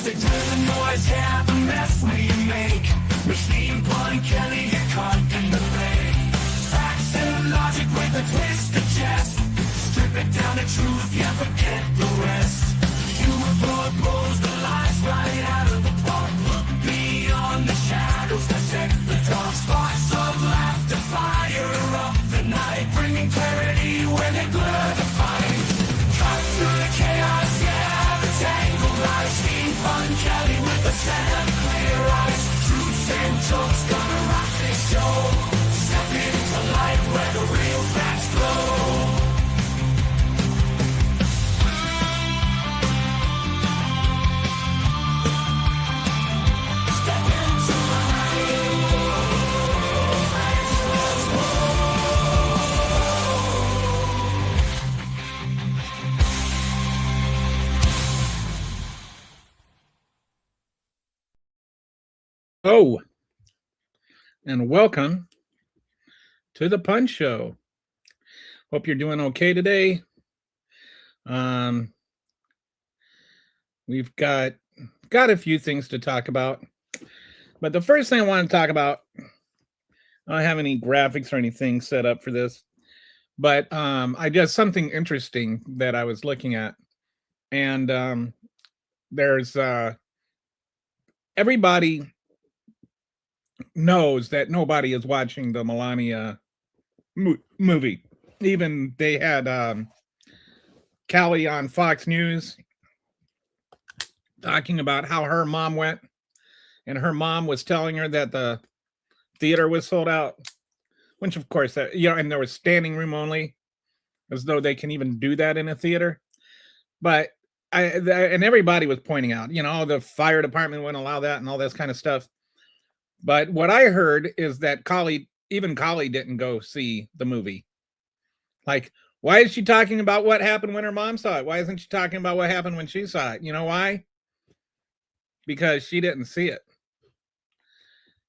music to the noise, yeah, the mess we make. Machine Gun Kelly, get caught in the fake. Facts and logic with a twist of chest. Strip it down to truth, yeah, forget the rest. Humor blows the lies right out of the park. Look beyond the shadows that set the dark. Sparks of laughter fire up the night, bringing clarity when they blur the fight. Cut through the chaos, yeah, the tangled lies. Steve Fun Kelly with a set of clear eyes. Truths and jokes gonna rock this show. Step into light where the real facts glow. Oh, and welcome to the Punch Show. Hope you're doing okay today. We've got a few things to talk about, but the first thing I want to talk about, I don't have any graphics or anything set up for this, but I just something interesting that I was looking at, and there's everybody knows that nobody is watching the Melania movie. Even they had Callie on Fox News talking about how her mom went, and her mom was telling her that the theater was sold out, which of course, and there was standing room only, as though they can even do that in a theater. But and everybody was pointing out, the fire department wouldn't allow that and all this kind of stuff. But what I heard is that even Collie didn't go see the movie. Like, why is she talking about what happened when her mom saw it? Why isn't she talking about what happened when she saw it? You know why? Because she didn't see it.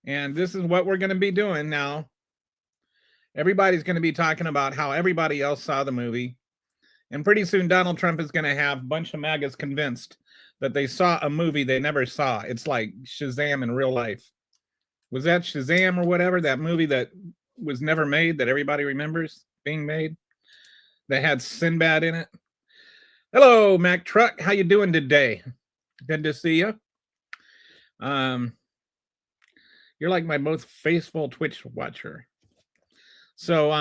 And this is what we're going to be doing now. Everybody's going to be talking about how everybody else saw the movie. And pretty soon Donald Trump is going to have a bunch of MAGAs convinced that they saw a movie they never saw. It's like Shazam in real life. Was that Shazam or whatever, that movie that was never made, that everybody remembers being made, that had Sinbad in it? Hello, Mac Truck. How you doing today? Good to see you. You're like my most faithful Twitch watcher. So,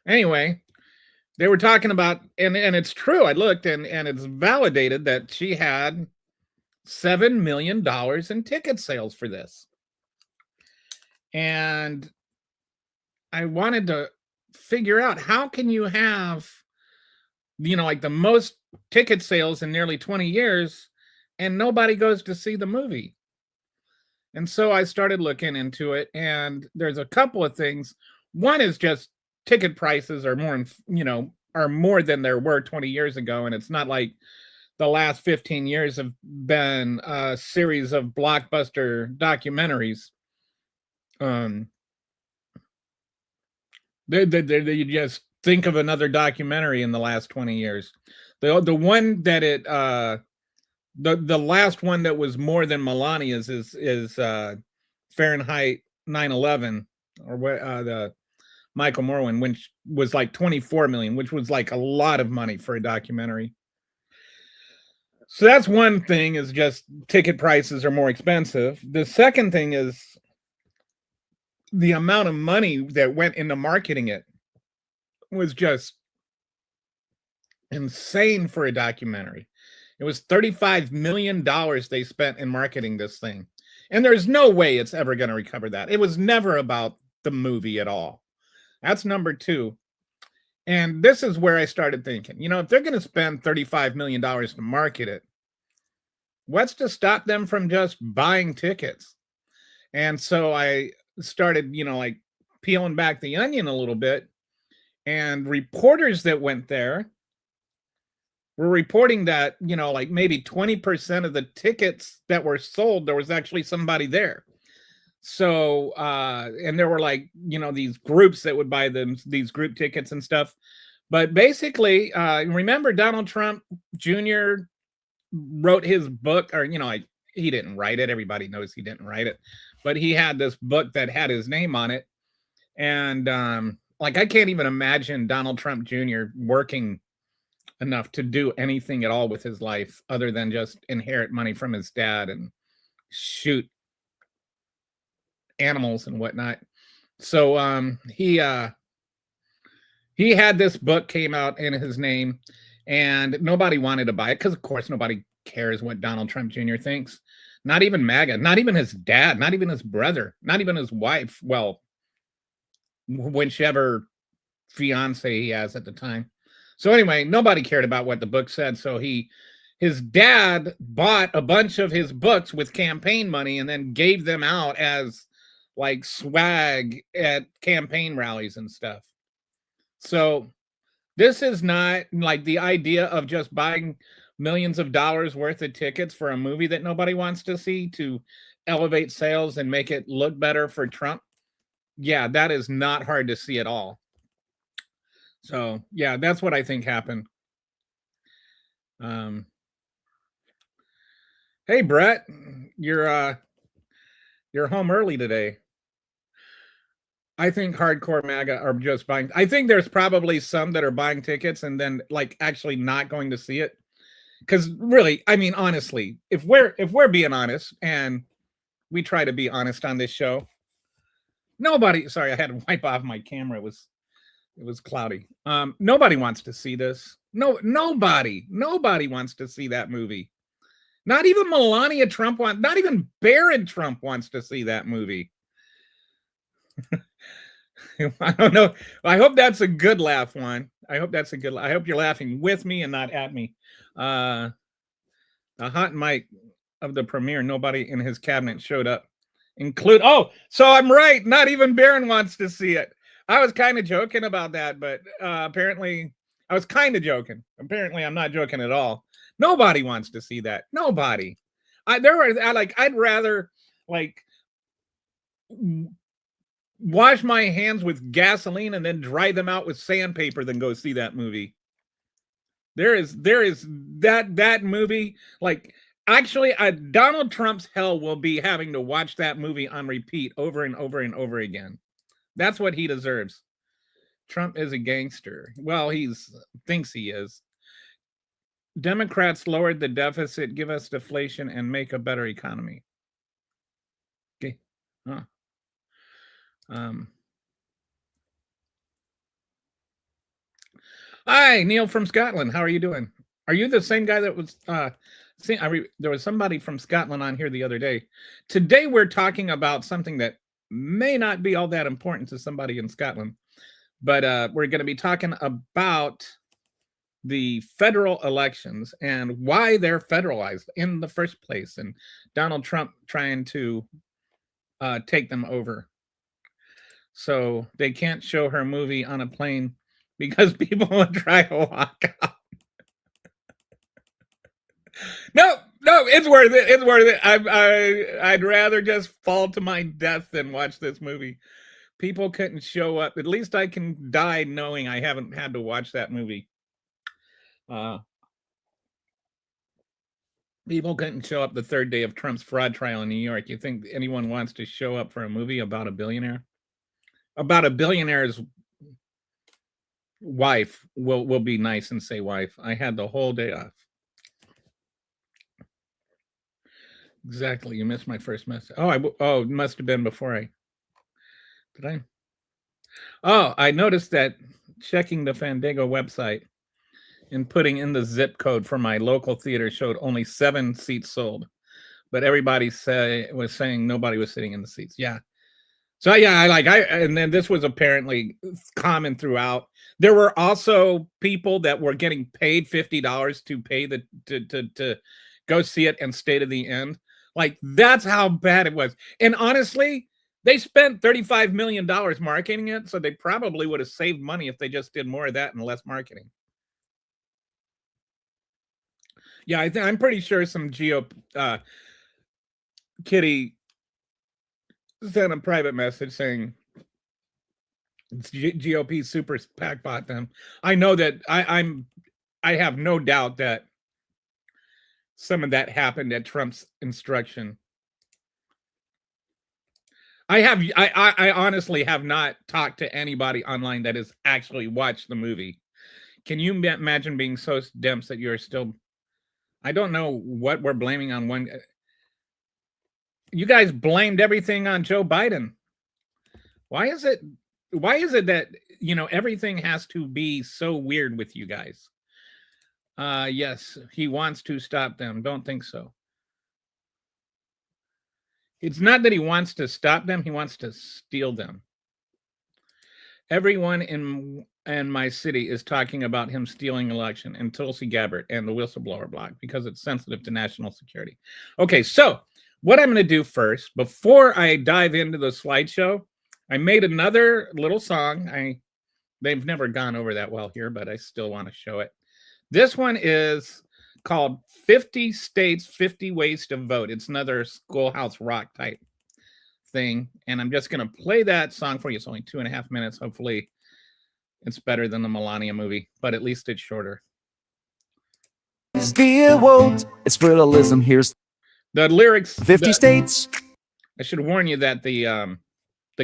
anyway, they were talking about, and it's true. I looked, and it's validated that she had $7 million in ticket sales for this. And I wanted to figure out, how can you have, like the most ticket sales in nearly 20 years and nobody goes to see the movie? And so I started looking into it, and there's a couple of things. One is just ticket prices are more than there were 20 years ago. And it's not like the last 15 years have been a series of blockbuster documentaries. You just think of another documentary in the last 20 years. The one that the last one that was more than Melania's is Fahrenheit 9/11, or what, the Michael Moore one, which was like 24 million, which was like a lot of money for a documentary. So that's one thing, is just ticket prices are more expensive. The second thing is the amount of money that went into marketing it was just insane for a documentary. It was $35 million they spent in marketing this thing. And there's no way it's ever going to recover that. It was never about the movie at all. That's number two. And this is where I started thinking, if they're going to spend $35 million to market it, what's to stop them from just buying tickets? And so I started, like peeling back the onion a little bit, and reporters that went there were reporting that, like maybe 20% of the tickets that were sold, there was actually somebody there. So, and there were like, these groups that would buy these group tickets and stuff. But basically, remember Donald Trump Jr. wrote his book, or like he didn't write it. Everybody knows he didn't write it, but he had this book that had his name on it, and like I can't even imagine Donald Trump Jr. working enough to do anything at all with his life other than just inherit money from his dad and shoot animals and whatnot. So he had this book came out in his name, and nobody wanted to buy it because, of course, nobody cares what Donald Trump Jr. thinks. Not even MAGA, not even his dad, not even his brother, not even his wife. Well, whichever fiance he has at the time. So anyway, nobody cared about what the book said. So his dad bought a bunch of his books with campaign money and then gave them out as like swag at campaign rallies and stuff. So this is not like the idea of just buying millions of dollars worth of tickets for a movie that nobody wants to see to elevate sales and make it look better for Trump. Yeah, that is not hard to see at all. So yeah, that's what I think happened. Hey Brett, you're home early today. I think hardcore MAGA are just buying. I think there's probably some that are buying tickets and then like actually not going to see it. Because really, I mean, honestly, if we're being honest, and we try to be honest on this show, nobody. Sorry, I had to wipe off my camera. It was cloudy. Nobody wants to see this. Nobody wants to see that movie. Not even Melania Trump wants. Not even Barron Trump wants to see that movie. I don't know. I hope that's a good laugh, Juan. I hope that's a good. I hope you're laughing with me and not at me. The hot mic of the premiere. Nobody in his cabinet showed up. Oh, so I'm right. Not even Barron wants to see it. I was kind of joking about that, but apparently I was kind of joking. Apparently I'm not joking at all. Nobody wants to see that. Nobody. I'd rather like wash my hands with gasoline and then dry them out with sandpaper than go see that movie. There is that movie. Like actually, Donald Trump's hell will be having to watch that movie on repeat over and over and over again. That's what he deserves. Trump is a gangster. Well, thinks he is. Democrats lowered the deficit, give us deflation, and make a better economy. Okay. Huh. Hi, Neil from Scotland. How are you doing? Are you the same guy that was there was somebody from Scotland on here the other day. Today we're talking about something that may not be all that important to somebody in Scotland, but we're going to be talking about the federal elections and why they're federalized in the first place, and Donald Trump trying to take them over. So they can't show her movie on a plane because people will try to walk out. No, it's worth it. It's worth it. I'd rather just fall to my death than watch this movie. People couldn't show up. At least I can die knowing I haven't had to watch that movie. People couldn't show up the third day of Trump's fraud trial in New York. You think anyone wants to show up for a movie about a billionaire? About a billionaire's wife. Will be nice and say wife. I had the whole day off. Exactly. You missed my first message. Oh, it must have been before did I? Oh, I noticed that checking the Fandango website and putting in the zip code for my local theater showed only 7 seats sold, but everybody was saying nobody was sitting in the seats. Yeah. So yeah, and then this was apparently common throughout. There were also people that were getting paid $50 to pay to go see it and stay to the end. Like that's how bad it was. And honestly, they spent $35 million marketing it, so they probably would have saved money if they just did more of that and less marketing. Yeah, I'm pretty sure some Kitty sent a private message saying GOP super PAC bought them. I know that I have no doubt that some of that happened at Trump's instruction. I honestly have not talked to anybody online that has actually watched the movie. Can you imagine being so dense that you're still? I don't know what we're blaming on one. You guys blamed everything on Joe Biden. Why is it that everything has to be so weird with you guys? Yes, he wants to stop them. Don't think so. It's not that he wants to stop them, he wants to steal them. Everyone in my city is talking about him stealing election, and Tulsi Gabbard and the whistleblower block, because it's sensitive to national security. Okay, so what I'm going to do first, before I dive into the slideshow, I made another little song. They've never gone over that well here, but I still want to show it. This one is called 50 States, 50 Ways to Vote. It's another Schoolhouse Rock type thing. And I'm just going to play that song for you. It's only 2.5 minutes. Hopefully it's better than the Melania movie, but at least it's shorter. Dear Walt, it's fertilism. Here's the lyrics. 50 states. I should warn you that the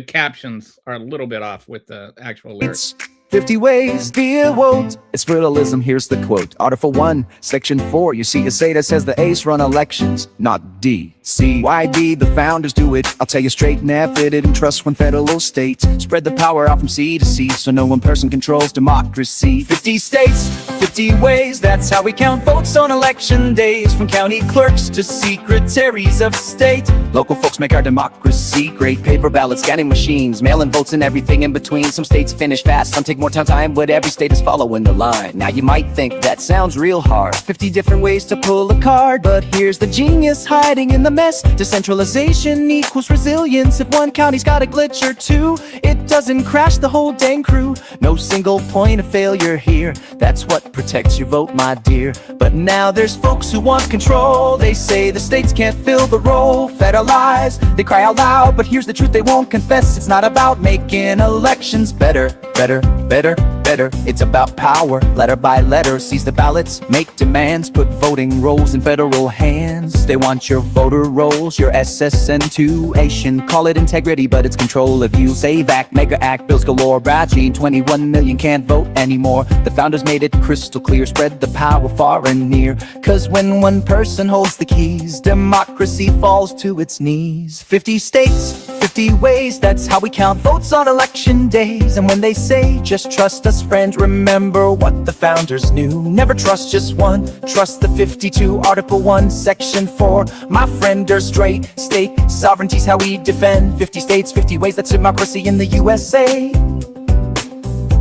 captions are a little bit off with the actual lyrics. 50 ways, dear Walt, it's fertilism. Here's the quote. Article 1, Section 4. You see, a SATA says the A's run elections, not D. C. Why D? The founders do it. I'll tell you straight, never didn't trust one federal state. Spread the power out from sea to sea, so no one person controls democracy. 50 states, 50 ways, that's how we count votes on election days. From county clerks to secretaries of state. Local folks make our democracy great. Paper ballots, scanning machines, mail-in votes and everything in between. Some states finish fast, some take more time, but every state is following the line. Now you might think that sounds real hard, 50 different ways to pull a card, but here's the genius hiding in the mess. Decentralization equals resilience. If one county's got a glitch or two, it doesn't crash the whole dang crew. No single point of failure here. That's what protects your vote, my dear. But now there's folks who want control. They say the states can't fill the role. Federalize, they cry out loud, but here's the truth they won't confess. It's not about making elections better, better, better, better. It's about power, letter by letter. Seize the ballots, make demands, put voting rolls in federal hands. They want your voter rolls, your SSN2ation. Call it integrity, but it's control of you. Save Act, Mega Act, bills galore. Bragine, 21 million can't vote anymore. The founders made it crystal clear. Spread the power far and near. Cause when one person holds the keys, democracy falls to its knees. 50 states, 50 ways, that's how we count votes on election days. And when they say just trust us, friend, remember what the founders knew. Never trust just one, trust the 52. Article 1, Section 4. My friend, there's straight state sovereignty's how we defend. 50 states, 50 ways, that's democracy in the USA,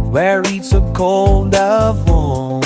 where it's a cold of warm.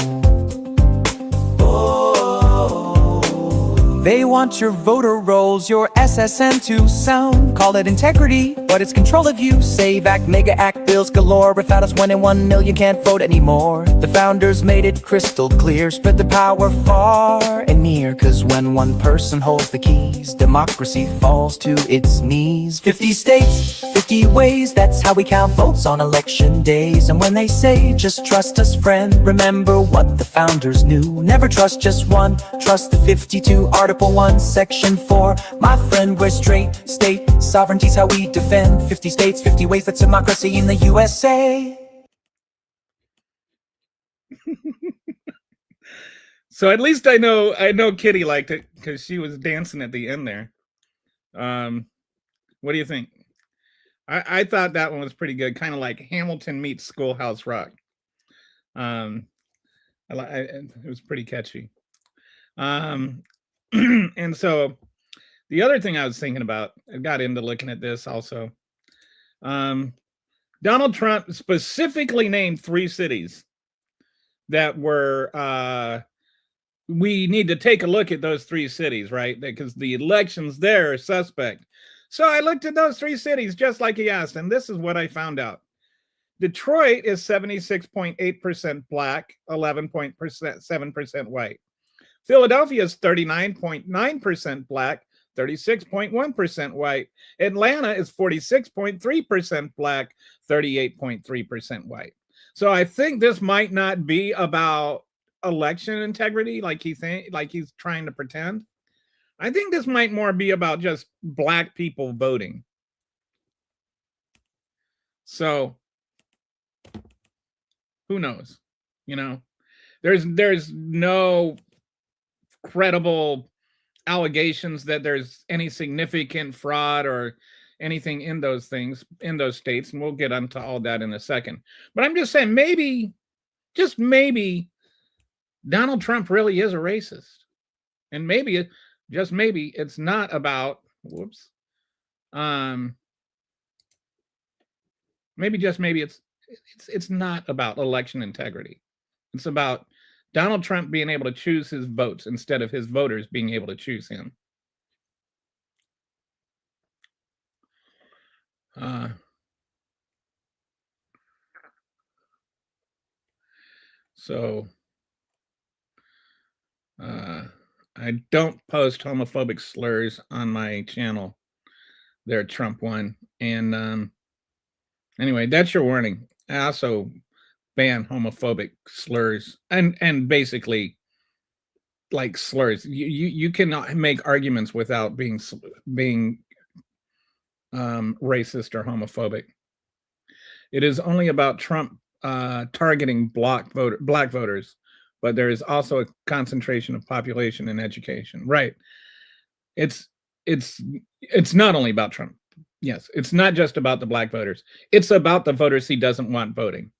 They want your voter rolls, your SSN2 sound. Call it integrity, but it's control of you. Save Act, Mega Act, bills galore. Without us, 1 million can't vote anymore. The founders made it crystal clear. Spread the power far and near. Cause when one person holds the keys, democracy falls to its knees. 50 states, 50 ways, that's how we count votes on election days. And when they say just trust us, friend, remember what the founders knew. Never trust just one, trust the 52. Article 1, Section 4. My friend, we're straight state sovereignty's how we defend. 50 states, 50 ways, that's democracy in the USA. So at least I know Kitty liked it because she was dancing at the end there. What do you think? I thought that one was pretty good, kind of like Hamilton meets Schoolhouse Rock. It was pretty catchy. And so the other thing I was thinking about, I got into looking at this also. Donald Trump specifically named 3 cities that were, we need to take a look at those 3 cities, right? Because the elections there are suspect. So I looked at those 3 cities just like he asked, and this is what I found out. Detroit is 76.8% black, 11.7% white. Philadelphia is 39.9% black, 36.1% white. Atlanta is 46.3% black, 38.3% white. So I think this might not be about election integrity, like he's trying to pretend. I think this might more be about just black people voting. So who knows? You know, there's no credible allegations that there's any significant fraud or anything in those things in those states, and we'll get into all that in a second. But I'm just saying, maybe, just maybe, Donald Trump really is a racist, and maybe, just maybe, it's not about maybe just maybe it's not about election integrity. It's about Donald Trump being able to choose his votes instead of his voters being able to choose him. So I don't post homophobic slurs on my channel there, Trump one. And anyway, that's your warning. I also ban homophobic slurs and basically like slurs. You cannot make arguments without being racist or homophobic. It is only about Trump targeting black voters, but there is also a concentration of population and education. Right. It's not only about Trump. Yes, it's not just about the black voters. It's about the voters he doesn't want voting.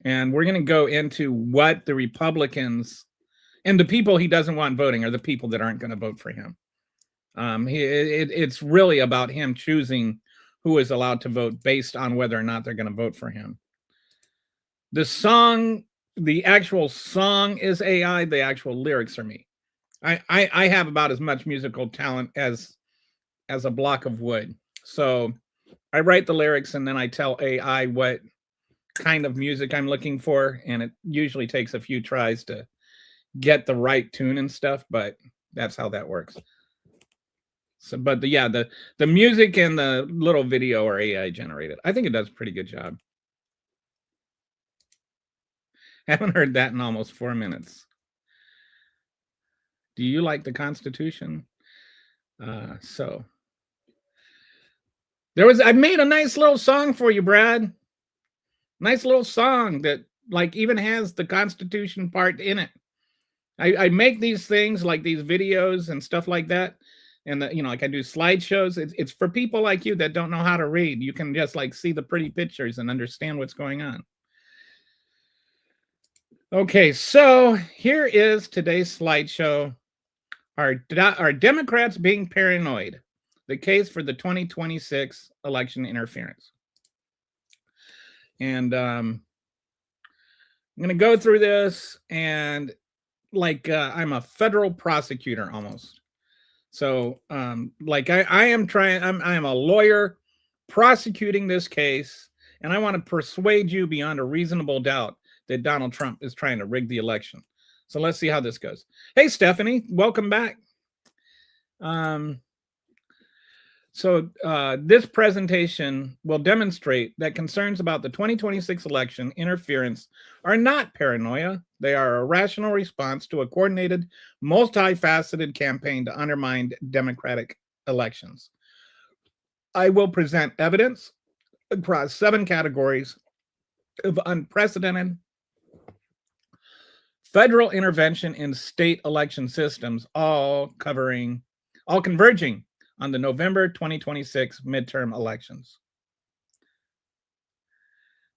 And we're going to go into what the Republicans and the people he doesn't want voting are the people that aren't going to vote for him. It's really about him choosing who is allowed to vote based on whether or not they're going to vote for him. The actual song is AI. The actual lyrics are me. I have about as much musical talent as a block of wood. So I write the lyrics and then I tell AI what kind of music I'm looking for, and it usually takes a few tries to get the right tune and stuff, but that's how that works. So, but the music and the little video are AI generated. I think it does a pretty good job. Haven't heard that in almost 4 minutes. Do you like the Constitution? So I made a nice little song for you, Brad. Nice little song that like even has the Constitution part in it. I make these things like these videos and stuff like that. And like I do slideshows. It's for people like you that don't know how to read. You can just like see the pretty pictures and understand what's going on. Okay, so here is today's slideshow. Are Democrats being paranoid? The case for the 2026 election interference. And I'm going to go through this and like I'm a federal prosecutor almost. So like I am a lawyer prosecuting this case, and I want to persuade you beyond a reasonable doubt that Donald Trump is trying to rig the election. So let's see how this goes. Hey, Stephanie, welcome back. So this presentation will demonstrate that concerns about the 2026 election interference are not paranoia. They are a rational response to a coordinated, multifaceted campaign to undermine democratic elections. I will present evidence across 7 categories of unprecedented federal intervention in state election systems, all converging on the November 2026 midterm elections.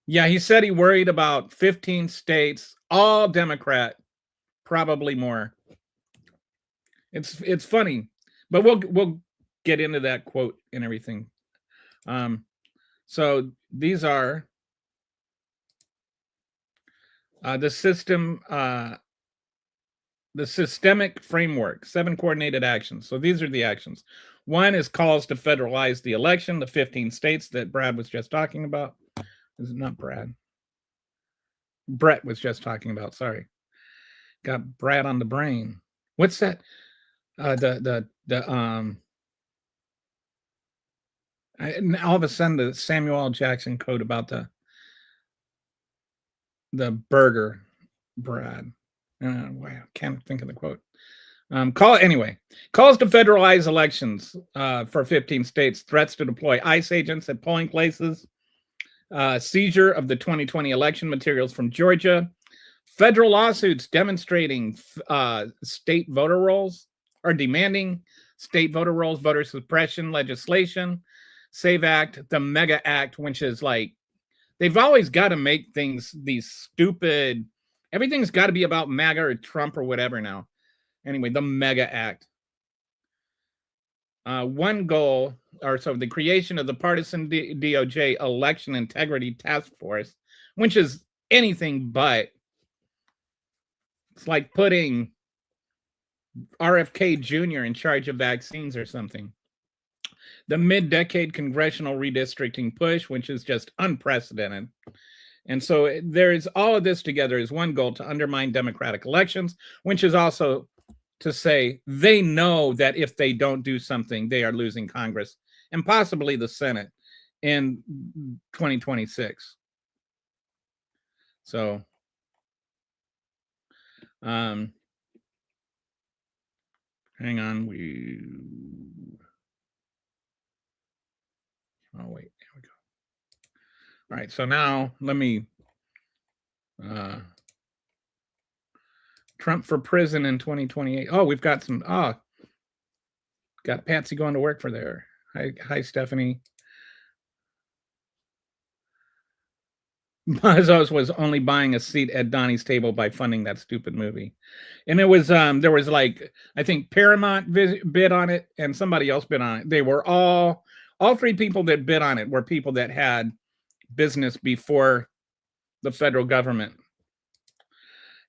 Yeah, he said he worried about 15 states, all Democrat, probably more. It's funny, but we'll get into that quote and everything. So these are the systemic framework, 7 coordinated actions. So these are the actions. 1 is calls to federalize the election, the 15 states that Brad was just talking about. This is not Brad. Brett was just talking about, sorry. Got Brad on the brain. What's that? All of a sudden the Samuel L. Jackson quote about the burger, Brad. Wow, can't think of the quote. Calls to federalize elections for 15 states, threats to deploy ICE agents at polling places, seizure of the 2020 election materials from Georgia, federal lawsuits demonstrating state voter rolls or demanding state voter rolls, voter suppression legislation, SAVE Act, the Mega Act, which is like, they've always got to make things, these stupid, everything's got to be about MAGA or Trump or whatever now. Anyway, the Mega Act. One goal, or so the creation of the partisan DOJ Election Integrity Task Force, which is anything but. It's like putting RFK Jr. in charge of vaccines or something. The mid-decade congressional redistricting push, which is just unprecedented. And so there's all of this together is one goal to undermine democratic elections, which is also to say they know that if they don't do something, they are losing Congress and possibly the Senate in 2026. So, hang on. Oh, wait, there we go. All right, so now let me, Trump for prison in 2028. Oh, we've got some, got Patsy going to work for there. Hi, Stephanie. Bezos was only buying a seat at Donnie's table by funding that stupid movie. And it was, there was like, I think Paramount bid on it and somebody else bid on it. They were all three people that bid on it were people that had business before the federal government.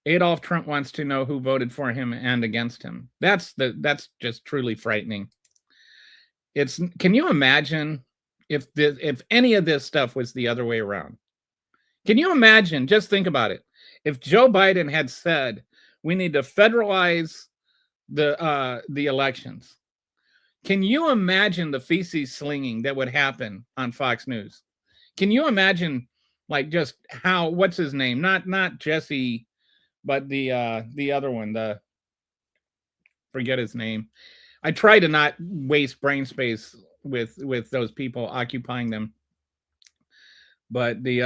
Adolf Trump wants to know who voted for him and against him. That's just truly frightening. Can you imagine if any of this stuff was the other way around? Can you imagine, just think about it, if Joe Biden had said we need to federalize the elections? Can you imagine the feces slinging that would happen on Fox News? Can you imagine, like, just how, what's his name? Not Jesse, but the other one, forget his name. I try to not waste brain space with those people occupying them. But the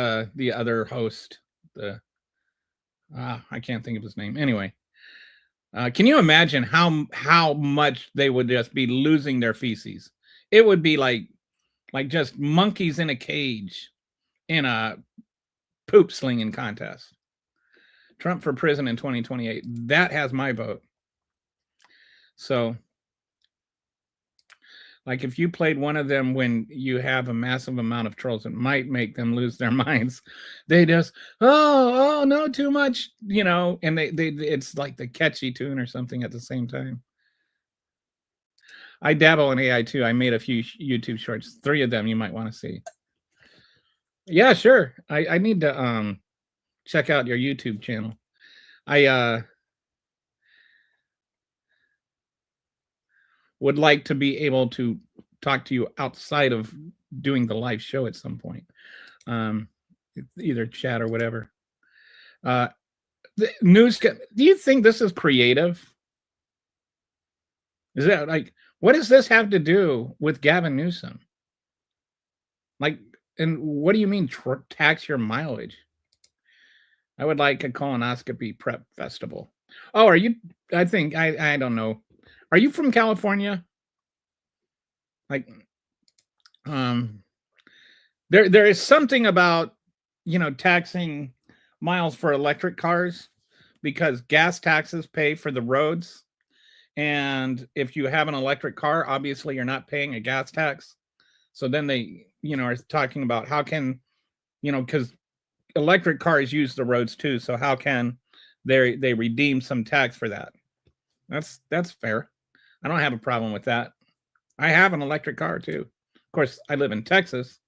other host, I can't think of his name. Anyway, can you imagine how much they would just be losing their feces? It would be like just monkeys in a cage in a poop slinging contest. Trump for prison in 2028. That has my vote. So, like, if you played one of them when you have a massive amount of trolls, it might make them lose their minds. They just, oh no, too much, you know, and they it's like the catchy tune or something at the same time. I dabble in AI too. I made a few YouTube shorts, 3 of them you might want to see. Yeah, sure. I need to check out your YouTube channel. I would like to be able to talk to you outside of doing the live show at some point, either chat or whatever. The news. Do you think this is creative? Is that like, what does this have to do with Gavin Newsom? Like, and what do you mean tax your mileage? I would like a colonoscopy prep festival. Oh, are you? I think I don't know. Are you from California? Like, there is something about, you know, taxing miles for electric cars because gas taxes pay for the roads. And if you have an electric car, obviously you're not paying a gas tax. So then they, you know, are talking about how can, you know, because electric cars use the roads too. So how can they redeem some tax for that? That's fair. I don't have a problem with that. I have an electric car too. Of course, I live in Texas,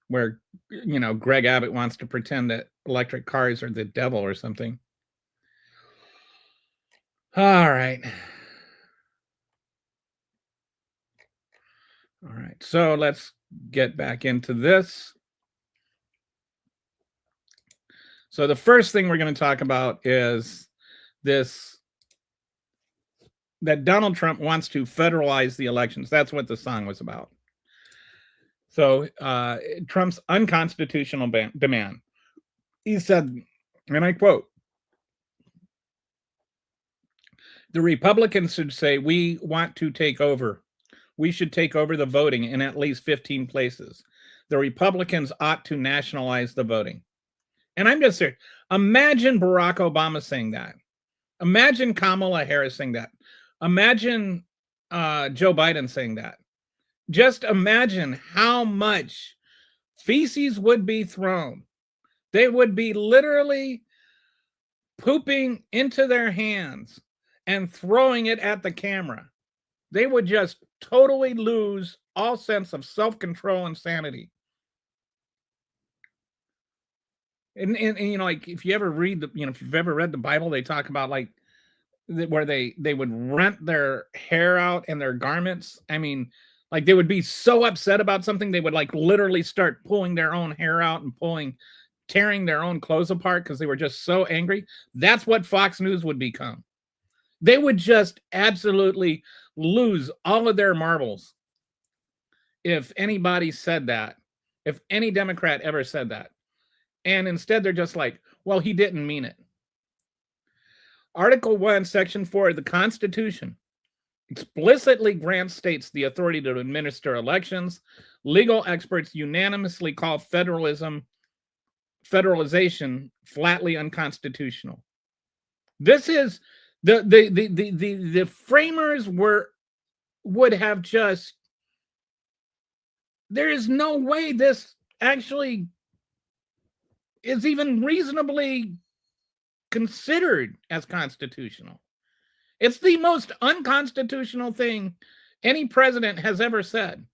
where, you know, Greg Abbott wants to pretend that electric cars are the devil or something. All right. All right. So let's get back into this. So the first thing we're going to talk about is this, that Donald Trump wants to federalize the elections. That's what the song was about. So Trump's unconstitutional demand. He said, and I quote, "The Republicans should say, we want to take over. We should take over the voting in at least 15 places. The Republicans ought to nationalize the voting." And I'm just serious. Imagine Barack Obama saying that. Imagine Kamala Harris saying that. Imagine Joe Biden saying that. Just imagine how much feces would be thrown. They would be literally pooping into their hands and throwing it at the camera. They would just totally lose all sense of self-control and sanity. And you know, like if you ever read the, you know, if you've ever read the Bible, they talk about like where they would rent their hair out and their garments. I mean, like they would be so upset about something, they would like literally start pulling their own hair out and tearing their own clothes apart because they were just so angry. That's what Fox News would become. They would just absolutely lose all of their marbles if anybody said that, if any Democrat ever said that. And instead, they're just like, well, he didn't mean it. Article 1, Section 4 of the Constitution explicitly grants states the authority to administer elections. Legal experts unanimously call federalization flatly unconstitutional. This is the framers would have just, there is no way this actually is even reasonably considered as constitutional. It's the most unconstitutional thing any president has ever said.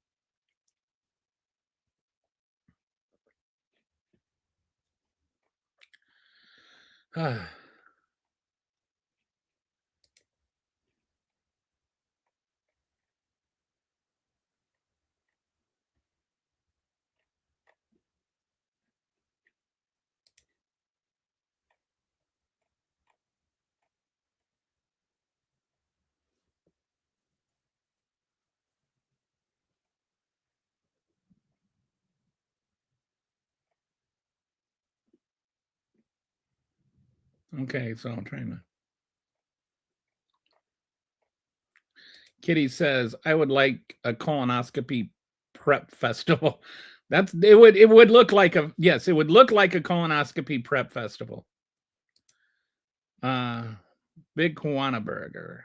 Okay, so I'm trying to. Kitty says, I would like a colonoscopy prep festival. It would look like a, yes, it would look like a colonoscopy prep festival. Big Kahuna burger.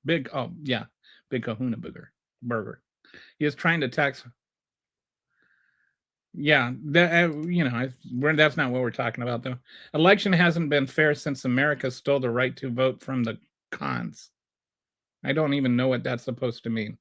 Big Kahuna burger. He is trying to tax. Yeah, that that's not what we're talking about, though. Election hasn't been fair since America stole the right to vote from the cons. I don't even know what that's supposed to mean.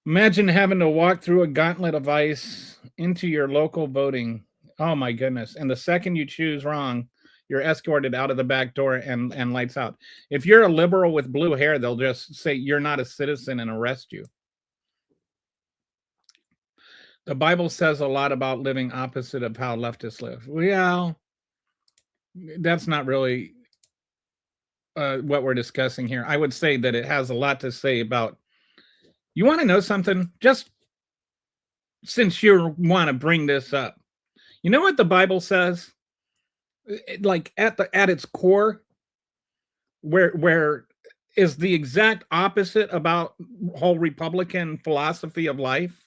Imagine having to walk through a gauntlet of ice into your local voting. Oh my goodness. And the second you choose wrong, you're escorted out of the back door and lights out. If you're a liberal with blue hair, they'll just say you're not a citizen and arrest you. The Bible says a lot about living opposite of how leftists live. Well, that's not really what we're discussing here. I would say that it has a lot to say about, you want to know something? Just since you want to bring this up, you know what the Bible says? Like at its core, where is the exact opposite about whole Republican philosophy of life,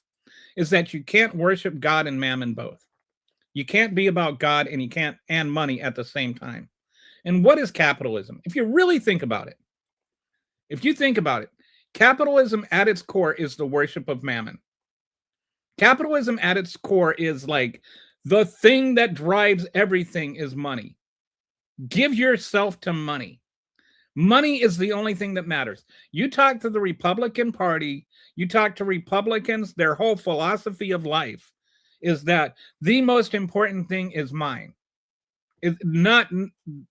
is that you can't worship God and mammon both. You can't be about God and you can't and money at the same time. And what is capitalism? If you really think about it, capitalism at its core is the worship of mammon. Capitalism at its core is like the thing that drives everything is money. Give yourself to money. Money is the only thing that matters. You talk to the Republican Party, you talk to Republicans, their whole philosophy of life is that the most important thing is mine. It's not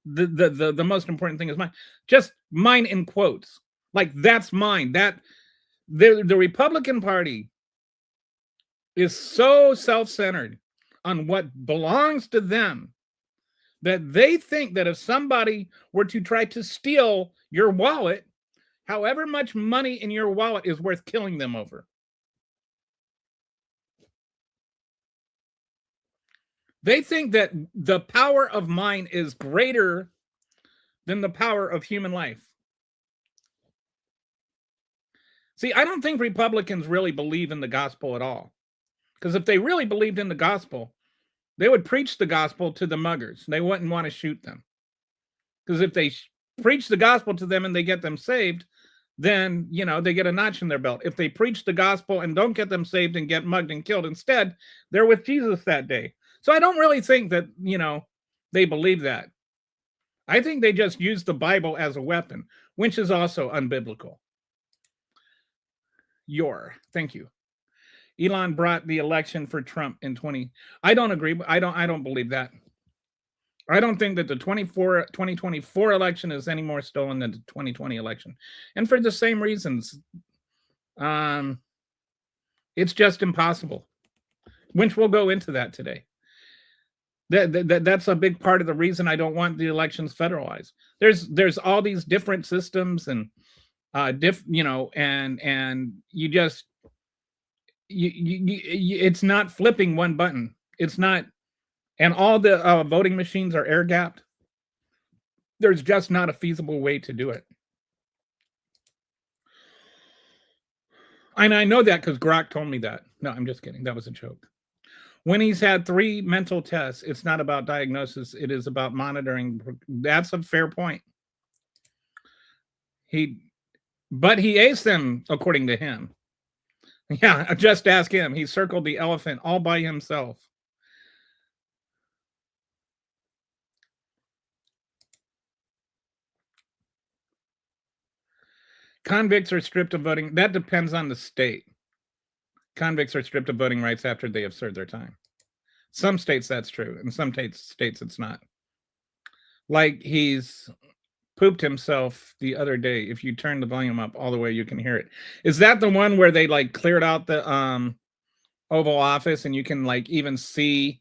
the most important thing is mine. Just mine in quotes. Like that's mine. That the Republican Party is so self-centered on what belongs to them that they think that if somebody were to try to steal your wallet, however much money in your wallet is worth killing them over. They think that the power of mind is greater than the power of human life. See, I don't think Republicans really believe in the gospel at all. Because if they really believed in the gospel, they would preach the gospel to the muggers. They wouldn't want to shoot them. Because if they preach the gospel to them and they get them saved, then, you know, they get a notch in their belt. If they preach the gospel and don't get them saved and get mugged and killed instead, they're with Jesus that day. So I don't really think that, you know, they believe that. I think they just use the Bible as a weapon, which is also unbiblical. Thank you. Elon brought the election for Trump in 20. I don't agree. I don't believe that. I don't think that the 2024 election is any more stolen than the 2020 election. And for the same reasons. It's just impossible. Which we'll go into that today. That's a big part of the reason I don't want the elections federalized. There's all these different systems and you know, and you just it's not flipping one button. It's not, and all the voting machines are air gapped. There's just not a feasible way to do it. And I know that because Grok told me that. No, I'm just kidding. That was a joke. When he's had 3 mental tests, it's not about diagnosis. It is about monitoring. That's a fair point. But he aced them, according to him. Yeah, just ask him. He circled the elephant all by himself. Convicts are stripped of voting. That depends on the state. Convicts are stripped of voting rights after they have served their time. Some states that's true. In some states it's not. Like he's pooped himself the other day. If you turn the volume up all the way, you can hear it. Is that the one where they like cleared out the Oval Office and you can like even see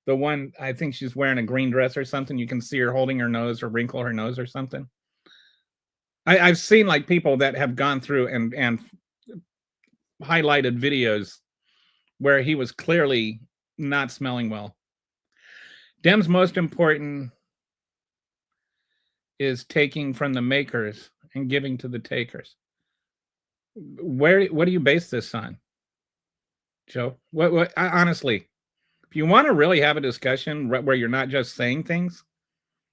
the one? I think she's wearing a green dress or something. You can see her holding her nose or wrinkle her nose or something. I've seen like people that have gone through and highlighted videos where he was clearly not smelling well. Dem's most important is taking from the makers and giving to the takers. What do you base this on, Joe? What honestly, if you want to really have a discussion where you're not just saying things,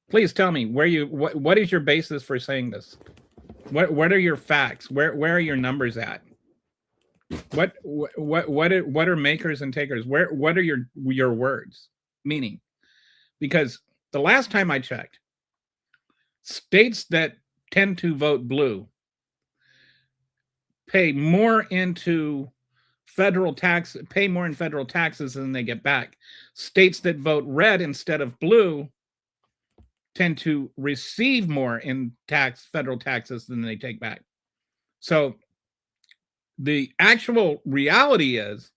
please tell me what is your basis for saying this? What are your facts? Where are your numbers at? What are makers and takers? What are your words meaning? Because the last time I checked, states that tend to vote blue pay more in federal taxes than they get back. States that vote red instead of blue tend to receive more in federal taxes than they take back. So the actual reality is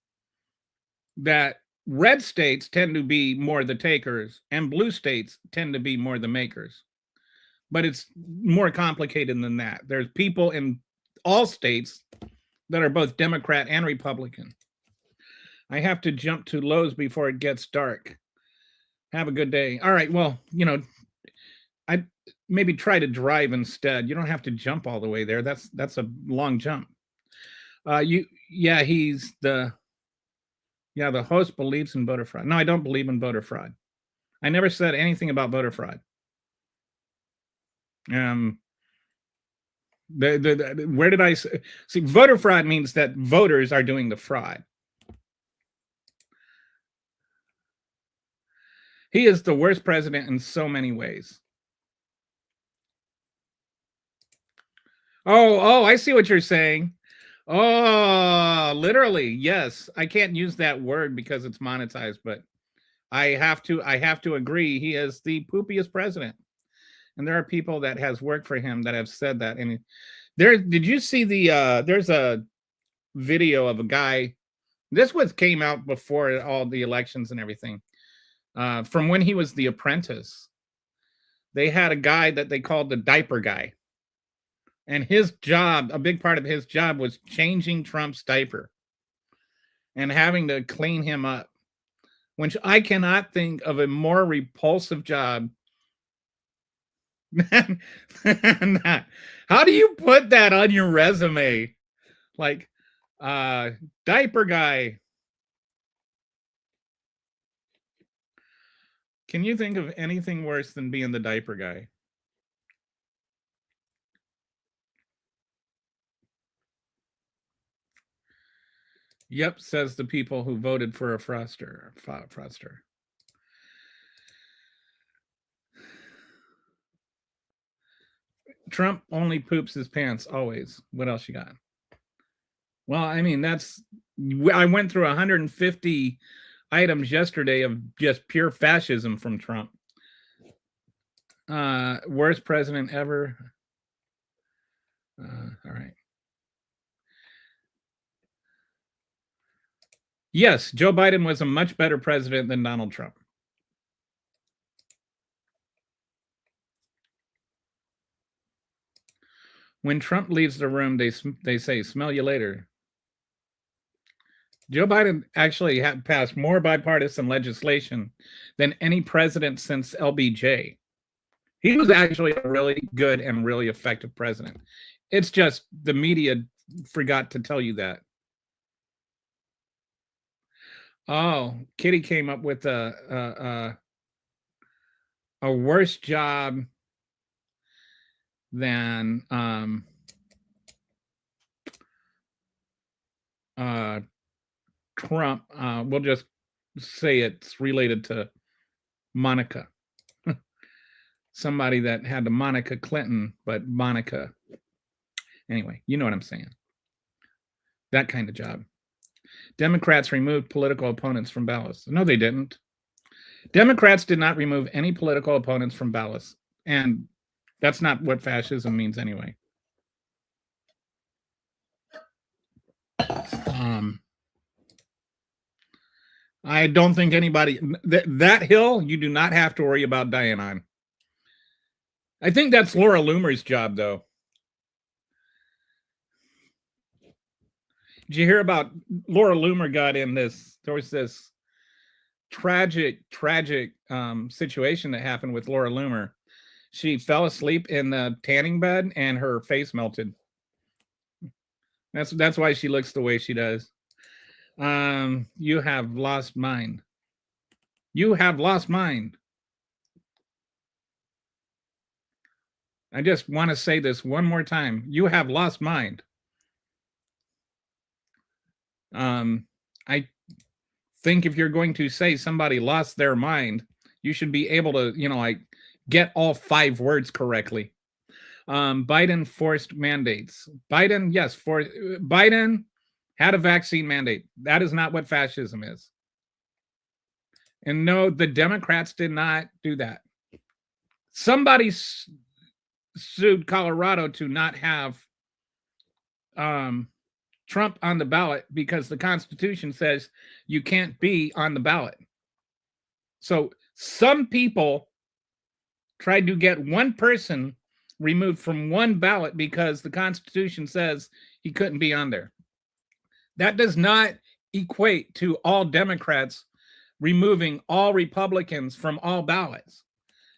that red states tend to be more the takers and blue states tend to be more the makers. But it's more complicated than that. There's people in all states that are both Democrat and Republican. I have to jump to Lowe's before it gets dark. Have a good day. All right, well, you know, I maybe try to drive instead. You don't have to jump all the way there. That's a long jump. The host believes in voter fraud. No, I don't believe in voter fraud. I never said anything about voter fraud. Where did I see? Voter fraud means that voters are doing the fraud. He is the worst president in so many ways. Oh, I see what you're saying. Oh, literally, yes. I can't use that word because it's monetized, but I have to agree. He is the poopiest president. And there are people that has worked for him that have said that. And did you see there's a video of a guy This came out before all the elections and everything. From when he was The Apprentice, they had a guy that they called the diaper guy. And his job, a big part of his job, was changing Trump's diaper and having to clean him up, which I cannot think of a more repulsive job than that. How do you put that on your resume? Like, diaper guy. Can you think of anything worse than being the diaper guy? Yep, says the people who voted for a Froster. Trump only poops his pants always. What else you got? Well, I mean, I went through 150 items yesterday of just pure fascism from Trump. Worst president ever. All right. Yes, Joe Biden was a much better president than Donald Trump. When Trump leaves the room, they say, "Smell you later." Joe Biden actually had passed more bipartisan legislation than any president since LBJ. He was actually a really good and really effective president. It's just the media forgot to tell you that. Oh, Kitty came up with a worse job than Trump. We'll just say it's related to Monica. Somebody that had the Monica Clinton, but Monica. Anyway, you know what I'm saying. That kind of job. Democrats removed political opponents from ballots. No, they didn't. Democrats did not remove any political opponents from ballots. And that's not what fascism means anyway. I don't think anybody... That hill, you do not have to worry about dying on. I think that's Laura Loomer's job, though. Did you hear about Laura Loomer got in this? There was this tragic situation that happened with Laura Loomer. She fell asleep in the tanning bed and her face melted. That's why she looks the way she does. You have lost mind. You have lost mind. I just want to say this one more time. You have lost mind. I think if you're going to say somebody lost their mind, you should be able to, like get all 5 words correctly. Biden forced mandates. Biden had a vaccine mandate. That is not what fascism is. And no, the Democrats did not do that. Somebody sued Colorado to not have Trump on the ballot because the Constitution says you can't be on the ballot. So some people tried to get one person removed from one ballot because the Constitution says he couldn't be on there. That does not equate to all Democrats removing all Republicans from all ballots.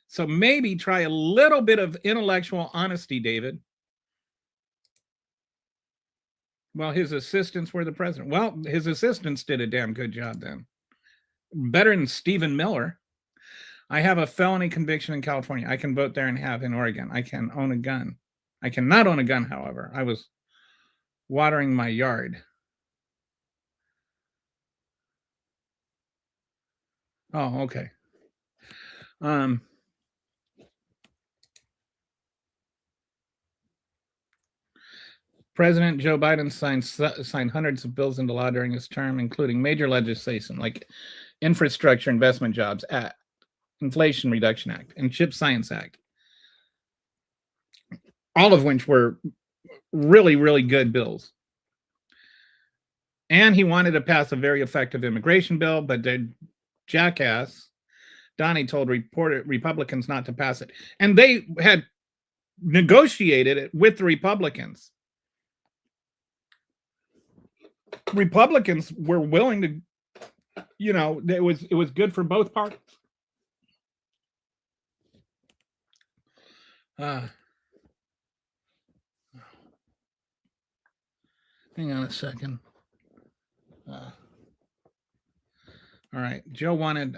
So maybe try a little bit of intellectual honesty, David. Well, his assistants were the president. Well, his assistants did a damn good job then. Better than Stephen Miller. I have a felony conviction in California. I can vote there and have in Oregon. I can own a gun. I cannot own a gun, however. I was watering my yard. Oh, okay. President Joe Biden signed hundreds of bills into law during his term, including major legislation like Infrastructure Investment Jobs Act, Inflation Reduction Act, and Chip Science Act, all of which were really, really good bills. And he wanted to pass a very effective immigration bill, but the jackass Donnie told Republicans not to pass it. And they had negotiated it with the Republicans. Republicans were willing to, it was good for both parties. Hang on a second. All right. Joe wanted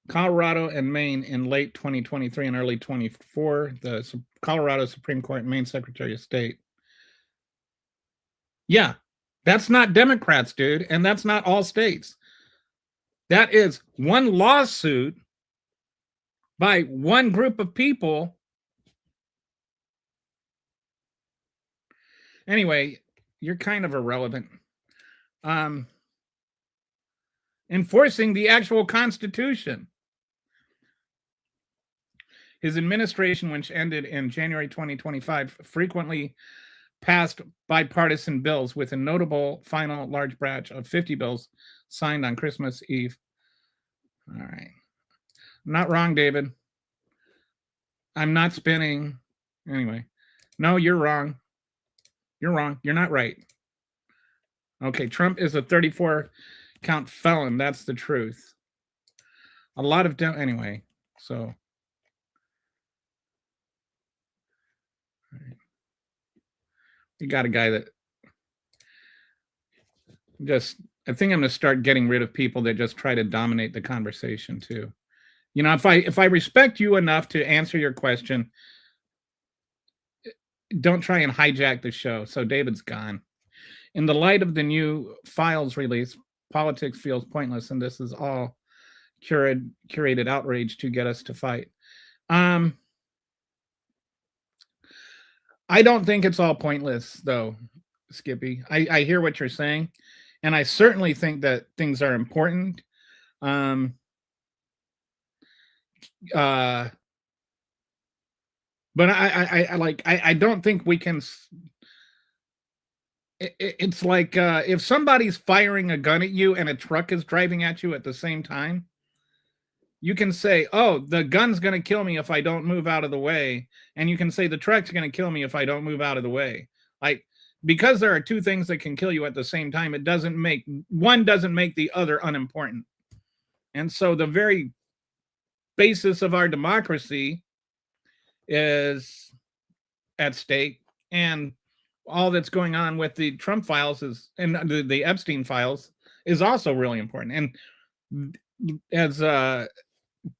Colorado and Maine in late 2023 and early 24. The Colorado Supreme Court and Maine Secretary of State. Yeah, that's not Democrats, dude. And that's not all states. That is one lawsuit by one group of people. Anyway, you're kind of irrelevant. Enforcing the actual Constitution. His administration, which ended in January 2025, frequently passed bipartisan bills with a notable final large batch of 50 bills signed on Christmas Eve. All right. Not wrong, David. I'm not spinning. Anyway. No, you're wrong. You're wrong. You're not right. Okay, Trump is a 34-count felon. That's the truth. A lot of anyway, so. You got a guy that I think I'm going to start getting rid of people that just try to dominate the conversation too. If I respect you enough to answer your question, don't try and hijack the show. So David's gone. In the light of the new files release, politics feels pointless, and this is all curated outrage to get us to fight. I don't think it's all pointless, though, Skippy. I hear what you're saying, and I certainly think that things are important. But I don't think we can. It's like if somebody's firing a gun at you and a truck is driving at you at the same time, you can say, oh, the gun's going to kill me if I don't move out of the way. And you can say the truck's going to kill me if I don't move out of the way. Like, because there are two things that can kill you at the same time, one doesn't make the other unimportant. And so the very basis of our democracy is at stake. And all that's going on with the Trump files and the Epstein files is also really important. And as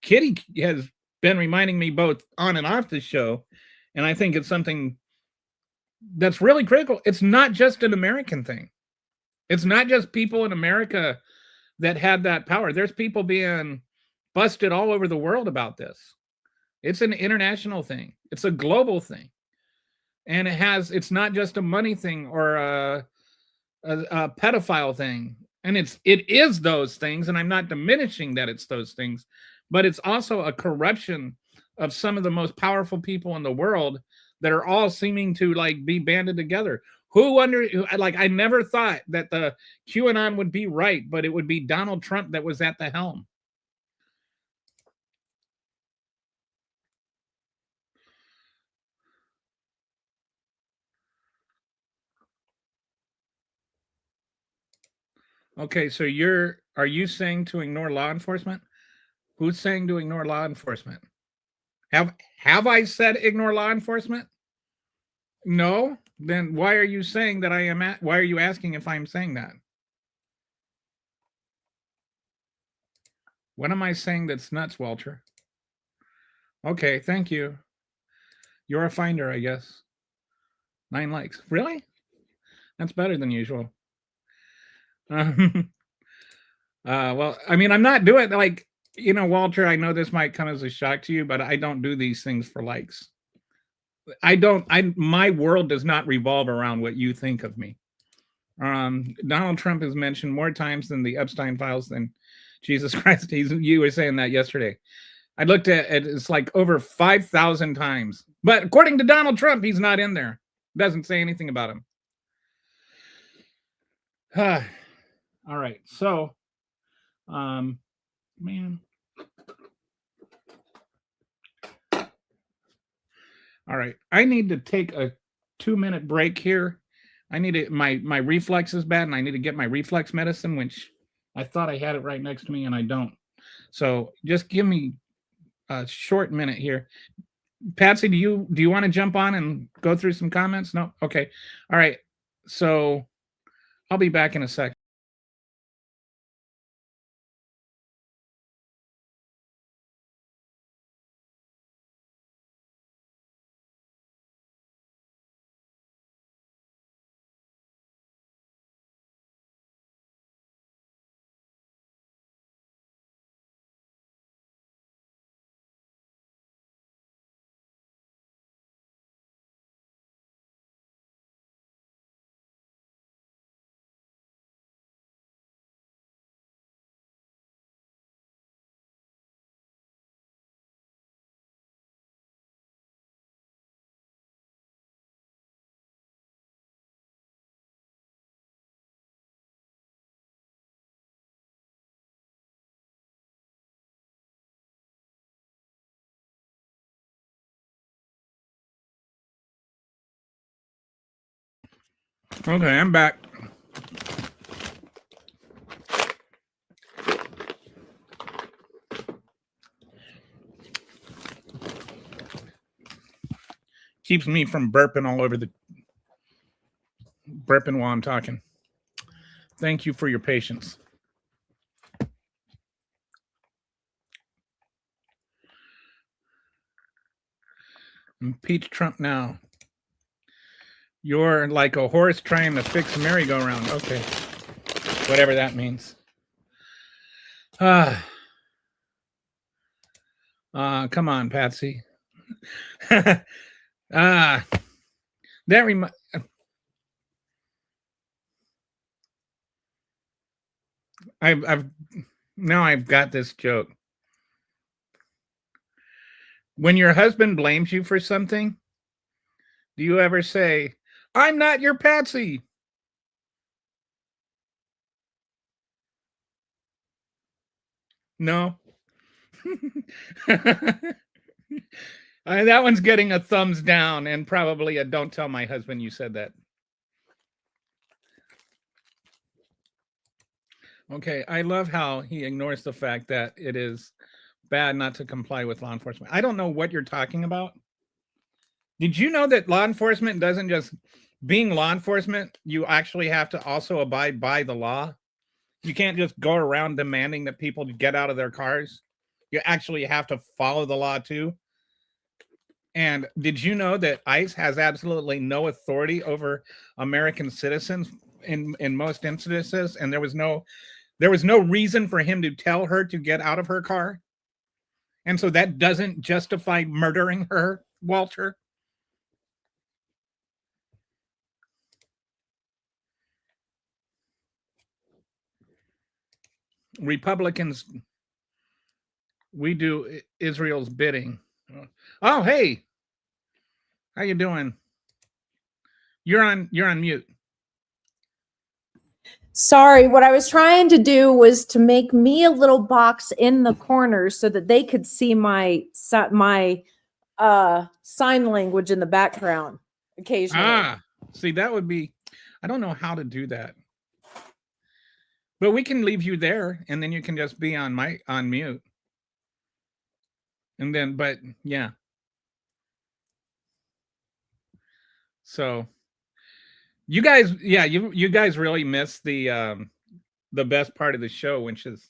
Kitty has been reminding me both on and off the show, and I think it's something that's really critical. It's not just an American thing. It's not just people in America that had that power. There's people being busted all over the world about this. It's an international thing. It's a global thing. And it's not just a money thing or a pedophile thing. And it is those things, and I'm not diminishing that it's those things, but it's also a corruption of some of the most powerful people in the world that are all seeming to be banded together. I never thought that the QAnon would be right, but it would be Donald Trump that was at the helm. Okay, so are you saying to ignore law enforcement? Who's saying to ignore law enforcement? Have I said ignore law enforcement? No? Then why are you saying that I am why are you asking if I'm saying that? What am I saying that's nuts, Walter? Okay, thank you. You're a finder, I guess. 9 likes. Really? That's better than usual. Well, I mean, I'm not doing Walter, I know this might come as a shock to you, but I don't do these things for likes. My world does not revolve around what you think of me. Donald Trump is mentioned more times than the Epstein files than Jesus Christ. You were saying that yesterday. I looked at it, it's like over 5,000 times. But according to Donald Trump, he's not in there. Doesn't say anything about him. All right. So, man. All right. I need to take a 2-minute break here. I need to, my reflex is bad and I need to get my reflex medicine, which I thought I had it right next to me and I don't. So just give me a short minute here. Patsy, do you want to jump on and go through some comments? No? Okay. All right. So I'll be back in a sec. Okay, I'm back. Keeps me from burping all over the burping while I'm talking. Thank you for your patience. Impeach Trump now. You're like a horse trying to fix merry-go-round. Okay. Whatever that means. Come on, Patsy. That I've got this joke. When your husband blames you for something, do you ever say, "I'm not your Patsy"? No. That one's getting a thumbs down and probably a "don't tell my husband you said that." Okay, I love how he ignores the fact that it is bad not to comply with law enforcement. I don't know what you're talking about. Did you know that law enforcement doesn't just being law enforcement, you actually have to also abide by the law? You can't just go around demanding that people get out of their cars. You actually have to follow the law too. And did you know that ICE has absolutely no authority over American citizens in most instances? And there was no reason for him to tell her to get out of her car. And so that doesn't justify murdering her, Walter. Republicans, we do Israel's bidding. Oh, hey. How you doing? You're on mute. Sorry, what I was trying to do was to make me a little box in the corner so that they could see my sign language in the background occasionally. See, that would be, I don't know how to do that. But we can leave you there and then you can just be on mute. And then, but yeah. So you guys, yeah, you guys really miss the best part of the show, which is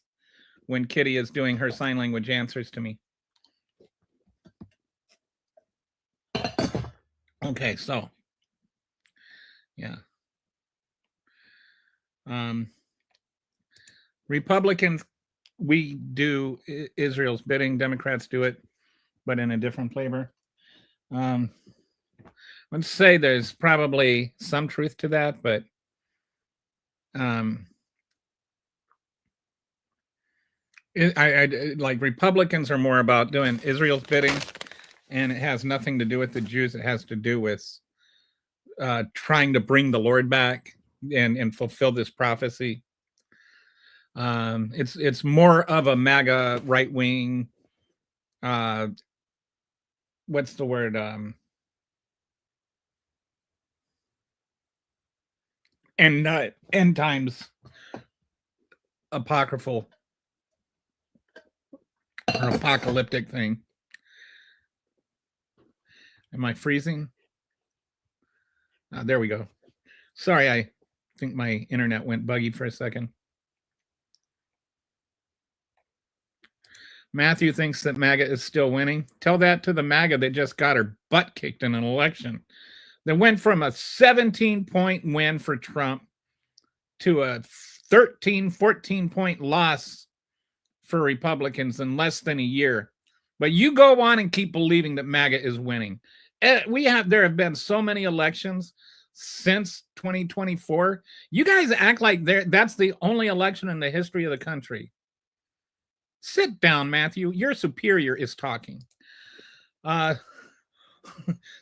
when Kitty is doing her sign language answers to me. Okay, so yeah. Republicans, we do Israel's bidding. Democrats do it, but in a different flavor. Let's say there's probably some truth to that, but I like Republicans are more about doing Israel's bidding, and it has nothing to do with the Jews. It has to do with trying to bring the Lord back and fulfill this prophecy. It's more of a MAGA right wing. What's the word? And end times apocryphal or apocalyptic thing. Am I freezing? There we go. Sorry, I think my internet went buggy for a second. Matthew thinks that MAGA is still winning. Tell that to the MAGA that just got her butt kicked in an election. That went from a 17-point win for Trump to a 13, 14-point loss for Republicans in less than a year. But you go on and keep believing that MAGA is winning. There have been so many elections since 2024. You guys act like that's the only election in the history of the country. Sit down, Matthew. Your superior is talking.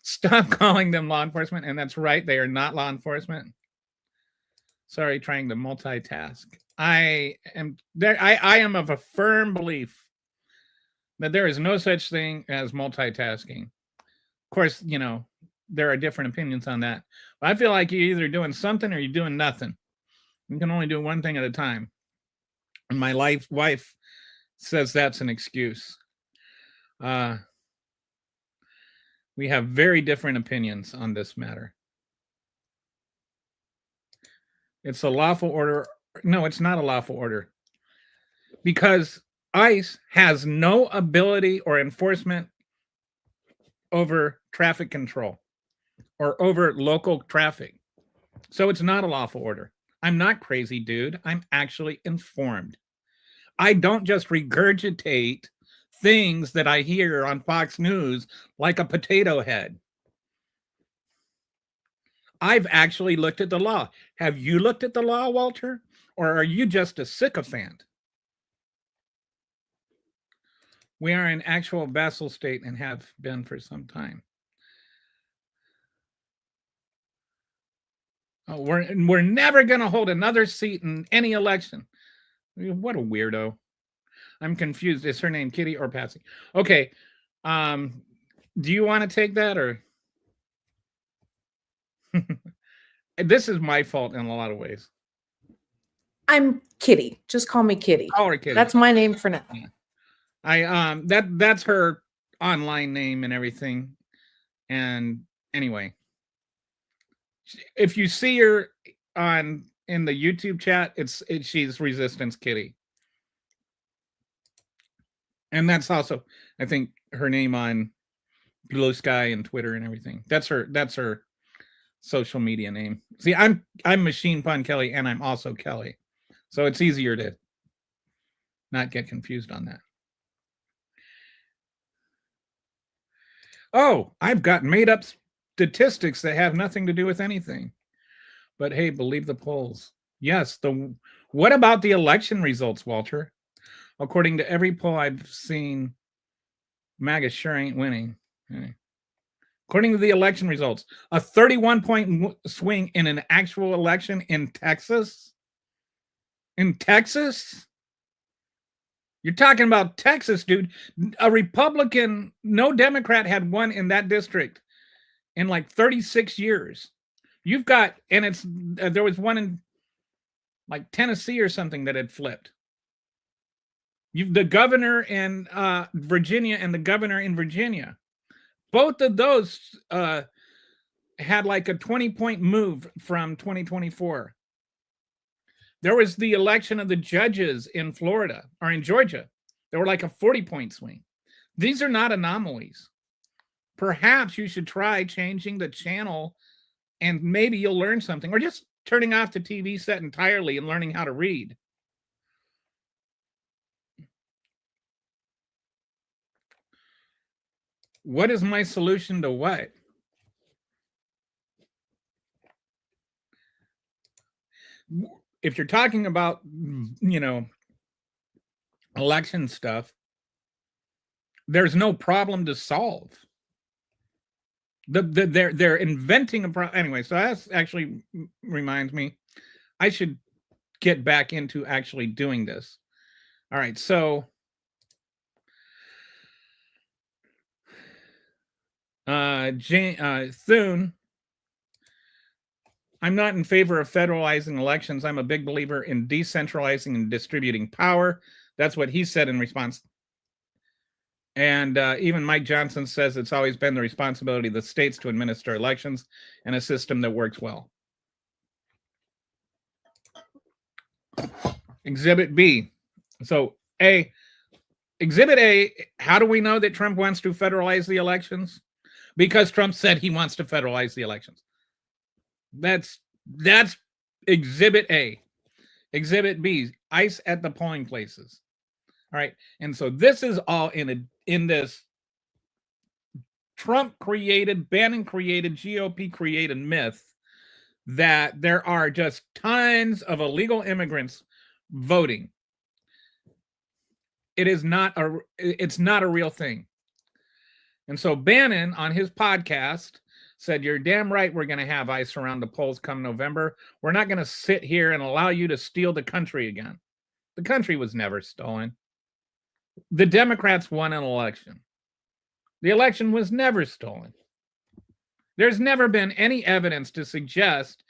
Stop calling them law enforcement. And that's right, they are not law enforcement. Sorry, trying to multitask. I am of a firm belief that there is no such thing as multitasking. Of course, you know, there are different opinions on that. But I feel like you're either doing something or you're doing nothing. You can only do one thing at a time. And my wife says that's an excuse. We have very different opinions on this matter. It's a lawful order. No, it's not a lawful order. Because ICE has no ability or enforcement over traffic control or over local traffic. So it's not a lawful order. I'm not crazy, dude. I'm actually informed. I don't just regurgitate things that I hear on Fox News like a potato head. I've actually looked at the law. Have you looked at the law, Walter? Or are you just a sycophant? We are an actual vassal state and have been for some time. Oh, we're never going to hold another seat in any election. What a weirdo. I'm confused. Is her name Kitty or Patsy? Okay. Do you want to take that or? This is my fault in a lot of ways. I'm Kitty. Just call me Kitty. Call her Kitty. That's my name for now. Yeah. That's her online name and everything. And anyway, if you see her in the YouTube chat, she's Resistance Kitty. And that's also, I think, her name on Blue Sky and Twitter and everything. That's her social media name. See, I'm Machine Pun Kelly, and I'm also Kelly. So it's easier to not get confused on that. Oh, I've got made up statistics that have nothing to do with anything. But hey, believe the polls. Yes, what about the election results, Walter? According to every poll I've seen, MAGA sure ain't winning. According to the election results, a 31-point swing in an actual election in Texas. In Texas? You're talking about Texas, dude. A Republican, no Democrat had won in that district in like 36 years. You've got, and there was one in like Tennessee or something that had flipped. The governor in Virginia and the governor in Virginia, both of those had like a 20-point move from 2024. There was the election of the judges in Florida or in Georgia. There were like a 40-point swing. These are not anomalies. Perhaps you should try changing the channel and maybe you'll learn something, or just turning off the TV set entirely and learning how to read. What is my solution to what? If you're talking about, you know, election stuff, there's no problem to solve. They're inventing a anyway. So that actually reminds me, I should get back into actually doing this. All right, so Thune, I'm not in favor of federalizing elections. I'm a big believer in decentralizing and distributing power. That's what he said in response. And even Mike Johnson says it's always been the responsibility of the states to administer elections and a system that works well. Exhibit B. So Exhibit A, how do we know that Trump wants to federalize the elections? Because Trump said he wants to federalize the elections. That's Exhibit A. Exhibit B, ICE at the polling places. All right. And so this is all in this Trump created, Bannon created, GOP created myth that there are just tons of illegal immigrants voting. It's not a real thing. And so Bannon on his podcast said, you're damn right we're going to have ICE around the polls come November. We're not going to sit here and allow you to steal the country again. The country was never stolen. The Democrats won an election. The election was never stolen. There's never been any evidence to suggest,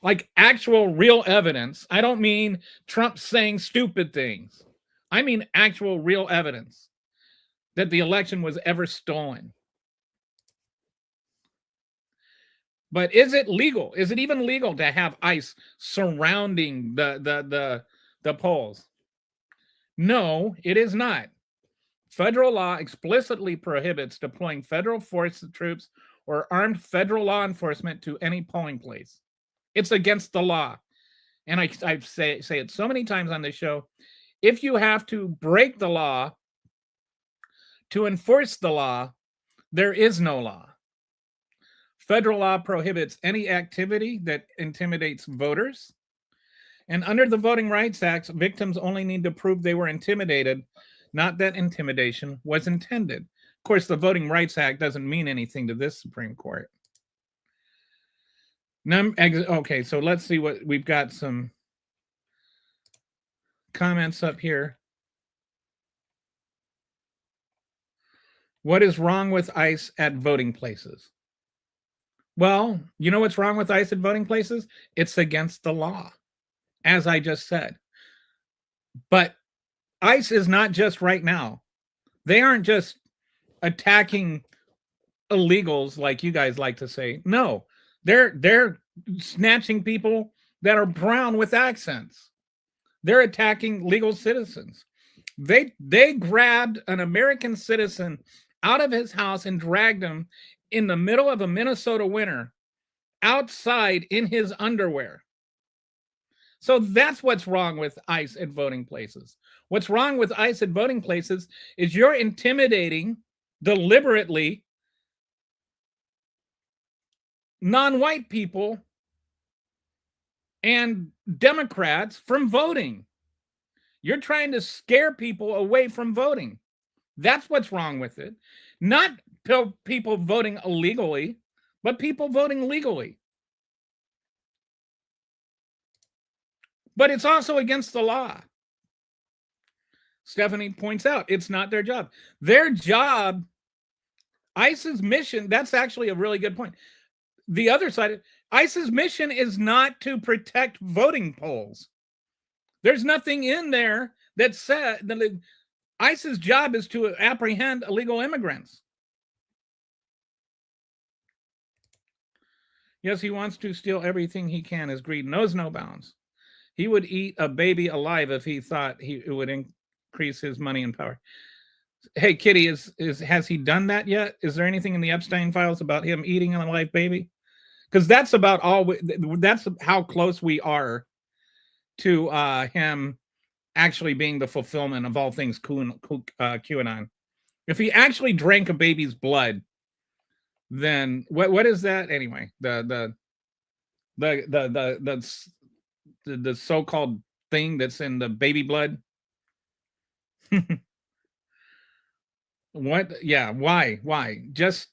like actual real evidence. I don't mean Trump saying stupid things. I mean actual real evidence that the election was ever stolen. But is it legal? Is it even legal to have ICE surrounding the polls? No, it is not. Federal law explicitly prohibits deploying federal force troops or armed federal law enforcement to any polling place. It's against the law. And I say it so many times on this show. If you have to break the law to enforce the law, there is no law. Federal law prohibits any activity that intimidates voters. And under the Voting Rights Act, victims only need to prove they were intimidated, not that intimidation was intended. Of course, the Voting Rights Act doesn't mean anything to this Supreme Court. Okay, so let's see what we've got. Some comments up here. What is wrong with ICE at voting places? Well, you know what's wrong with ICE at voting places? It's against the law, as I just said. But ICE is not just right now. They aren't just attacking illegals like you guys like to say. No, they're snatching people that are brown with accents. They're attacking legal citizens. They grabbed an American citizen out of his house and dragged him in the middle of a Minnesota winter outside in his underwear. So that's what's wrong with ICE at voting places. What's wrong with ICE at voting places is you're intimidating deliberately non-white people and Democrats from voting. You're trying to scare people away from voting. That's what's wrong with it. Not people voting illegally, but people voting legally. But it's also against the law. Stephanie points out it's not their job. Their job, ICE's mission, that's actually a really good point. The other side, ICE's mission is not to protect voting polls. There's nothing in there that said that ICE's job is to apprehend illegal immigrants. Yes, he wants to steal everything he can. His greed knows no bounds. He would eat a baby alive if he thought it would increase his money and power. Hey, Kitty, has he done that yet? Is there anything in the Epstein files about him eating an alive baby? Because that's about all. That's how close we are to him actually being the fulfillment of all things QAnon. If he actually drank a baby's blood, then what is that anyway? The so-called thing that's in the baby blood. What? Yeah. Why? Just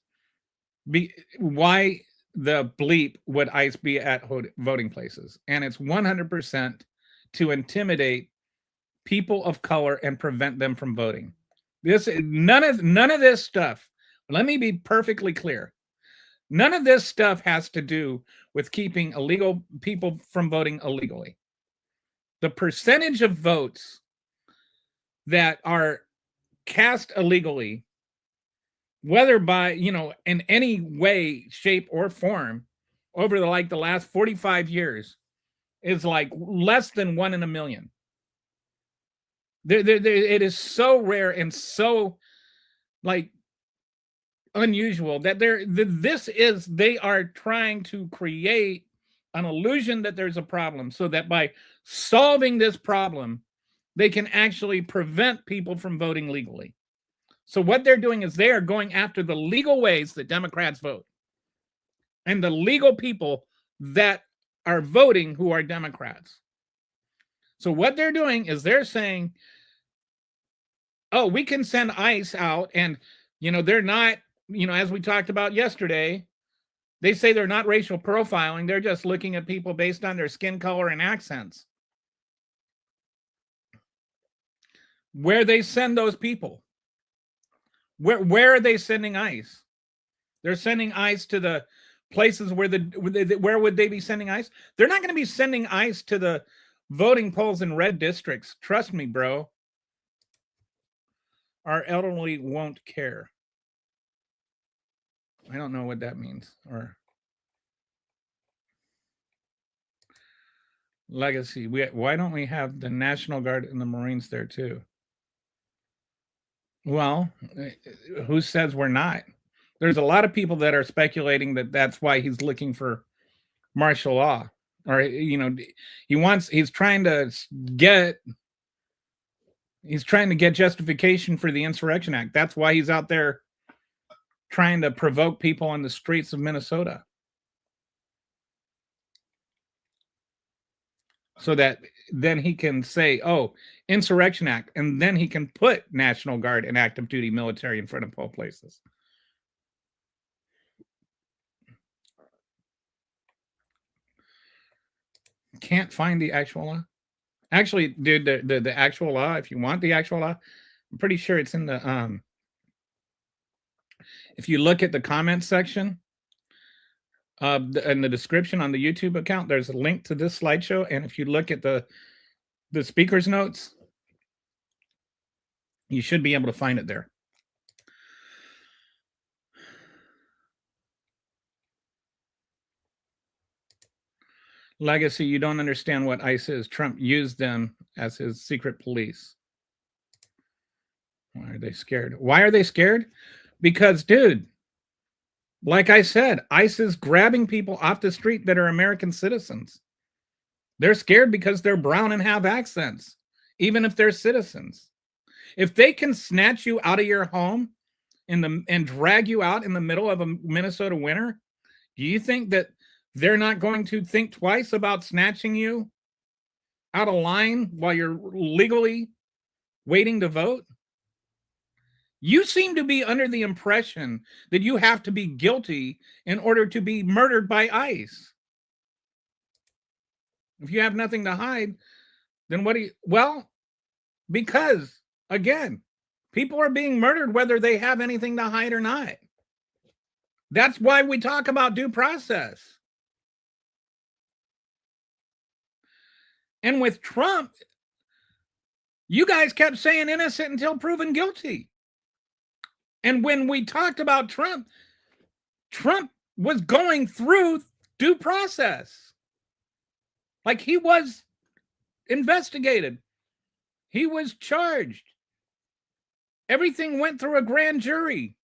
Why the bleep would ICE be at voting places? And it's 100% to intimidate people of color and prevent them from voting. None of this stuff. Let me be perfectly clear. None of this stuff has to do with keeping illegal people from voting illegally. The percentage of votes that are cast illegally, whether by, in any way, shape, or form, over the last 45 years, is like less than 1 in a million. It is so rare and so unusual that they are trying to create an illusion that there's a problem, so that by solving this problem, they can actually prevent people from voting legally. So what they're doing is they are going after the legal ways that Democrats vote and the legal people that are voting who are Democrats. So what they're doing is they're saying, oh, we can send ICE out, and they're not, as we talked about yesterday, they say they're not racial profiling. They're just looking at people based on their skin color and accents. Where they send those people? Where are they sending ICE? They're sending ICE to the places where would they be sending ICE? They're not going to be sending ICE to the voting polls in red districts. Trust me, bro. Our elderly won't care. I don't know what that means. Or legacy. Why don't we have the National Guard and the Marines there too? Well, who says we're not? There's a lot of people that are speculating that that's why he's looking for martial law, or he's trying to get justification for the Insurrection Act. That's why he's out there trying to provoke people on the streets of Minnesota, so that then he can say, oh, Insurrection Act, and then he can put National Guard and active duty military in front of poll places. Can't find the actual law. Actually, dude, the actual law, if you want the actual law, I'm pretty sure it's in the if you look at the comments section in the description on the YouTube account, there's a link to this slideshow, and if you look at the speaker's notes, you should be able to find it there. Legacy, you don't understand what ICE is. Trump used them as his secret police. Why are they scared? Why are they scared? Because, dude, like I said, ICE is grabbing people off the street that are American citizens. They're scared because they're brown and have accents, even if they're citizens. If they can snatch you out of your home and drag you out in the middle of a Minnesota winter, do you think that they're not going to think twice about snatching you out of line while you're legally waiting to vote? You seem to be under the impression that you have to be guilty in order to be murdered by ICE. If you have nothing to hide, then what do you... Well, because, again, people are being murdered whether they have anything to hide or not. That's why we talk about due process. And with Trump, you guys kept saying innocent until proven guilty. And when we talked about Trump, Trump was going through due process. Like, he was investigated. He was charged. Everything went through a grand jury.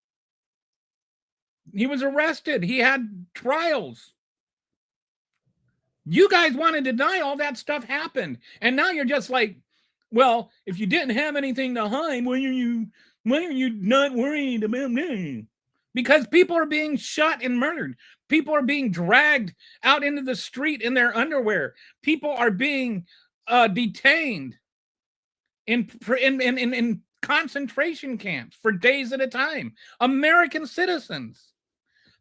He was arrested. He had trials. You guys want to deny all that stuff happened. And now you're just like, well, if you didn't have anything to hide, why are you not worried about me? Because people are being shot and murdered. People are being dragged out into the street in their underwear. People are being detained in concentration camps for days at a time. American citizens.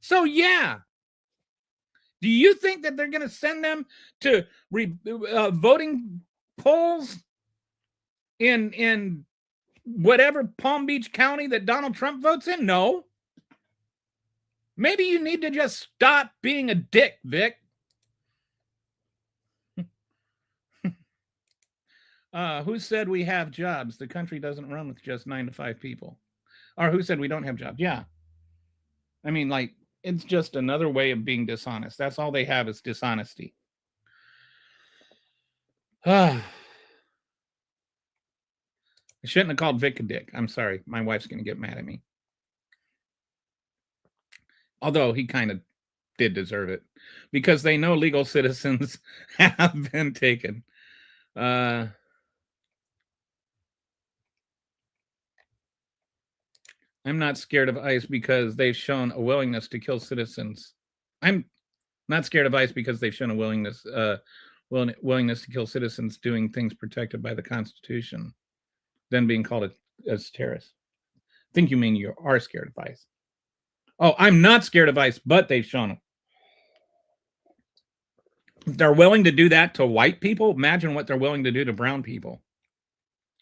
So yeah, do you think that they're going to send them to voting polls in whatever Palm Beach County that Donald Trump votes in? No. Maybe you need to just stop being a dick, Vic. Who said we have jobs? The country doesn't run with just 9 to 5 people. Or who said we don't have jobs? Yeah. I mean, like, it's just another way of being dishonest. That's all they have is dishonesty. I shouldn't have called Vic a dick. I'm sorry. My wife's going to get mad at me. Although he kind of did deserve it because they know legal citizens have been taken. I'm not scared of ICE because they've shown a willingness to kill citizens. I'm not scared of ICE because they've shown a willingness to kill citizens doing things protected by the Constitution, then being called as terrorists. I think you mean you are scared of ICE. Oh, I'm not scared of ICE, but they've shown them. If they're willing to do that to white people, imagine what they're willing to do to brown people.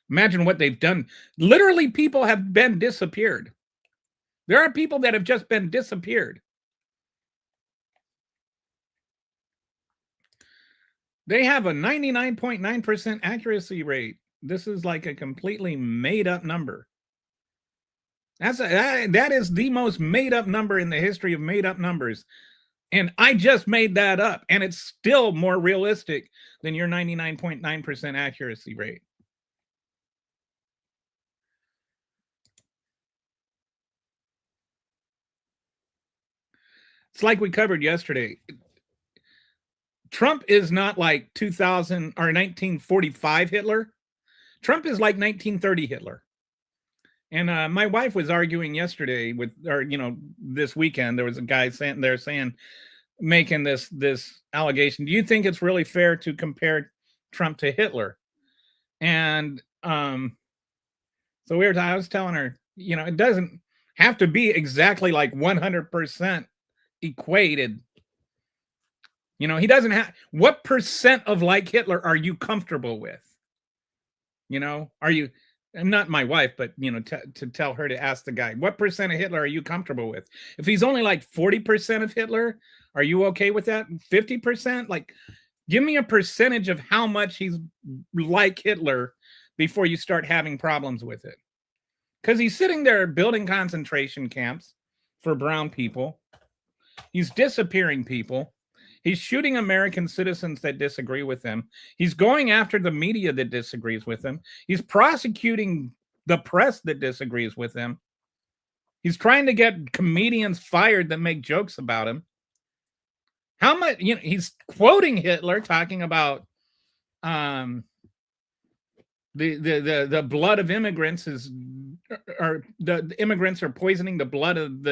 Imagine what they've done. Literally, people have been disappeared. There are people that have just been disappeared. They have a 99.9% accuracy rate. This is like a completely made up number. That is the most made up number in the history of made up numbers. And I just made that up. And it's still more realistic than your 99.9% accuracy rate. It's like we covered yesterday. Trump is not like 2000 or 1945 Hitler. Trump is like 1930 Hitler. And my wife was arguing yesterday this weekend, there was a guy making this allegation. Do you think it's really fair to compare Trump to Hitler? And I was telling her, it doesn't have to be exactly like 100% equated. He doesn't have. What percent of like Hitler are you comfortable with? Are you? I'm not my wife, but to tell her to ask the guy, what percent of Hitler are you comfortable with? If he's only like 40% of Hitler, are you okay with that? 50%? Like, give me a percentage of how much he's like Hitler before you start having problems with it. Because he's sitting there building concentration camps for brown people. He's disappearing people. He's shooting American citizens that disagree with him. He's going after the media that disagrees with him. He's prosecuting the press that disagrees with him. He's trying to get comedians fired that make jokes about him. How much, he's quoting Hitler, talking about the blood of immigrants or the immigrants are poisoning the blood of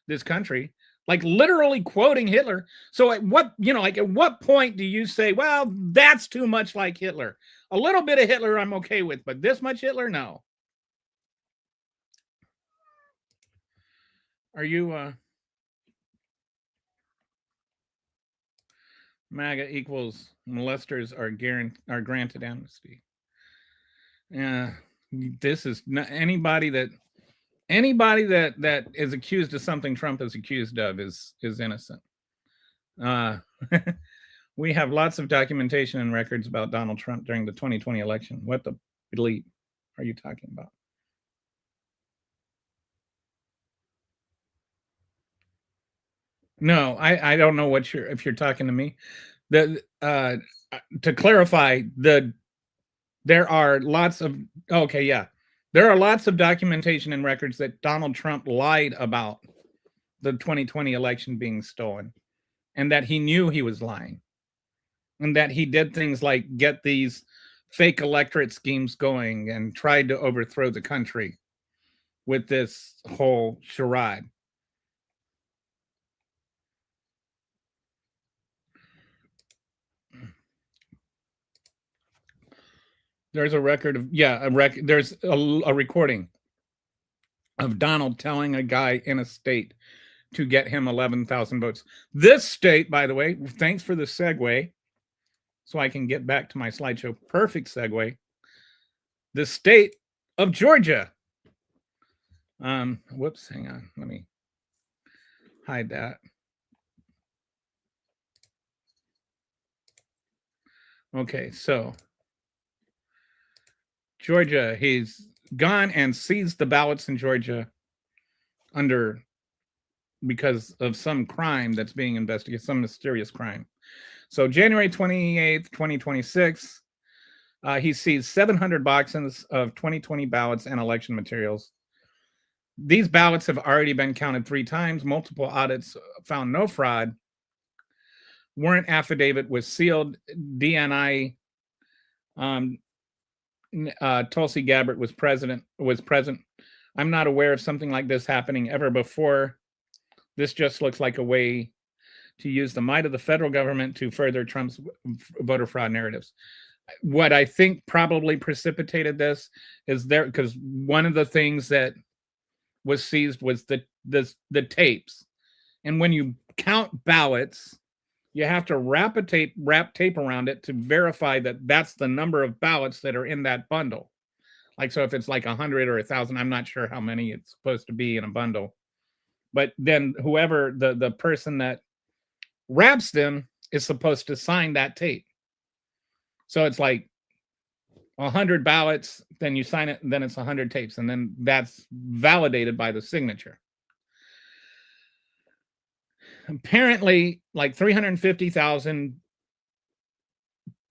this country. Like literally quoting Hitler. So at what point do you say, well, that's too much like Hitler? A little bit of Hitler I'm okay with, but this much Hitler, no. Are you MAGA equals molesters are granted amnesty? Yeah, this is not anybody that is accused of something Trump is accused of is innocent. We have lots of documentation and records about Donald Trump during the 2020 election. What the bleep are you talking about? No, I don't know if you're talking to me. To clarify, there are lots of there are lots of documentation and records that Donald Trump lied about the 2020 election being stolen, and that he knew he was lying, and that he did things like get these fake electorate schemes going and tried to overthrow the country with this whole charade. There's a record of there's a recording of Donald telling a guy in a state to get him 11,000 votes. This state, by the way, thanks for the segue, so I can get back to my slideshow. Perfect segue. The state of Georgia. Whoops, hang on. Let me hide that. Okay, so Georgia, he's gone and seized the ballots in Georgia because of some crime that's being investigated, some mysterious crime. So January 28th, 2026, he seized 700 boxes of 2020 ballots and election materials. These ballots have already been counted 3 times. Multiple audits found no fraud. Warrant affidavit was sealed. DNI. Tulsi Gabbard was present. I'm not aware of something like this happening ever before. This just looks like a way to use the might of the federal government to further Trump's voter fraud narratives. What I think probably precipitated this is because one of the things that was seized was the tapes, and when you count ballots, you have to wrap tape around it to verify that that's the number of ballots that are in that bundle. Like, so if it's like 100 or 1,000, I'm not sure how many it's supposed to be in a bundle, but then whoever the person that wraps them is supposed to sign that tape. So it's like 100 ballots, then you sign it, and then it's 100 tapes, and then that's validated by the signature. Apparently, like 350,000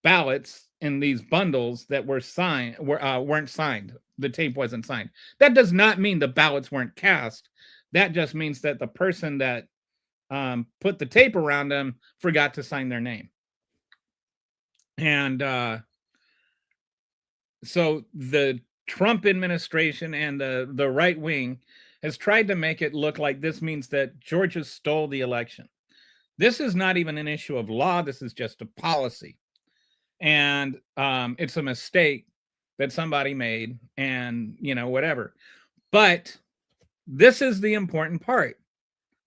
ballots in these bundles that were signed weren't signed. The tape wasn't signed. That does not mean the ballots weren't cast. That just means that the person that put the tape around them forgot to sign their name. And so the Trump administration and the right wing has tried to make it look like this means that Georgia stole the election. This is not even an issue of law. This is just a policy. And it's a mistake that somebody made, and, whatever. But this is the important part.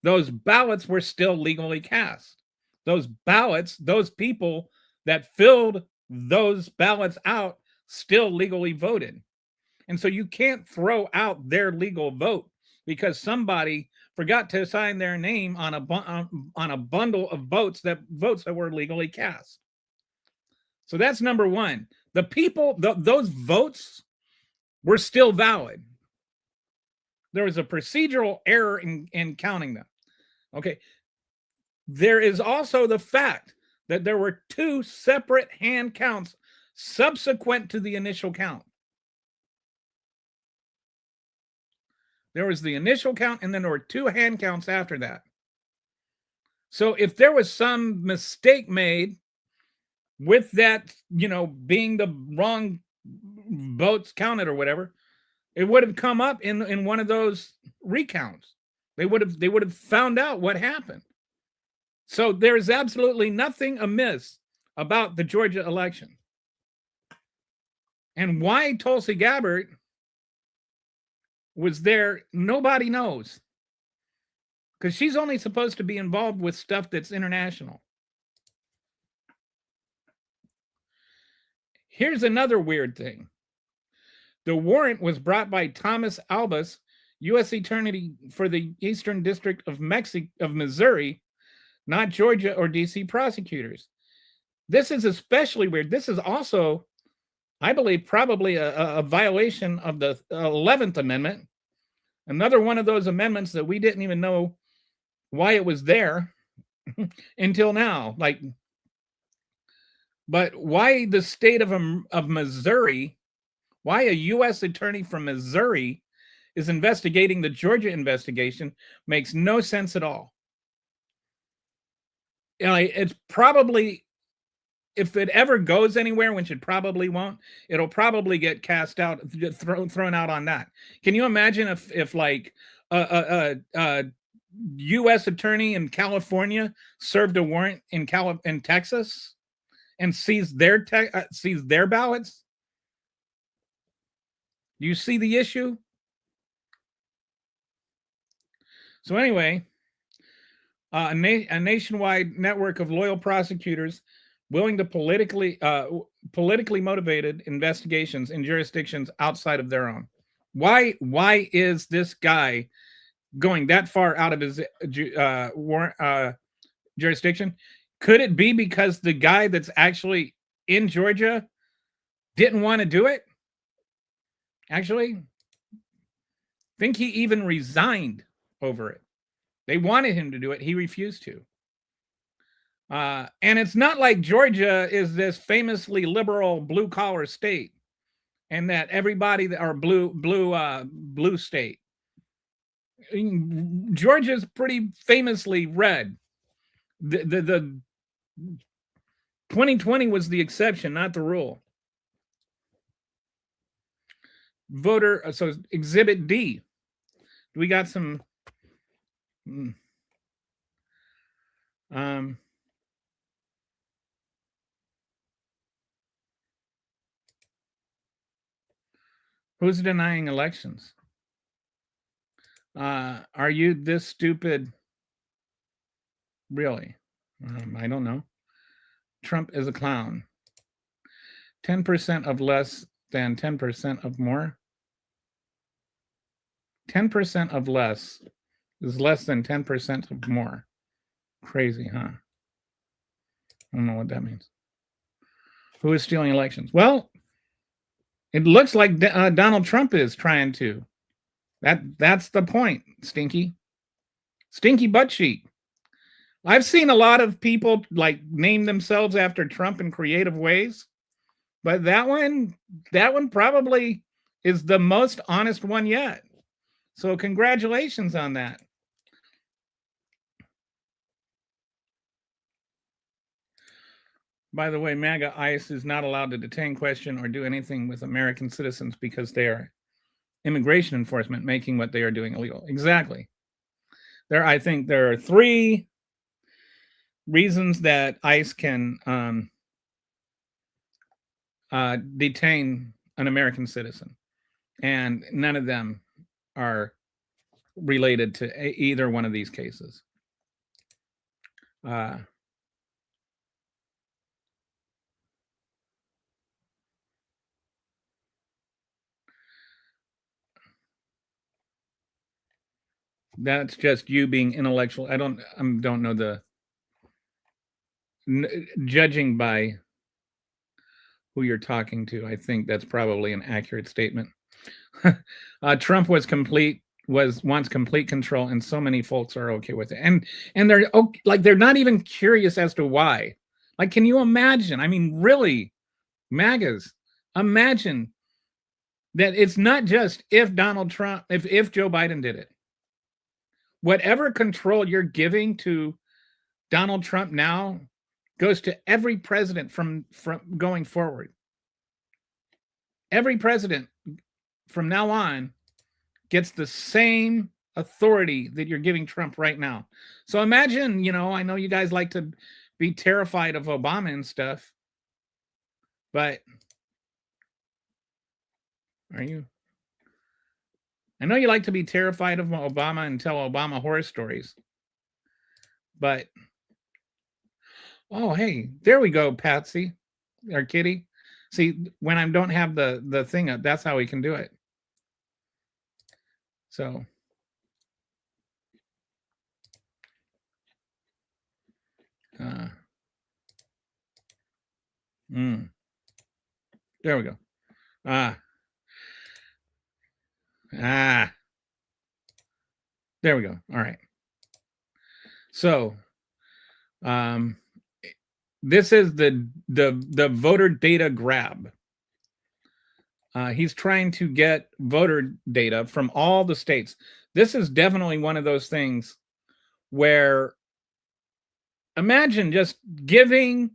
Those ballots were still legally cast. Those ballots, those people that filled those ballots out still legally voted. And so you can't throw out their legal vote because somebody forgot to sign their name on a bundle of votes that were legally cast. So that's number one. The people, those votes were still valid. There was a procedural error in counting them. Okay. There is also the fact that there were 2 separate hand counts subsequent to the initial count. There was the initial count, and then there were 2 hand counts after that. So if there was some mistake made with that, being the wrong votes counted or whatever, it would have come up in one of those recounts. They would have found out what happened. So there is absolutely nothing amiss about the Georgia election. And why Tulsi Gabbard was there, nobody knows. Because she's only supposed to be involved with stuff that's international. Here's another weird thing. The warrant was brought by Thomas Albus, U.S. Attorney for the Eastern District of Missouri, not Georgia or D.C. prosecutors. This is especially weird. This is also, I believe, probably a violation of the 11th Amendment. Another one of those amendments that we didn't even know why it was there until now. But why the state of Missouri, why a U.S. attorney from Missouri is investigating the Georgia investigation makes no sense at all. It's probably, if it ever goes anywhere, which it probably won't, it'll probably get cast out, thrown out on that. Can you imagine if like a U.S. attorney in California served a warrant in Texas and seized their ballots? Do you see the issue? So anyway, A nationwide network of loyal prosecutors willing to politically motivated investigations in jurisdictions outside of their own. Why is this guy going that far out of his jurisdiction? Could it be because the guy that's actually in Georgia didn't want to do it? Actually, think he even resigned over it. They wanted him to do it. He refused to. And it's not like Georgia is this famously liberal blue collar state, and that everybody that are blue state. Georgia's pretty famously red. The 2020 was the exception, not the rule. Voter, so Exhibit D. We got some. Who's denying elections? Are you this stupid? Really? I don't know. Trump is a clown. 10% of less than 10% of more. 10% of less is less than 10% of more. Crazy, huh? I don't know what that means. Who is stealing elections? Well, it looks like Donald Trump is trying to. That's the point, Stinky. Stinky butt cheek. I've seen a lot of people like name themselves after Trump in creative ways, but that one probably is the most honest one yet. So congratulations on that. By the way, MAGA ICE is not allowed to detain, question, or do anything with American citizens because they are immigration enforcement, making what they are doing illegal. Exactly. I think there are 3 reasons that ICE can detain an American citizen, and none of them are related to either one of these cases. That's just you being intellectual. I don't know the judging by who you're talking to. I think that's probably an accurate statement. Trump wants complete control, and so many folks are okay with it. And they're like, they're not even curious as to why. Like, can you imagine? I mean, really, MAGAs, imagine that it's not just if Donald Trump, if Joe Biden did it. Whatever control you're giving to Donald Trump now goes to every president from going forward. Every president from now on gets the same authority that you're giving Trump right now. So imagine, I know you guys like to be terrified of Obama and stuff, but are you? I know you like to be terrified of Obama and tell Obama horror stories, but oh, hey, there we go, Patsy or Kitty. See, when I don't have the thing up, that's how we can do it. So there we go. There we go. All right. So this is the voter data grab. He's trying to get voter data from all the states. This is definitely one of those things where imagine just giving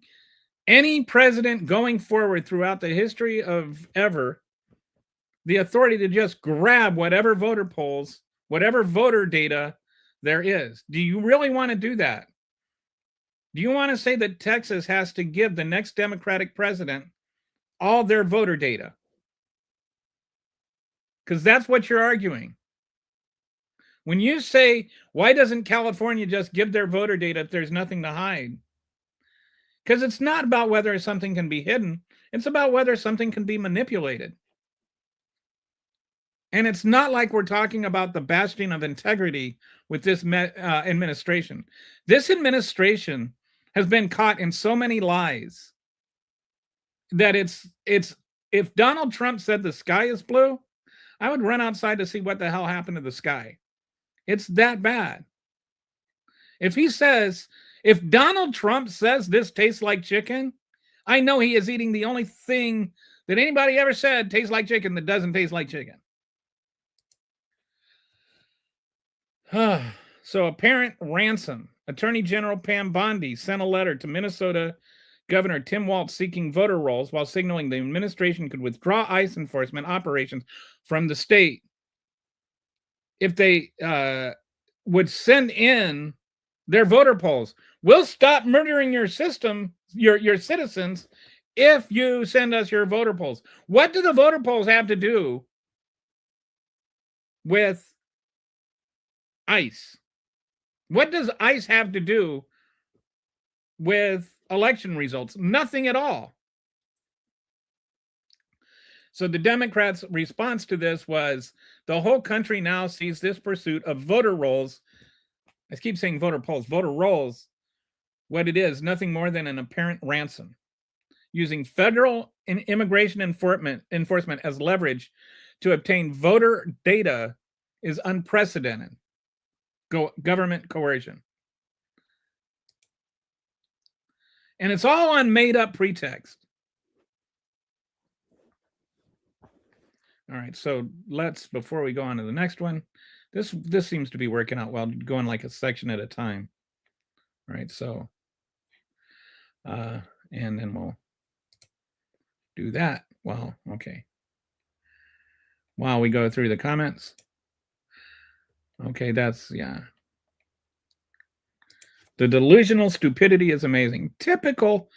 any president going forward throughout the history of ever the authority to just grab whatever voter polls, whatever voter data there is. Do you really want to do that? Do you want to say that Texas has to give the next Democratic president all their voter data? Because that's what you're arguing. When you say, why doesn't California just give their voter data if there's nothing to hide? Because it's not about whether something can be hidden. It's about whether something can be manipulated. And it's not like we're talking about the bastion of integrity with this administration. This administration has been caught in so many lies that it's if Donald Trump said the sky is blue, I would run outside to see what the hell happened to the sky. It's that bad. If Donald Trump says this tastes like chicken, I know he is eating the only thing that anybody ever said tastes like chicken that doesn't taste like chicken. So apparent ransom. Attorney General Pam Bondi sent a letter to Minnesota Governor Tim Walz seeking voter rolls while signaling the administration could withdraw ICE enforcement operations from the state if they would send in their voter polls. We'll stop murdering your system, your citizens, if you send us your voter polls. What do the voter polls have to do with ICE? What does ICE have to do with election results? Nothing at all. So the Democrats' response to this was the whole country now sees this pursuit of voter rolls. I keep saying voter polls, voter rolls. What it is, nothing more than an apparent ransom. Using federal and immigration enforcement as leverage to obtain voter data is unprecedented. Government coercion. And it's all on made-up pretext. All right, so before we go on to the next one, this seems to be working out well, going like a section at a time. All right, so, and then we'll do that. Well, okay. While we go through the comments. Okay, yeah. The delusional stupidity is amazing. Typical.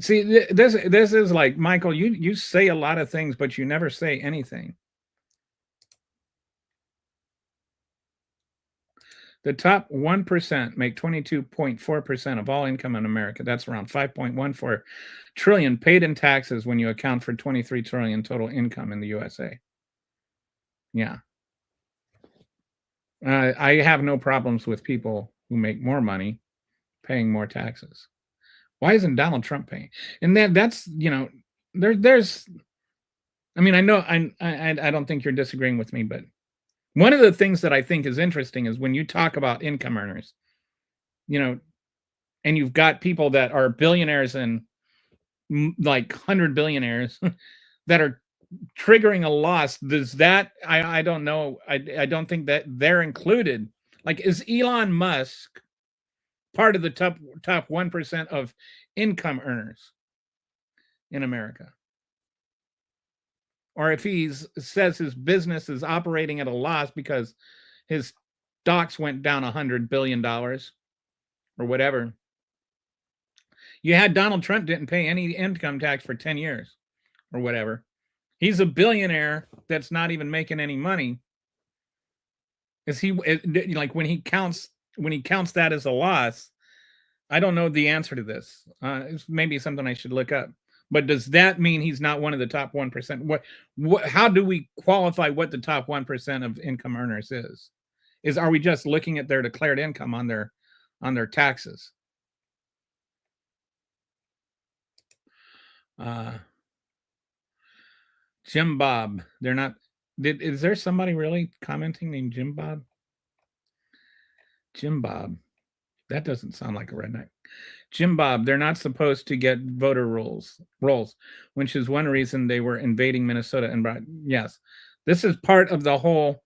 See, this is like, Michael, you say a lot of things, but you never say anything. The top 1% make 22.4% of all income in America. That's around 5.14 trillion paid in taxes when you account for 23 trillion total income in the USA. Yeah. I have no problems with people who make more money paying more taxes. Why isn't Donald Trump paying? And that's, there's, I mean, I know, I don't think you're disagreeing with me, but one of the things that I think is interesting is when you talk about income earners, and you've got people that are billionaires and like 100 billionaires that are triggering a loss. Does that, I don't know. I don't think that they're included. Like, is Elon Musk part of the top 1% of income earners in America? Or if he says his business is operating at a loss because his stocks went down $100 billion or whatever. You had Donald Trump didn't pay any income tax for 10 years or whatever. He's a billionaire that's not even making any money. Is he, like, when he counts that as a loss? I don't know the answer to this. It's maybe something I should look up. But does that mean he's not one of the top 1%? How do we qualify what the top 1% of income earners is? Are we just looking at their declared income on their taxes? Jim Bob, they're not. Is there somebody really commenting named Jim Bob? Jim Bob, that doesn't sound like a redneck. Jim Bob, they're not supposed to get voter rolls, which is one reason they were invading Minnesota and brought. Yes, this is part of the whole.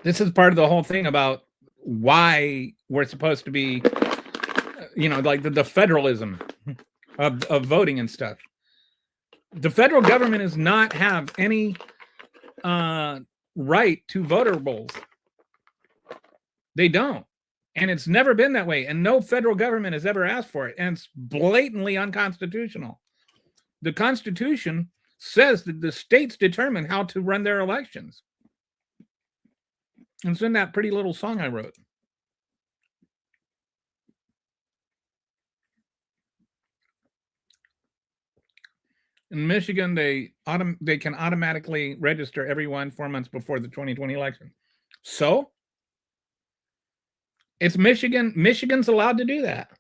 This is part of the whole thing about why we're supposed to be, like the federalism of voting and stuff. The federal government does not have any right to voter rolls. They don't. And it's never been that way. And no federal government has ever asked for it. And it's blatantly unconstitutional. The Constitution says that the states determine how to run their elections. It's in that pretty little song I wrote. In Michigan, they can automatically register everyone 4 months before the 2020 election. So it's Michigan. Michigan's allowed to do that.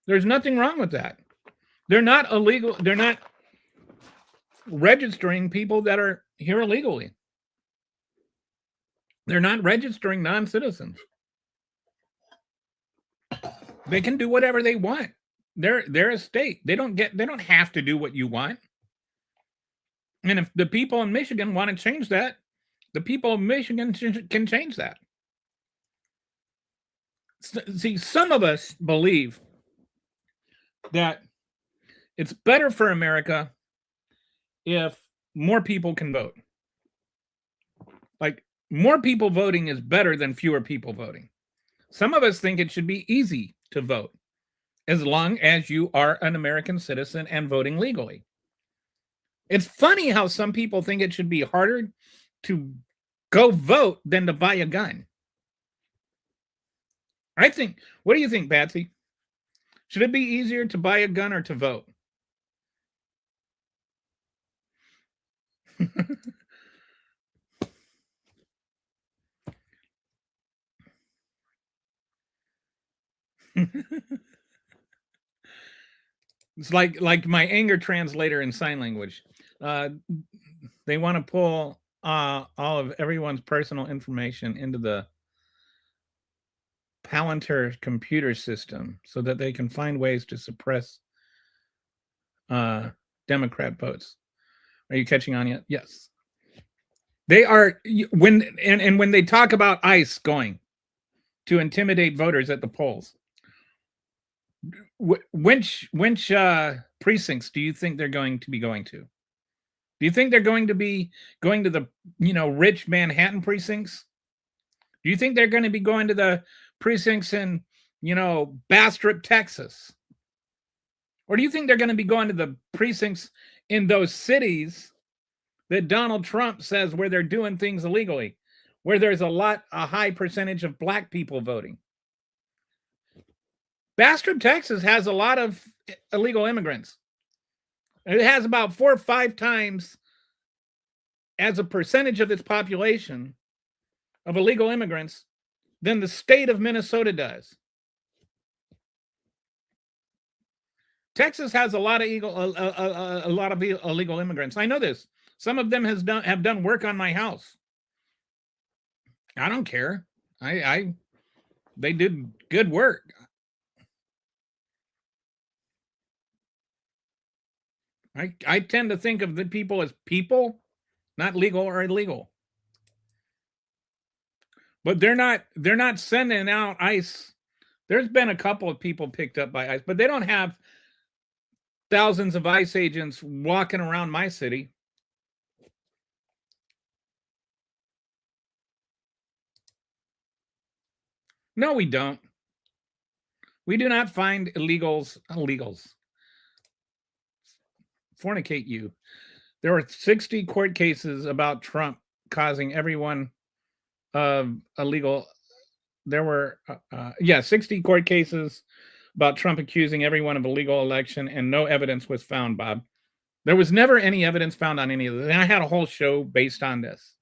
There's nothing wrong with that. They're not illegal. They're not registering people that are here illegally. They're not registering non-citizens. They can do whatever they want. They're a state. They don't have to do what you want. And if the people in Michigan want to change that, the people of Michigan can change that. See, some of us believe that it's better for America if more people can vote. Like, more people voting is better than fewer people voting. Some of us think it should be easy to vote as long as you are an American citizen and voting legally. It's funny how some people think it should be harder to go vote than to buy a gun. What do you think, Patsy? Should it be easier to buy a gun or to vote? It's like my anger translator in sign language. They want to pull all of everyone's personal information into the Palantir computer system so that they can find ways to suppress Democrat votes. Are you catching on yet? Yes. They are when they talk about ICE going to intimidate voters at the polls. Which precincts do you think they're going to be going to? Do you think they're going to be going to the rich Manhattan precincts? Do you think they're going to be going to the precincts in Bastrop, Texas? Or do you think they're going to be going to the precincts in those cities that Donald Trump says where they're doing things illegally, where there's a high percentage of black people voting? Bastrop, Texas has a lot of illegal immigrants. It has about 4 or 5 times as a percentage of its population of illegal immigrants than the state of Minnesota does. Texas has a lot of illegal immigrants. I know this. Some of them have done work on my house. I don't care. They did good work. I tend to think of the people as people, not legal or illegal. But they're not sending out ICE. There's been a couple of people picked up by ICE, but they don't have thousands of ICE agents walking around my city. No, we don't. We do not find illegals. Fornicate you. There were 60 court cases about Trump causing everyone illegal. There were 60 court cases about Trump accusing everyone of illegal election, and no evidence was found, Bob. There was never any evidence found on any of this. And I had a whole show based on this.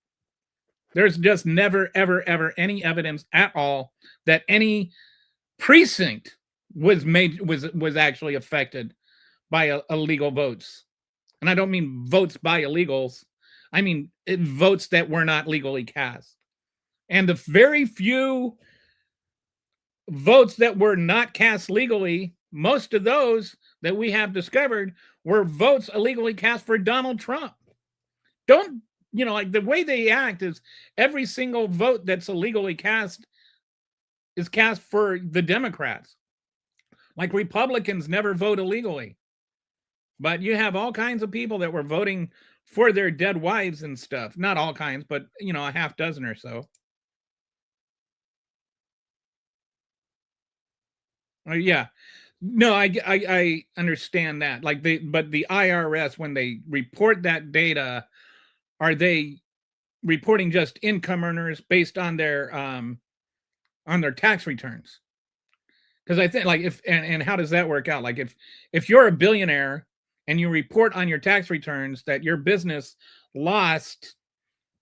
There's just never, ever, ever any evidence at all that any precinct was actually affected by illegal votes. And I don't mean votes by illegals. I mean votes that were not legally cast. And the very few votes that were not cast legally, most of those that we have discovered were votes illegally cast for Donald Trump. Don't, like the way they act is every single vote that's illegally cast is cast for the Democrats. Like Republicans never vote illegally. But you have all kinds of people that were voting for their dead wives and stuff. Not all kinds, but, a half dozen or so. Yeah. No, I understand that. Like but the IRS, when they report that data, are they reporting just income earners based on their tax returns? Because I think like and how does that work out? Like if you're a billionaire and you report on your tax returns that your business lost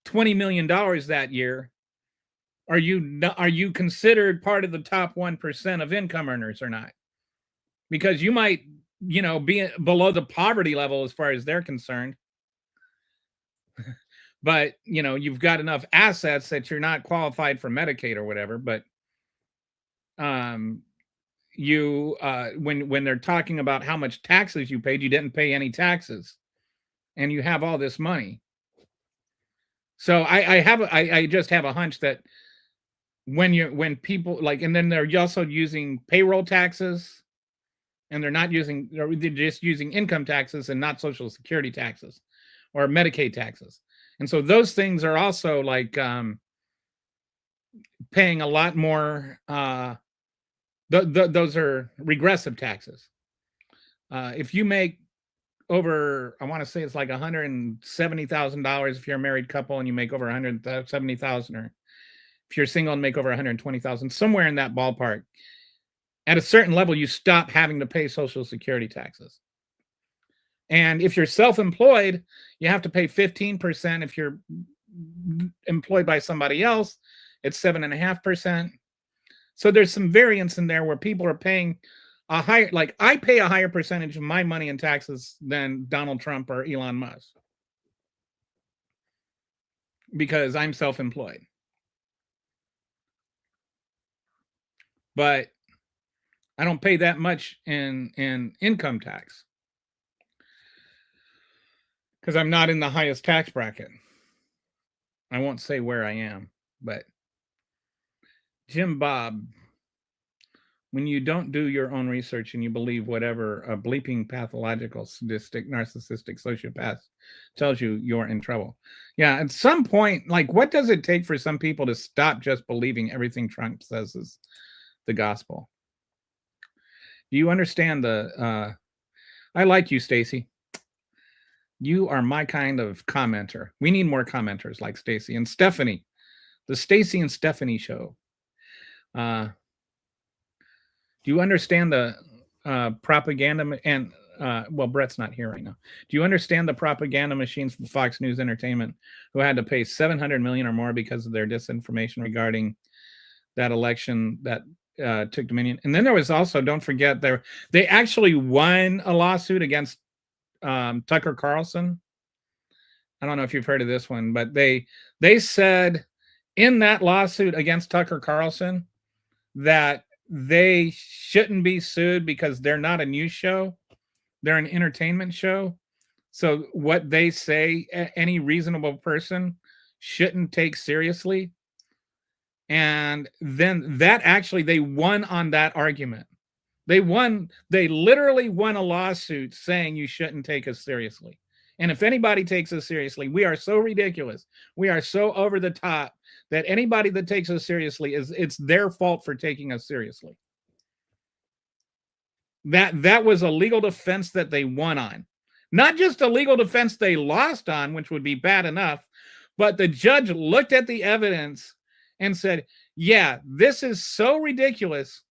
$20 million that year, are you considered part of the top 1% of income earners or not? Because you might, be below the poverty level as far as they're concerned. But, you've got enough assets that you're not qualified for Medicaid or whatever, but you when they're talking about how much taxes you paid, you didn't pay any taxes and you have all this money. So I just have a hunch that when people like, and then they're also using payroll taxes, and they're just using income taxes and not Social Security taxes or Medicaid taxes. And so those things are also like paying a lot more. Those are regressive taxes. If you make over, I want to say it's like $170,000 if you're a married couple and you make over $170,000, or if you're single and make over $120,000, somewhere in that ballpark. At a certain level, you stop having to pay Social Security taxes. And if you're self-employed, you have to pay 15%. If you're employed by somebody else, it's 7.5%. So there's some variance in there where people are paying a higher, like I pay a higher percentage of my money in taxes than Donald Trump or Elon Musk because I'm self-employed. But I don't pay that much in income tax because I'm not in the highest tax bracket. I won't say where I am, but Jim Bob, when you don't do your own research and you believe whatever a bleeping pathological, sadistic, narcissistic sociopath tells you, you're in trouble. Yeah, at some point, like, what does it take for some people to stop just believing everything Trump says is the gospel? Do you understand I like you, Stacy. You are my kind of commenter. We need more commenters like Stacy and Stephanie. The Stacy and Stephanie show. Do you understand the propaganda and well, Brett's not here right now. Do you understand the propaganda machines from Fox News Entertainment who had to pay $700 million or more because of their disinformation regarding that election that took Dominion? And then there was also, don't forget, they actually won a lawsuit against Tucker Carlson. I don't know if you've heard of this one, but they said in that lawsuit against Tucker Carlson that they shouldn't be sued because they're not a news show. They're an entertainment show. So what they say, any reasonable person shouldn't take seriously. And then that actually, they won on that argument. They literally won a lawsuit saying you shouldn't take us seriously. And if anybody takes us seriously, we are so ridiculous. We are so over the top that anybody that takes us seriously it's their fault for taking us seriously. That was a legal defense that they won on. Not just a legal defense they lost on, which would be bad enough, but the judge looked at the evidence and said, yeah, this is so ridiculous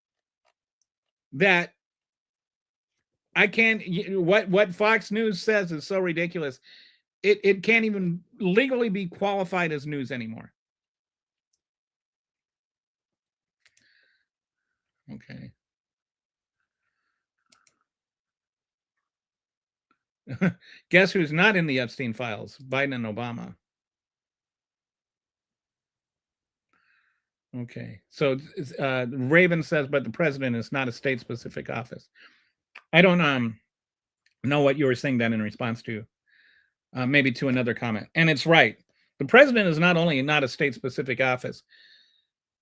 that I can't, what Fox News says is so ridiculous. It can't even legally be qualified as news anymore. Okay. Guess who's not in the Epstein files? Biden and Obama. Okay. So Raven says, but the president is not a state-specific office. I don't know what you were saying that in response to. Maybe to another comment. And it's right. The president is not only not a state-specific office.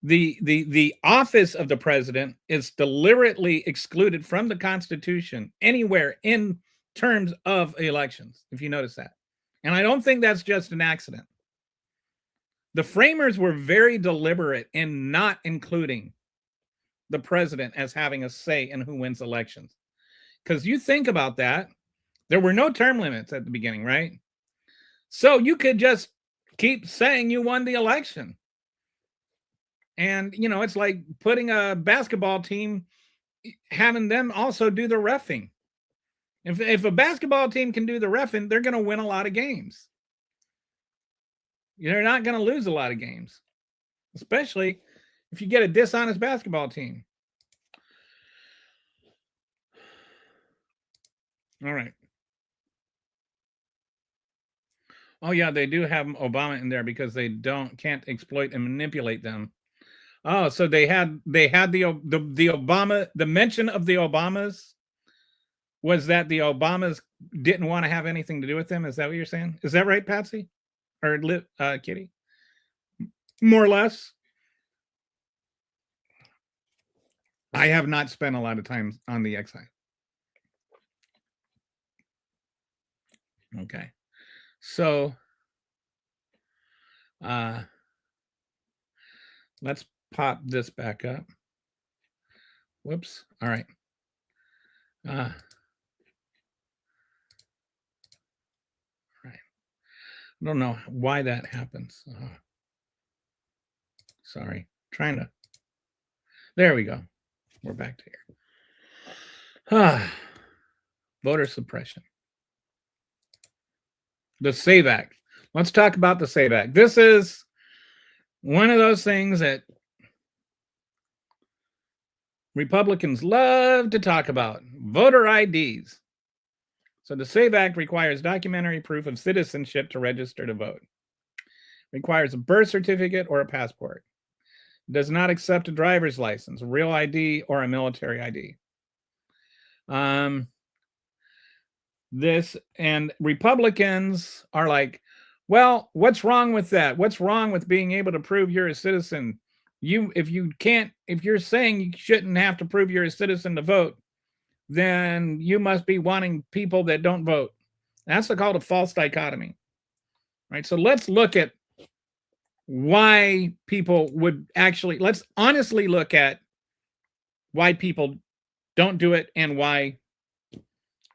The office of the president is deliberately excluded from the Constitution anywhere in terms of elections, if you notice that. And I don't think that's just an accident. The framers were very deliberate in not including the president as having a say in who wins elections. Because you think about that, there were no term limits at the beginning, right? So you could just keep saying you won the election. And, it's like putting a basketball team, having them also do the reffing. If a basketball team can do the reffing, they're going to win a lot of games. They're not going to lose a lot of games, especially if you get a dishonest basketball team. All right. Oh yeah, they do have Obama in there because they can't exploit and manipulate them. Oh, so they had the Obama, the mention of the Obamas was that the Obamas didn't want to have anything to do with them. Is that what you're saying? Is that right, Patsy? Or Kitty? More or less. I have not spent a lot of time on the XI. Okay. So let's pop this back up. Whoops. All right. Right. I don't know why that happens. Sorry. Trying to. There we go. We're back to here. Voter suppression. The SAVE Act. Let's talk about the SAVE Act. This is one of those things that Republicans love to talk about. Voter IDs. So the SAVE Act requires documentary proof of citizenship to register to vote. Requires a birth certificate or a passport. Does not accept a driver's license, a real ID, or a military ID. This and Republicans are like, well, what's wrong with that? What's wrong with being able to prove you're a citizen? If you're saying you shouldn't have to prove you're a citizen to vote, then you must be wanting people that don't vote. That's called a false dichotomy, right? So let's look at why people would actually, let's honestly look at why people don't do it and why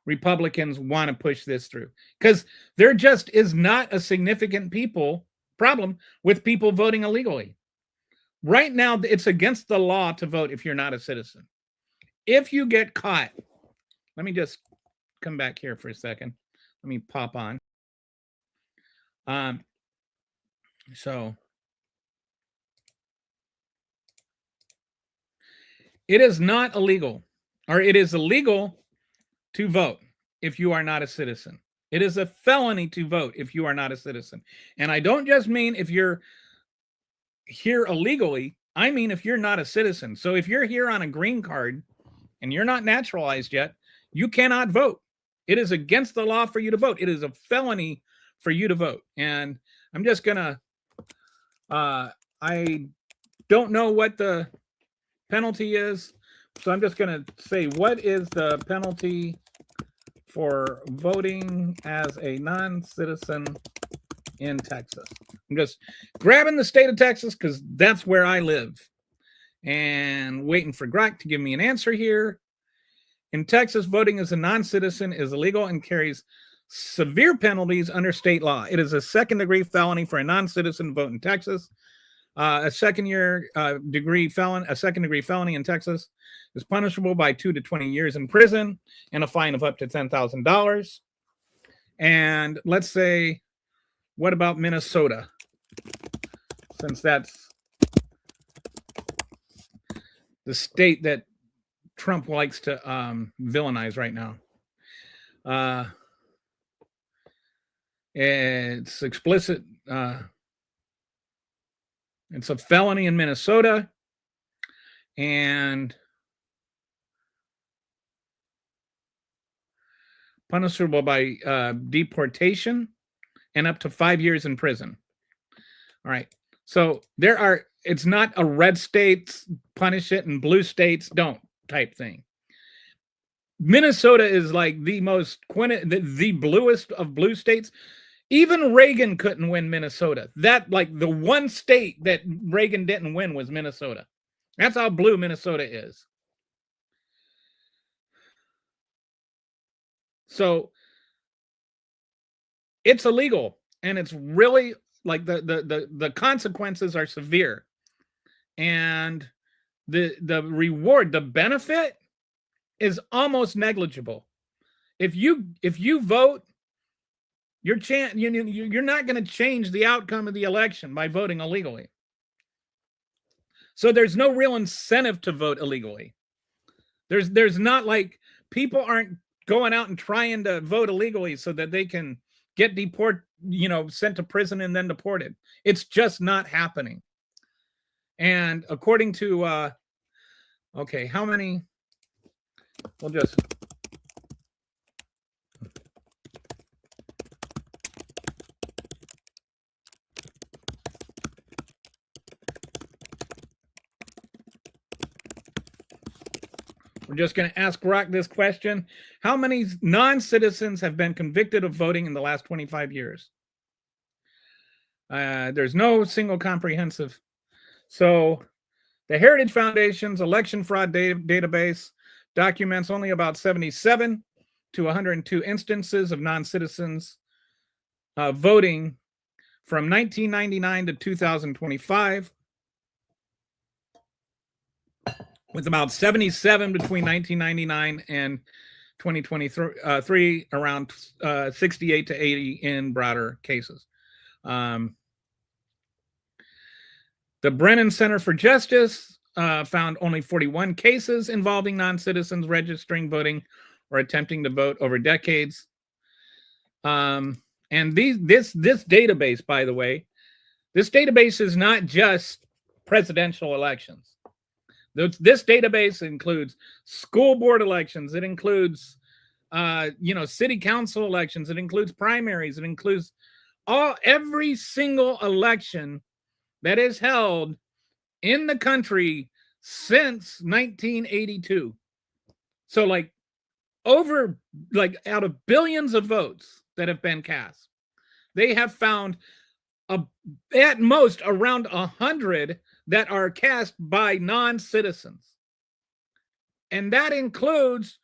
Republicans want to push this through. Because there just is not a significant problem with people voting illegally. Right now, it's against the law to vote if you're not a citizen. If you get caught, let me just come back here for a second. Let me pop on. So it is not illegal, or it is illegal to vote if you are not a citizen. It is a felony to vote if you are not a citizen. And I don't just mean if you're here illegally, I mean if you're not a citizen. So if you're here on a green card and you're not naturalized yet, you cannot vote. It is against the law for you to vote. It is a felony for you to vote. And I'm just gonna, I don't know what the penalty is, so I'm just gonna say, what is the penalty for voting as a non-citizen in Texas? I'm just grabbing the state of Texas because that's where I live and waiting for Grok to give me an answer here. In Texas, voting as a non-citizen is illegal and carries severe penalties under state law. It is a second-degree felony for a non-citizen to vote in Texas. A second-degree felony in Texas is punishable by 2 to 20 years in prison and a fine of up to $10,000. And let's say, what about Minnesota? Since that's the state that Trump likes to villainize right now. It's explicit. It's a felony in Minnesota, and punishable by deportation and up to 5 years in prison. All right. So it's not a red states punish it and blue states don't type thing. Minnesota is like the the bluest of blue states. Even Reagan couldn't win Minnesota. That, like, the one state that Reagan didn't win was Minnesota. That's how blue Minnesota is. So it's illegal, and it's really like the consequences are severe, and the reward, the benefit is almost negligible. If you vote, you're not going to change the outcome of the election by voting illegally. So there's no real incentive to vote illegally. There's not, like, people aren't going out and trying to vote illegally so that they can get deported, sent to prison and then deported. It's just not happening. And according to okay, how many? We'll just We're just going to ask Rock this question. How many non-citizens have been convicted of voting in the last 25 years? There's no single comprehensive. So the Heritage Foundation's election fraud database documents only about 77 to 102 instances of non-citizens voting from 1999 to 2025. With about 77 between 1999 and 2023, around 68 to 80 in broader cases. The Brennan Center for Justice found only 41 cases involving non-citizens registering, voting, or attempting to vote over decades. And this database, by the way, this database is not just presidential elections. This database includes school board elections. It includes, city council elections. It includes primaries. It includes every single election that is held in the country since 1982. So, out of billions of votes that have been cast, they have found at most around 100 that are cast by non-citizens. And that includes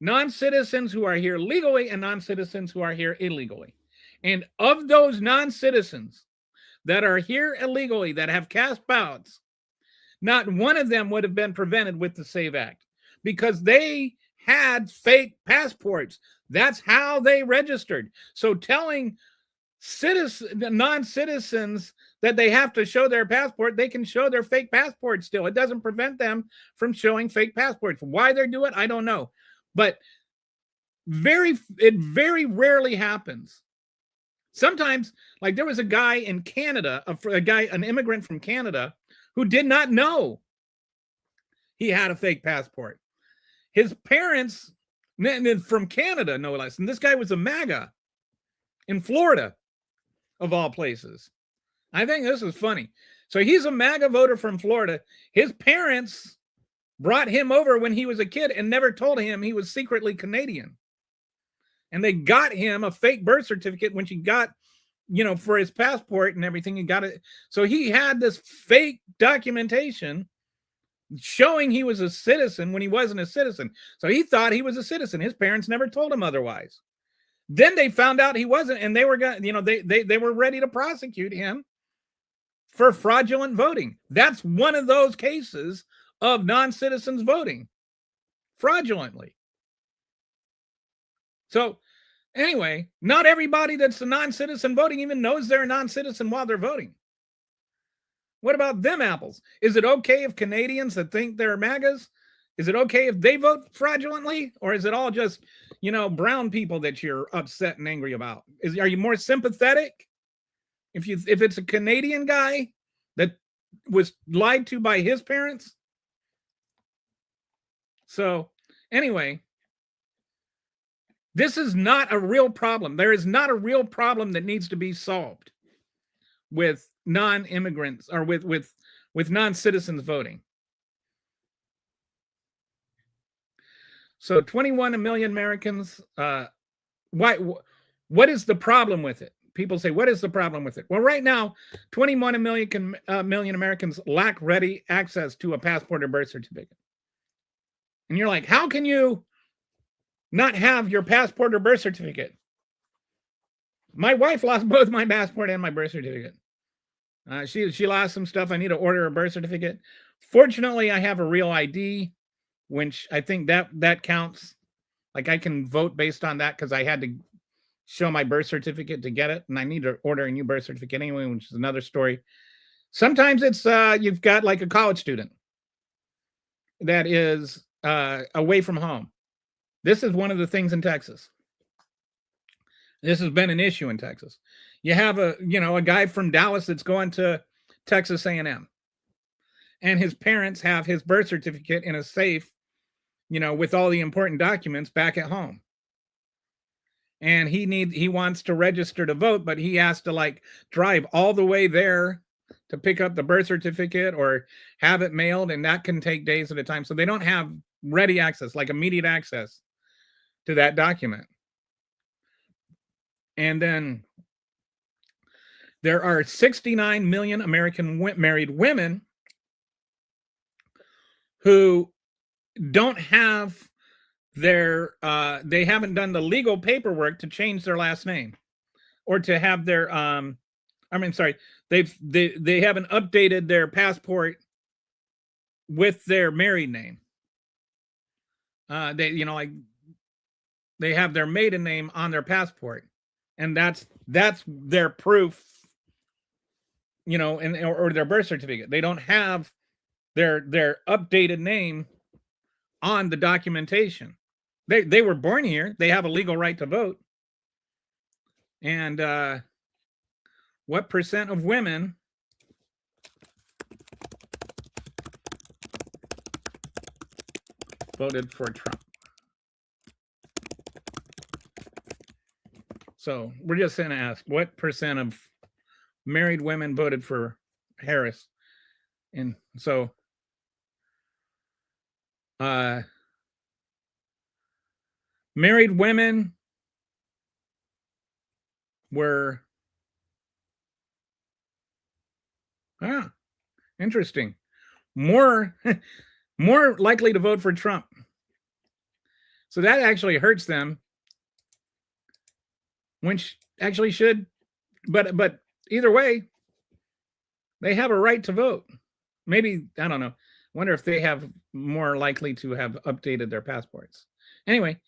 non-citizens who are here legally and non-citizens who are here illegally. And of those non-citizens that are here illegally that have cast ballots, not one of them would have been prevented with the SAVE Act because they had fake passports. That's how they registered. So telling non-citizens that they have to show their passport, they can show their fake passport still. It doesn't prevent them from showing fake passports. Why they do it, I don't know. But it very rarely happens. Sometimes, like there was a guy in Canada, an immigrant from Canada, who did not know he had a fake passport. His parents, from Canada, no less, and this guy was a MAGA in Florida, of all places. I think this is funny. So he's a MAGA voter from Florida. His parents brought him over when he was a kid and never told him he was secretly Canadian. And they got him a fake birth certificate when she got, for his passport and everything. He got it. So he had this fake documentation showing he was a citizen when he wasn't a citizen. So he thought he was a citizen. His parents never told him otherwise. Then they found out he wasn't, and they were they were ready to prosecute him for fraudulent voting. That's one of those cases of non-citizens voting fraudulently. So anyway, not everybody that's a non-citizen voting even knows they're a non-citizen while they're voting. What about them apples? Is it okay if Canadians that think they're MAGAs, is it okay if they vote fraudulently? Or is it all just, brown people that you're upset and angry about? Are you more sympathetic if it's a Canadian guy that was lied to by his parents? So anyway, this is not a real problem. There is not a real problem that needs to be solved with non-immigrants or with non-citizens voting. So 21 million Americans. What is the problem with it? people say, what is the problem with it? Well, right now, 21 million Americans lack ready access to a passport or birth certificate. And you're like, how can you not have your passport or birth certificate? My wife lost both my passport and my birth certificate. She lost some stuff. I need to order a birth certificate. Fortunately, I have a real ID, which I think that counts. Like I can vote based on that because I had to show my birth certificate to get it, and I need to order a new birth certificate anyway, which is another story. Sometimes it's you've got like a college student that is away from home. This is one of the things in Texas. This has been an issue in Texas. You have a guy from Dallas that's going to Texas A&M, and his parents have his birth certificate in a safe, with all the important documents back at home. And he wants to register to vote, but he has to like drive all the way there to pick up the birth certificate or have it mailed, and that can take days at a time. So they don't have ready access, like immediate access to that document. And then there are 69 million American married women who don't have they haven't done the legal paperwork to change their last name or to have their they haven't updated their passport with their married name. They have their maiden name on their passport, and that's their proof, or their birth certificate. They don't have their updated name on the documentation. They were born here. They have a legal right to vote. And what percent of women voted for Trump? So we're just going to ask, what percent of married women voted for Harris? And so married women were interesting, more likely to vote for Trump. So that actually hurts them, which actually should, but either way, they have a right to vote. Maybe, I don't know. Wonder if they have more likely to have updated their passports. Anyway,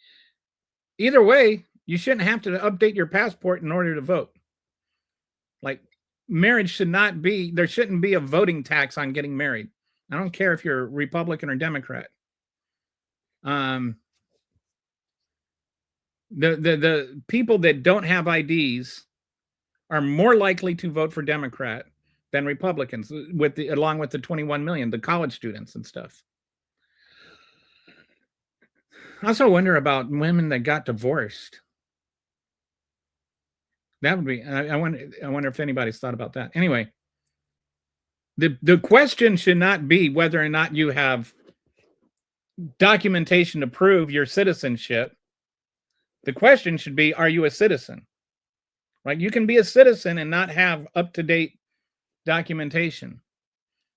either way, you shouldn't have to update your passport in order to vote. Like, marriage should not be, there shouldn't be a voting tax on getting married. I don't care if you're Republican or Democrat. The people that don't have IDs are more likely to vote for Democrat than Republicans, along with the 21 million, the college students and stuff. I also wonder about women that got divorced. That would be, I wonder if anybody's thought about that. Anyway, the question should not be whether or not you have documentation to prove your citizenship. The question should be, are you a citizen? Right? You can be a citizen and not have up-to-date documentation.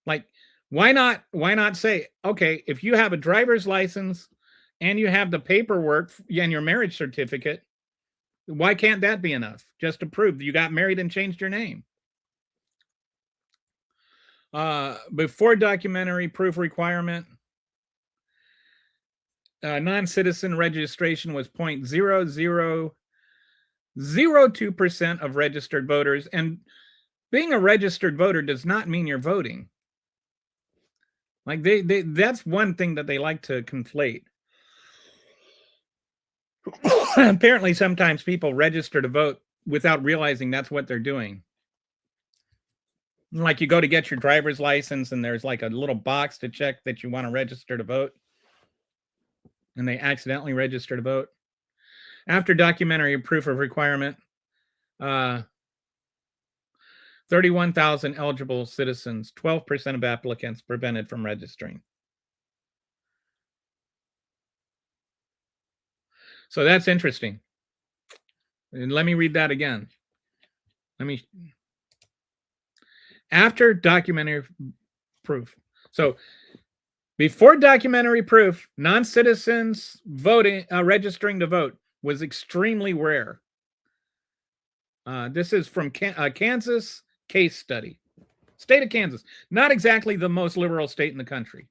Like, why not say, okay, if you have a driver's license and you have the paperwork and your marriage certificate, why can't that be enough just to prove that you got married and changed your name? Before documentary proof requirement, non-citizen registration was 0.0002% of registered voters. And being a registered voter does not mean you're voting. Like that's one thing that they like to conflate. Apparently, sometimes people register to vote without realizing that's what they're doing. Like, you go to get your driver's license and there's like a little box to check that you want to register to vote, and they accidentally register to vote. After documentary proof of requirement, 31,000 eligible citizens, 12% of applicants prevented from registering. So that's interesting. And let me read that again. let me, after documentary proof. So before documentary proof, non-citizens voting, registering to vote was extremely rare. This is from Kansas case study. State of Kansas, not exactly the most liberal state in the country.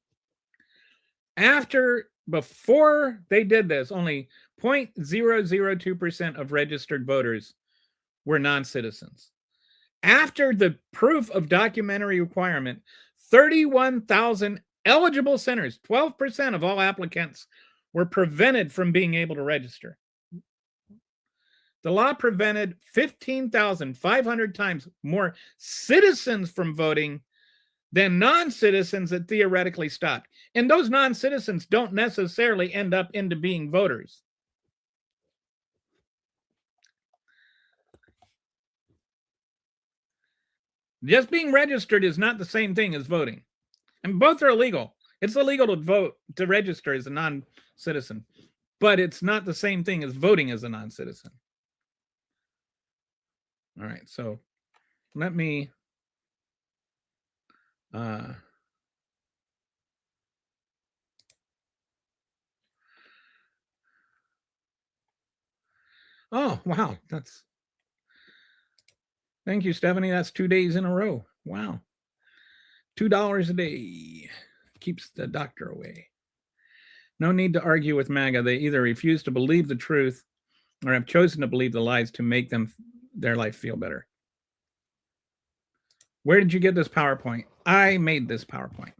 Before they did this, only 0.002% of registered voters were non-citizens. After the proof of documentary requirement, 31,000 eligible centers, 12% of all applicants, were prevented from being able to register. The law prevented 15,500 times more citizens from voting than non-citizens that theoretically stopped. And those non-citizens don't necessarily end up into being voters. Just being registered is not the same thing as voting. And both are illegal. It's illegal to vote, to register as a non-citizen, but it's not the same thing as voting as a non-citizen. All right, so let me oh, wow, thank you, Stephanie. That's 2 days in a row. Wow. $2 a day keeps the doctor away. No need to argue with MAGA. They either refuse to believe the truth or have chosen to believe the lies to make their life feel better. Where did you get this PowerPoint? I made this PowerPoint.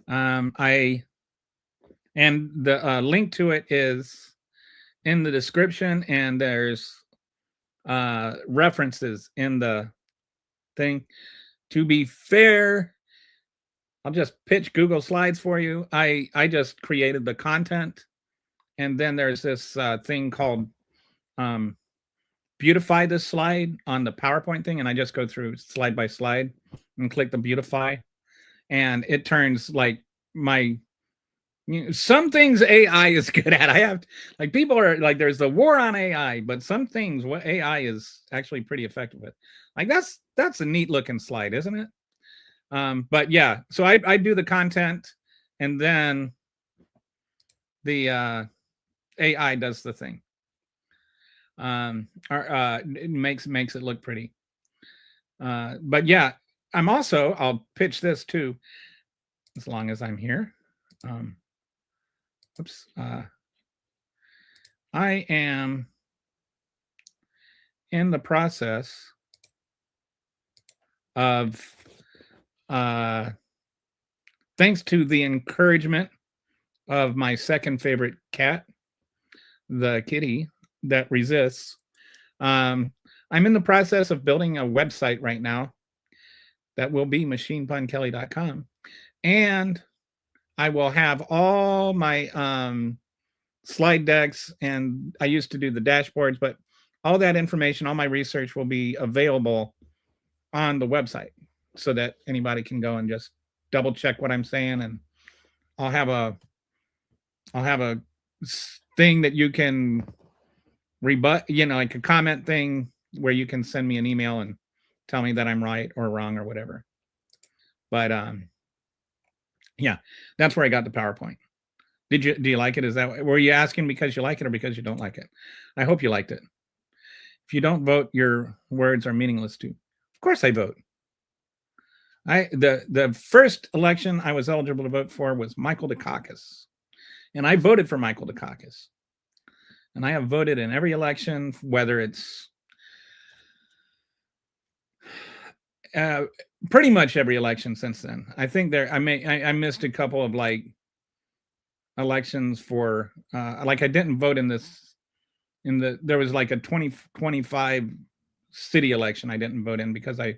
And the link to it is in the description, and there's references in the thing. To be fair, I'll just pitch Google Slides for you. I just created the content, and then there's this thing called beautify this slide on the PowerPoint thing, and I just go through slide by slide and click the beautify, and it turns like some things AI is good at. I have like people are like, there's the war on AI, but some things what AI is actually pretty effective with. Like that's a neat looking slide, isn't it? But yeah, so I do the content, and then the AI does the thing. It makes it look pretty. But yeah, I'll pitch this too, as long as I'm here. Oops. I am in the process of, thanks to the encouragement of my second favorite cat, the kitty that resists, I'm in the process of building a website right now that will be machinepunkelly.com, and I will have all my slide decks, and I used to do the dashboards, but all that information, all my research will be available on the website so that anybody can go and just double check what I'm saying. And I'll have a thing that you can rebut, like a comment thing where you can send me an email and tell me that I'm right or wrong or whatever. But yeah, that's where I got the PowerPoint. Do you like it? Were you asking because you like it or because you don't like it? I hope you liked it. If you don't vote, your words are meaningless too. Of course I vote. The first election I was eligible to vote for was Michael Dukakis, and I voted for Michael Dukakis. And I have voted in every election, whether it's pretty much every election since then. I think I missed a couple of like elections for like I didn't vote in this. There was like a 2025 city election I didn't vote in because I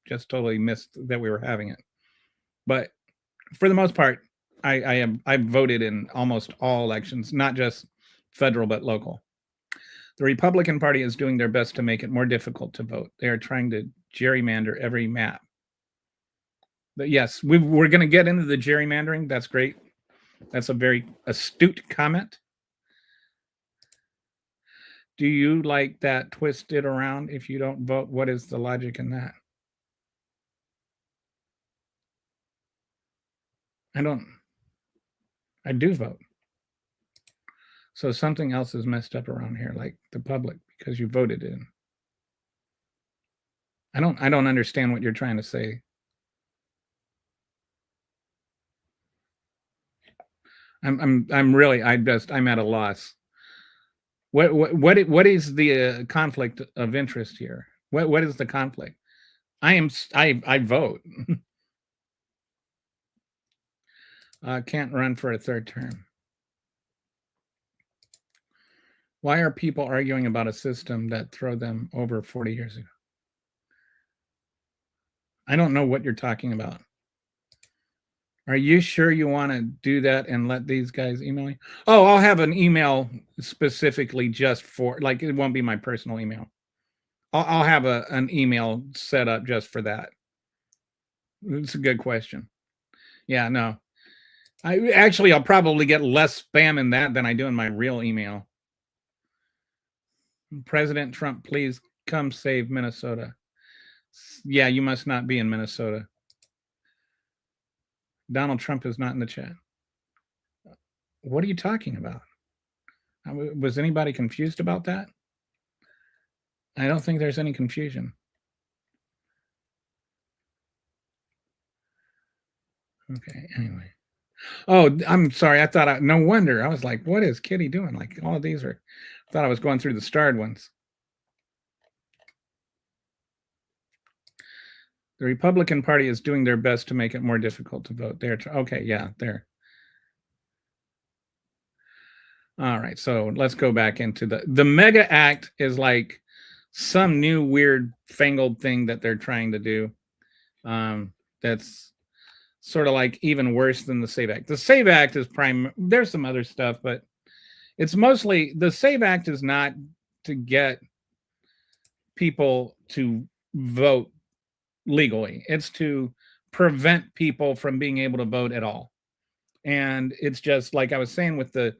just totally missed that we were having it. But for the most part, I've voted in almost all elections, not just federal but local. The Republican Party is doing their best to make it more difficult to vote. They are trying to gerrymander every map. But yes, we're going to get into the gerrymandering. That's great. That's a very astute comment. Do you like that twisted around? If you don't vote, what is the logic in that? I do vote. So something else is messed up around here, like the public, because you voted in. I don't understand what you're trying to say. I'm at a loss. What is the conflict of interest here? What is the conflict? I vote. Can't run for a third term. Why are people arguing about a system that threw them over 40 years ago? I don't know what you're talking about. Are you sure you want to do that and let these guys email you? Oh, I'll have an email specifically just for, like, it won't be my personal email. I'll have an email set up just for that. It's a good question. Yeah, no. I'll probably get less spam in that than I do in my real email. President Trump, please come save Minnesota. Yeah, you must not be in Minnesota. Donald Trump is not in the chat. What are you talking about? Was anybody confused about that? I don't think there's any confusion. Okay, anyway. Oh, I'm sorry. No wonder. I was like, what is Kitty doing? Like, all of these I thought I was going through the starred ones. The Republican Party is doing their best to make it more difficult to vote. Okay, yeah, there. All right, so let's go back into the Mega Act is like some new weird fangled thing that they're trying to do. That's sort of like even worse than the SAVE Act. The SAVE Act is there's some other stuff, but it's mostly, the SAVE Act is not to get people to vote legally. It's to prevent people from being able to vote at all. And it's just like I was saying with the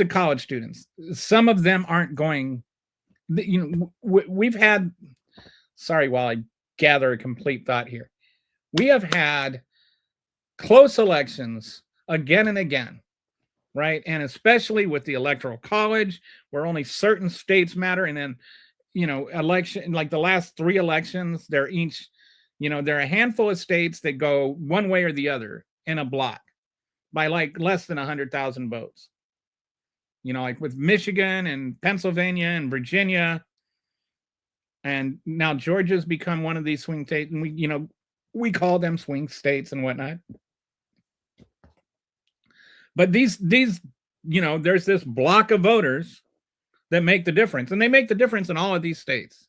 college students, some of them aren't going, we've had, sorry, while I gather a complete thought here, we have had close elections again and again, right? And especially with the Electoral College, where only certain states matter. And then, election, like the last 3 elections, they're each, there are a handful of states that go one way or the other in a block by like less than 100,000 votes. Like with Michigan and Pennsylvania and Virginia. And now Georgia's become one of these swing states, and we call them swing states and whatnot. But these, there's this block of voters that make the difference, and they make the difference in all of these states.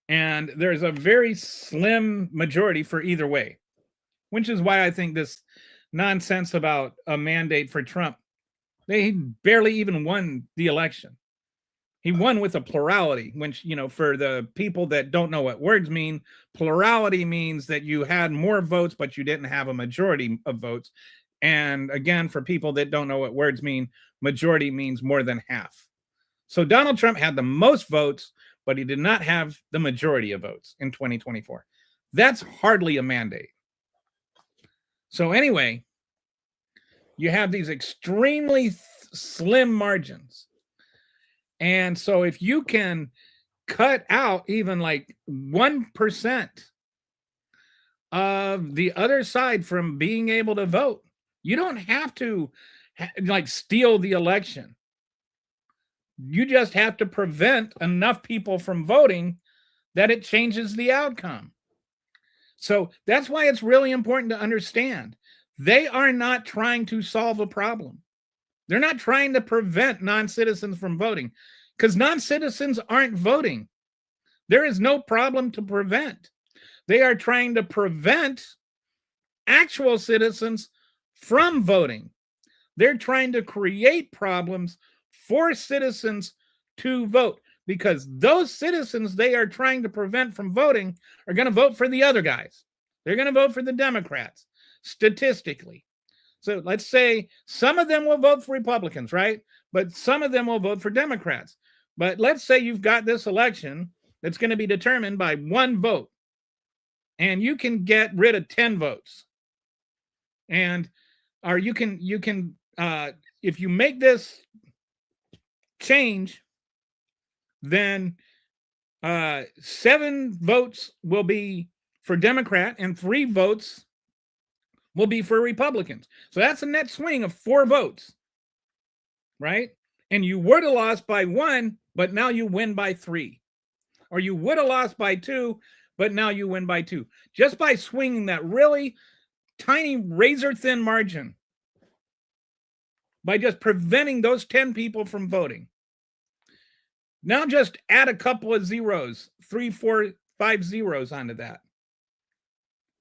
And there's a very slim majority for either way, which is why I think this nonsense about a mandate for Trump, he barely even won the election. He won with a plurality, which, for the people that don't know what words mean, plurality means that you had more votes, but you didn't have a majority of votes. And again, for people that don't know what words mean, majority means more than half. So Donald Trump had the most votes, but he did not have the majority of votes in 2024. That's hardly a mandate. So anyway, you have these extremely slim margins. And so if you can cut out even like 1% of the other side from being able to vote, you don't have to steal the election. You just have to prevent enough people from voting that it changes the outcome. So that's why it's really important to understand they are not trying to solve a problem. They're not trying to prevent non-citizens from voting, because non-citizens aren't voting. There is no problem to prevent. They are trying to prevent actual citizens from voting. They're trying to create problems for citizens to vote, because those citizens they are trying to prevent from voting are going to vote for the other guys. They're going to vote for the Democrats, statistically. So let's say some of them will vote for Republicans, right? but some of them will vote for Democrats. But let's say you've got this election that's going to be determined by one vote, and you can get rid of 10 votes. And or you can if you make this change, then 7 votes will be for Democrat and 3 votes will be for Republicans. So that's a net swing of 4 votes, right? And you would have lost by 1, but now you win by 3. Or you would have lost by 2, but now you win by 2. Just by swinging that really tiny razor thin margin, by just preventing those 10 people from voting. Now just add a couple of zeros, 3, 4, 5 zeros onto that.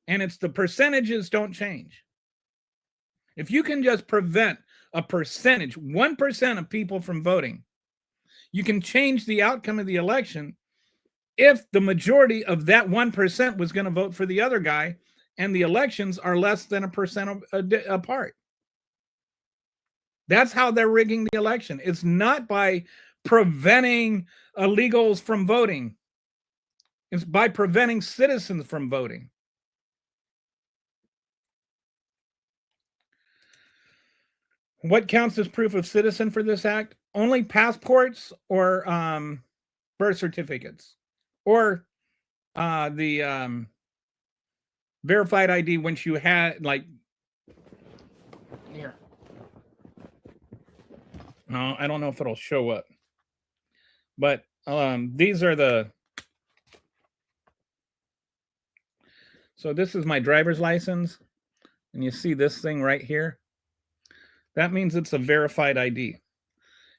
And it's the percentages don't change. If you can just prevent a percentage, 1% of people from voting, you can change the outcome of the election if the majority of that 1% was going to vote for the other guy and the elections are less than 1% apart. That's how they're rigging the election. It's not by preventing illegals from voting. It's by preventing citizens from voting. What counts as proof of citizen for this act? Only passports or birth certificates, or the verified ID once you had, like, here. No, I don't know if it'll show up, but these are the. So this is my driver's license, and you see this thing right here. That means it's a verified ID.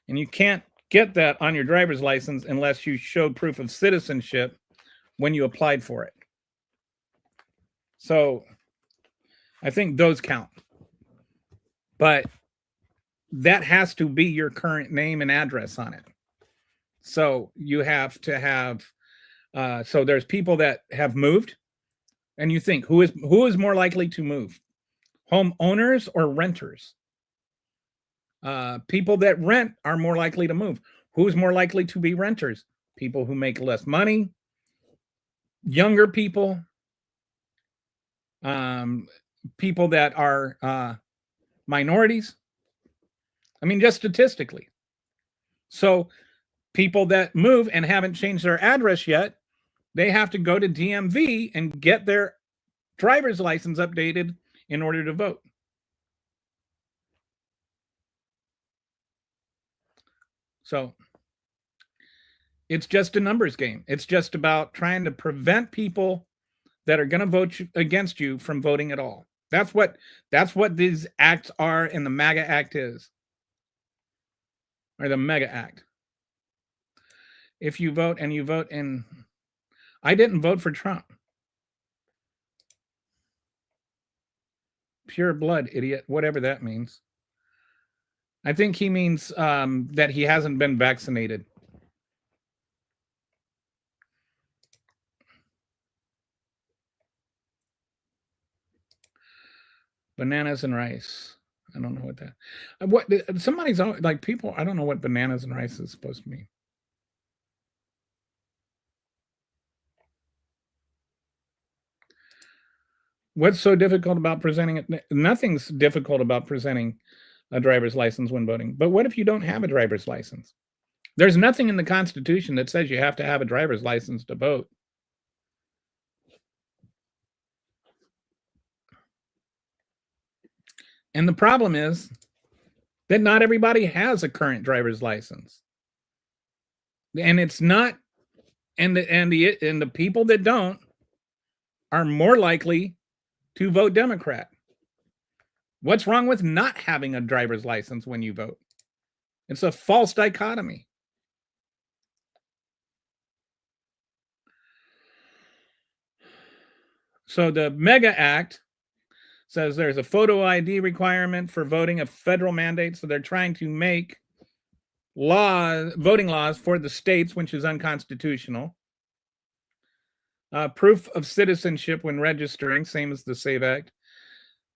And you can't get that on your driver's license unless you showed proof of citizenship when you applied for it. So I think those count. But that has to be your current name and address on it. So you have to have, so there's people that have moved, and you think, who is more likely to move? Homeowners or renters? People that rent are more likely to move. Who's more likely to be renters? People who make less money, younger people, people that are minorities. I mean, just statistically. So people that move and haven't changed their address yet, they have to go to DMV and get their driver's license updated in order to vote. So it's just a numbers game. It's just about trying to prevent people that are going to vote against you from voting at all. That's what these acts are, and the MAGA Act is, or the Mega Act. If you vote and you vote in, I didn't vote for Trump. Pure blood, idiot, whatever that means. I think he means that he hasn't been vaccinated. Bananas and rice. I don't know what that. What somebody's like people. I don't know what bananas and rice is supposed to mean. What's so difficult about presenting it? Nothing's difficult about presenting a driver's license when voting. But what if you don't have a driver's license? There's nothing in the Constitution that says you have to have a driver's license to vote. And the problem is that not everybody has a current driver's license. And it's not, and the people that don't are more likely to vote Democrat. What's wrong with not having a driver's license when you vote? It's a false dichotomy. So the Mega Act says there's a photo ID requirement for voting, a federal mandate. So they're trying to make voting laws for the states, which is unconstitutional. Proof of citizenship when registering, same as the SAVE Act.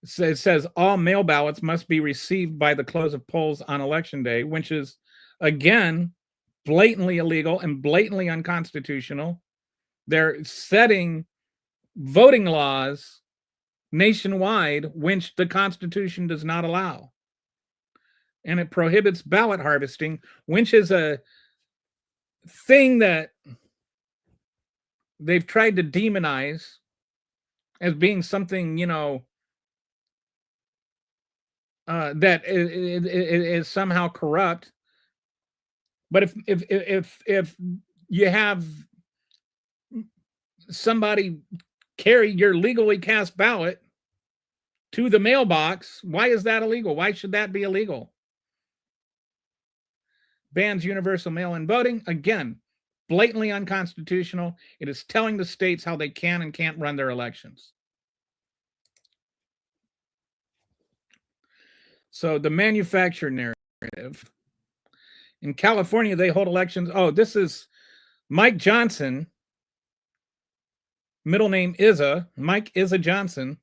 So it says all mail ballots must be received by the close of polls on election day, which is, again, blatantly illegal and blatantly unconstitutional. They're setting voting laws nationwide, which the Constitution does not allow. And it prohibits ballot harvesting, which is a thing that they've tried to demonize as being something, that is somehow corrupt. But if you have somebody carry your legally cast ballot to the mailbox, why is that illegal? Why should that be illegal? Bans universal mail-in voting. Again, blatantly unconstitutional. It is telling the states how they can and can't run their elections. So the manufacturer narrative. In California, they hold elections. Oh, this is Mike Johnson. Middle name Izza. Mike Izza Johnson.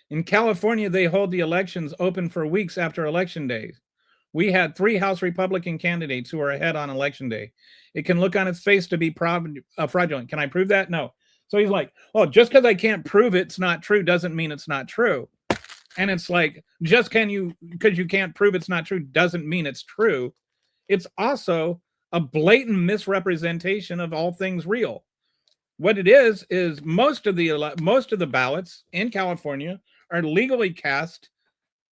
In California, they hold the elections open for weeks after election day. We had 3 House Republican candidates who are ahead on election day. It can look on its face to be fraudulent. Can I prove that? No. So he's like, oh, just because I can't prove it's not true doesn't mean it's not true. And it's like, because you can't prove it's not true doesn't mean it's true. It's also a blatant misrepresentation of all things real. What it is most of the ballots in California are legally cast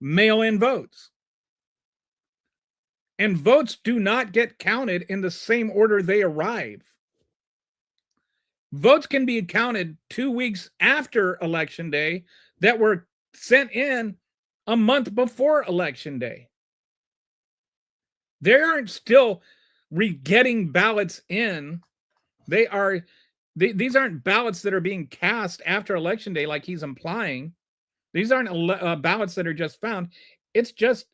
mail-in votes. And votes do not get counted in the same order they arrive. Votes can be counted 2 weeks after election day that were sent in a month before election day. They aren't still getting ballots in. These aren't ballots that are being cast after election day like he's implying. These aren't ballots that are just found. It's just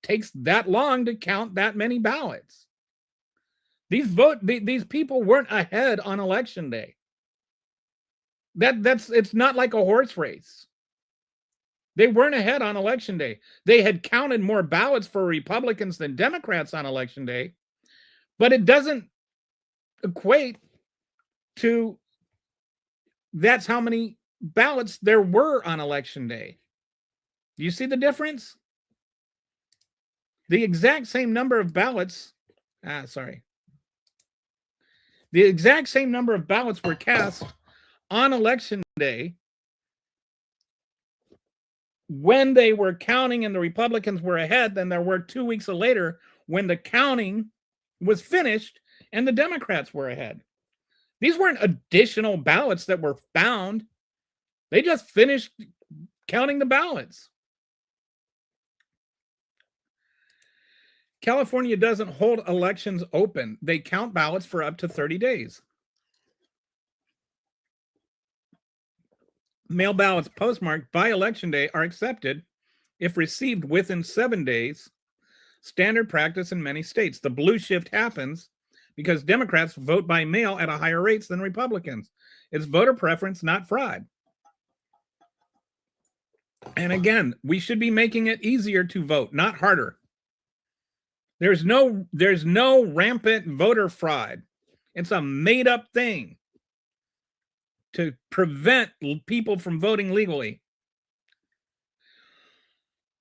takes that long to count that many ballots. These people weren't ahead on election day. It's not like a horse race. They weren't ahead on election day. They had counted more ballots for Republicans than Democrats on election day, but it doesn't equate to that's how many ballots there were on election day. Do you see the difference? The exact same number of ballots, the exact same number of ballots were cast on election day when they were counting and the Republicans were ahead than there were 2 weeks later when the counting was finished and the Democrats were ahead. These weren't additional ballots that were found. They just finished counting the ballots. California doesn't hold elections open. They count ballots for up to 30 days. Mail ballots postmarked by election day are accepted if received within 7 days, standard practice in many states. The blue shift happens because Democrats vote by mail at a higher rates than Republicans. It's voter preference, not fraud. And again, we should be making it easier to vote, not harder. There's no rampant voter fraud. It's a made-up thing to prevent people from voting legally.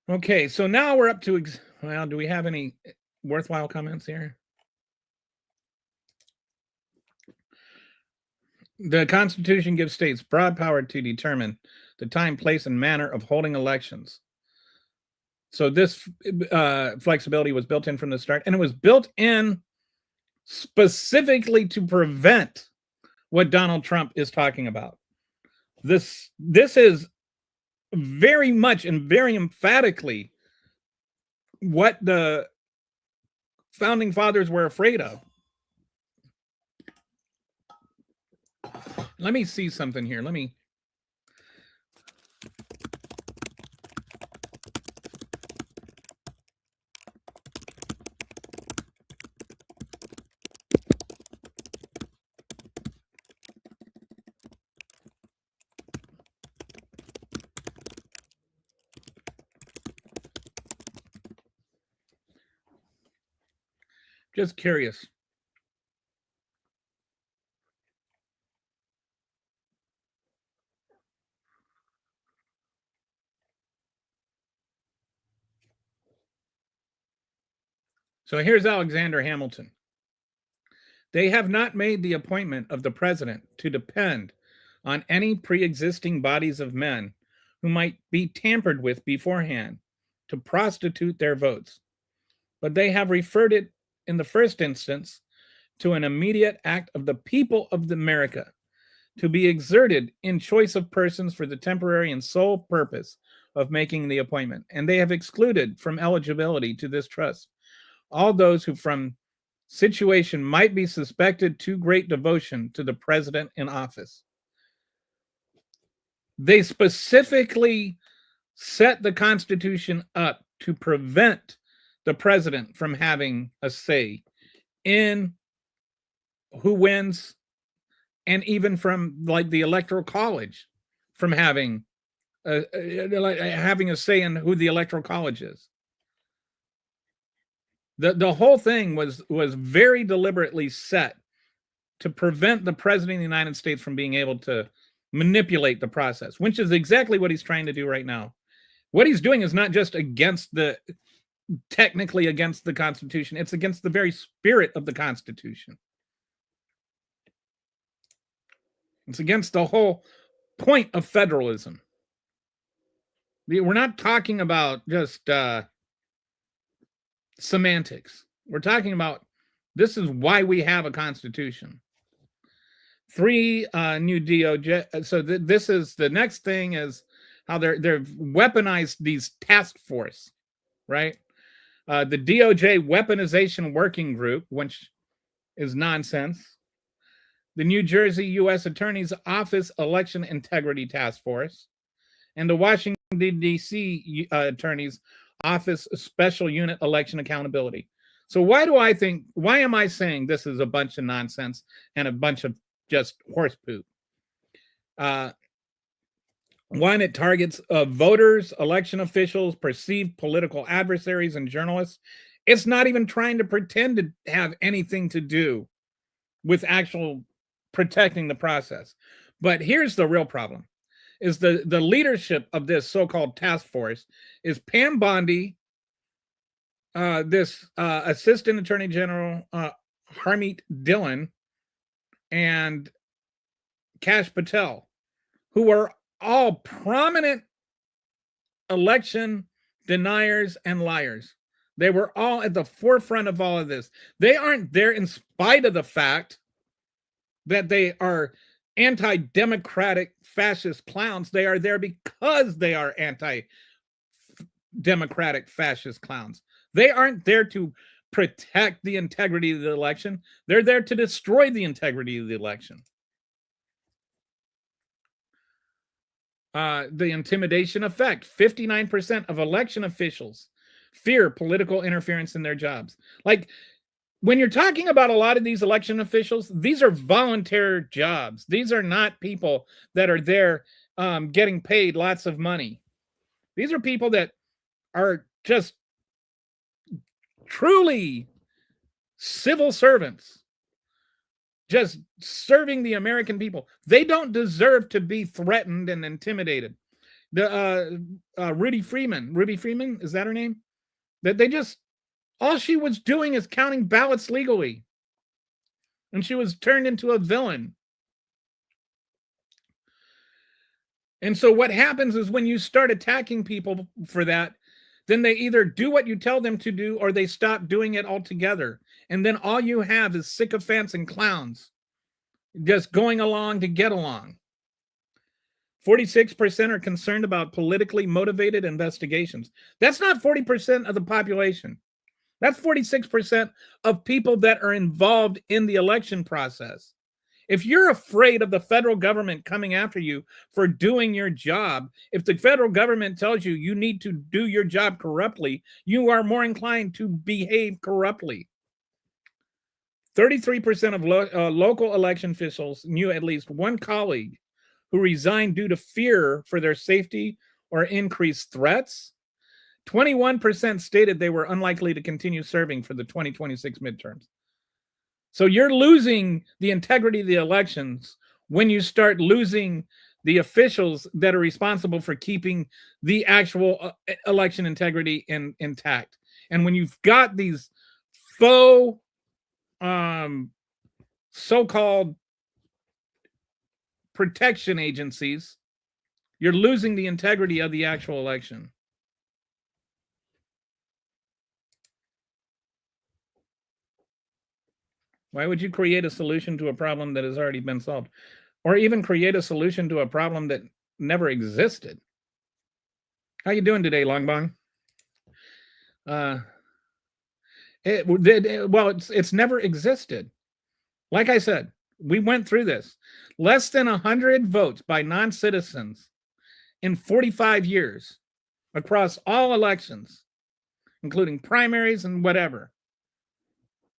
Okay, so now we're up to, well, do we have any worthwhile comments here? The Constitution gives states broad power to determine the time, place, and manner of holding elections. So this flexibility was built in from the start, and it was built in specifically to prevent what Donald Trump is talking about. This is very much and very emphatically what the founding fathers were afraid of. Let me see something here. Just curious. So here's Alexander Hamilton. They have not made the appointment of the president to depend on any pre-existing bodies of men who might be tampered with beforehand to prostitute their votes, but they have referred it in the first instance to an immediate act of the people of America to be exerted in choice of persons for the temporary and sole purpose of making the appointment. And they have excluded from eligibility to this trust all those who from situation might be suspected too great devotion to the president in office. They specifically set the Constitution up to prevent the president from having a say in who wins, and even from like the Electoral College from having a say in who the Electoral College is. The whole thing was very deliberately set to prevent the president of the United States from being able to manipulate the process, which is exactly what he's trying to do right now. What he's doing is not just technically against the Constitution, it's against the very spirit of the Constitution. It's against the whole point of federalism. We're not talking about just semantics. We're talking about this is why we have a Constitution. 3 new DOJ. So this is the next thing is how they've weaponized these task force, right? The DOJ Weaponization Working Group, which is nonsense. The New Jersey U.S. Attorney's Office Election Integrity Task Force, and the Washington, D.C. Attorney's Office Special Unit Election Accountability. So why am I saying this is a bunch of nonsense and a bunch of just horse poop? One, it targets voters, election officials, perceived political adversaries, and journalists. It's not even trying to pretend to have anything to do with actual protecting the process. But here's the real problem, is the leadership of this so-called task force is Pam Bondi, this Assistant Attorney General Harmeet Dillon, and Kash Patel, who are all prominent election deniers and liars. They were all at the forefront of all of this. They aren't there in spite of the fact that they are anti-democratic fascist clowns. They are there because they are anti-democratic fascist clowns. They aren't there to protect the integrity of the election. They're there to destroy the integrity of the election. The intimidation effect. 59% of election officials fear political interference in their jobs. Like, when you're talking about a lot of these election officials, these are volunteer jobs. These are not people that are there getting paid lots of money. These are people that are just truly civil servants, just serving the American people. They don't deserve to be threatened and intimidated. Ruby Freeman, is that her name? That they just, all she was doing is counting ballots legally. And she was turned into a villain. And so what happens is when you start attacking people for that, then they either do what you tell them to do or they stop doing it altogether. And then all you have is sycophants and clowns just going along to get along. 46% are concerned about politically motivated investigations. That's not 40% of the population. That's 46% of people that are involved in the election process. If you're afraid of the federal government coming after you for doing your job, if the federal government tells you you need to do your job corruptly, you are more inclined to behave corruptly. 33% of local election officials knew at least one colleague who resigned due to fear for their safety or increased threats. 21% stated they were unlikely to continue serving for the 2026 midterms. So you're losing the integrity of the elections when you start losing the officials that are responsible for keeping the actual election integrity intact. And when you've got these faux so-called protection agencies, you're losing the integrity of the actual election. Why would you create a solution to a problem that has already been solved? Or even create a solution to a problem that never existed? How you doing today, Longbong? It's never existed. Like I said, we went through this. Less than 100 votes by non-citizens in 45 years across all elections, including primaries and whatever.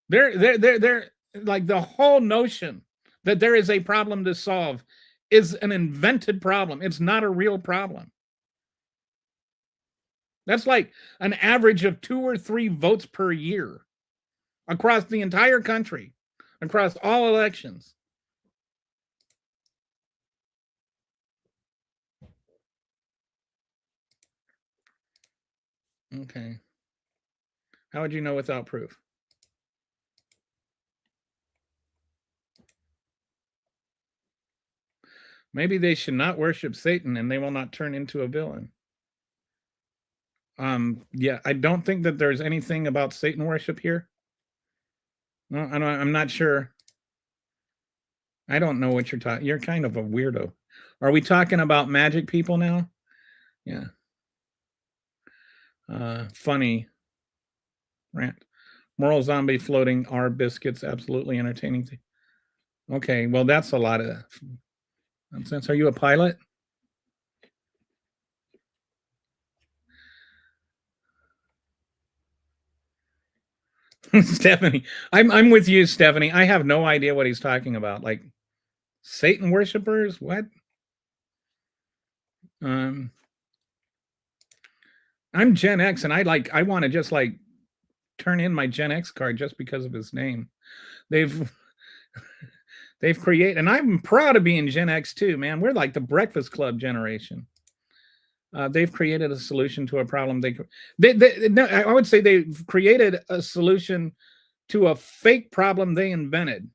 They're like, the whole notion that there is a problem to solve is an invented problem. It's not a real problem. That's like an average of 2 or 3 votes per year across the entire country, across all elections. Okay. How would you know without proof? Maybe they should not worship Satan and they will not turn into a villain. Yeah, I don't think that there's anything about Satan worship here. No, I'm not sure. I don't know what you're talking. You're kind of a weirdo. Are we talking about magic people now? Yeah. Funny rant. Moral zombie floating our biscuits. Absolutely entertaining. Okay, well, that's a lot of nonsense. Are you a pilot? Stephanie, I'm with you, Stephanie. I have no idea what he's talking about. Like, Satan worshipers? What? I'm Gen X, and I want to just like turn in my Gen X card just because of his name. They've created, and I'm proud of being Gen X too, man. We're like the Breakfast Club generation. They've created a solution to a problem. No, I would say they've created a solution to a fake problem they invented.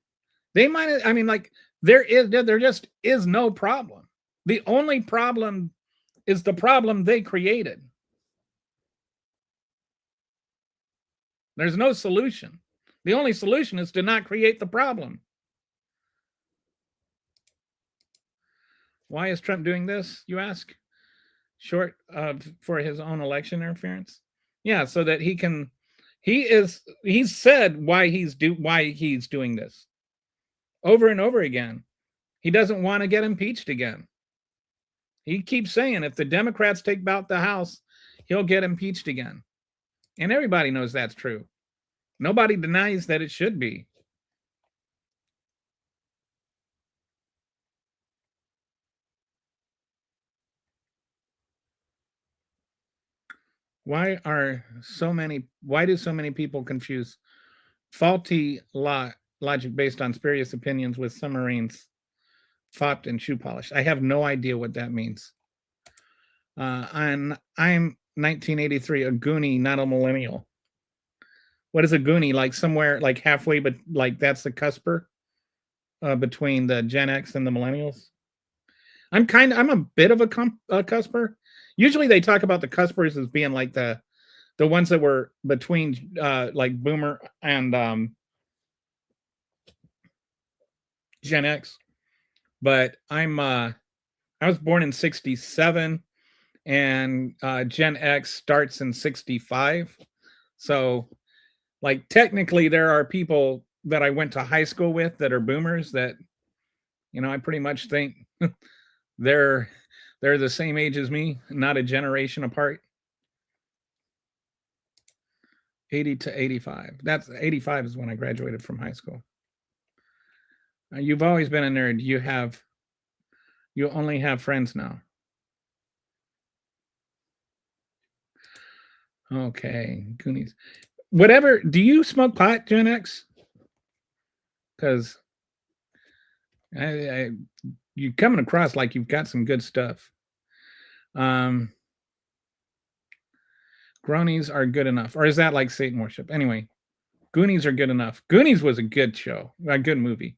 They might, I mean, like, there just is no problem. The only problem is the problem they created. There's no solution. The only solution is to not create the problem. Why is Trump doing this, you ask? Short for his own election interference? Yeah, so that he can. He's said why he's doing this over and over again. He doesn't want to get impeached again. He keeps saying if the Democrats take back the House, he'll get impeached again. And everybody knows that's true. Nobody denies that it should be. Why do so many people confuse faulty logic based on spurious opinions with submarines fought and shoe polish? I have no idea what that means. And I'm 1983, a Goonie, not a millennial. What is a Goonie? Like somewhere like halfway, but like that's the cusper between the Gen X and the millennials. I'm a bit of a cusper. Usually they talk about the cuspers as being like the ones that were between like Boomer and Gen X. But I was born in 67 and Gen X starts in 65. So like technically there are people that I went to high school with that are boomers that, you know, I pretty much think they're the same age as me, not a generation apart. 80 to 85. That's 85 is when I graduated from high school. You've always been a nerd. You only have friends now. Okay, Goonies. Whatever. Do you smoke pot, Gen X? Because you're coming across like you've got some good stuff. Gronies are good enough, or is that like Satan worship? Anyway, Goonies are good enough. Goonies was a good show, a good movie.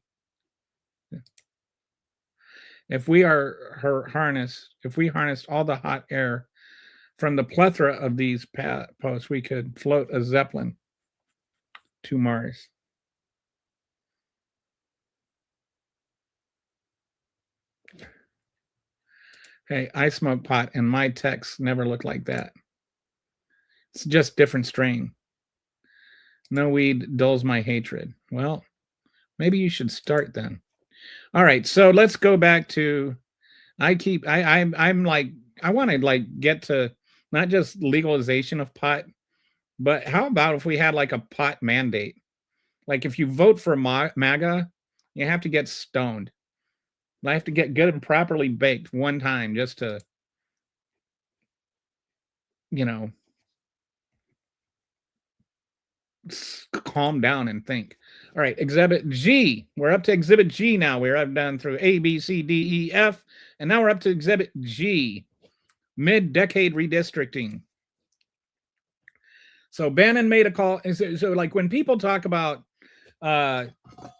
If we harnessed all the hot air from the plethora of these posts, we could float a Zeppelin to Mars. Hey, I smoke pot and my texts never look like that. It's just different strain. No weed dulls my hatred. Well, maybe you should start then. All right, so let's go back to I'm like, I want to like get to not just legalization of pot, but how about if we had like a pot mandate? Like if you vote for MAGA, you have to get stoned. I have to get good and properly baked one time just to, you know, calm down and think. All right, Exhibit G. We're up to Exhibit G now. I've done through A, B, C, D, E, F, and now we're up to Exhibit G, mid-decade redistricting. So Bannon made a call. So like when people talk about,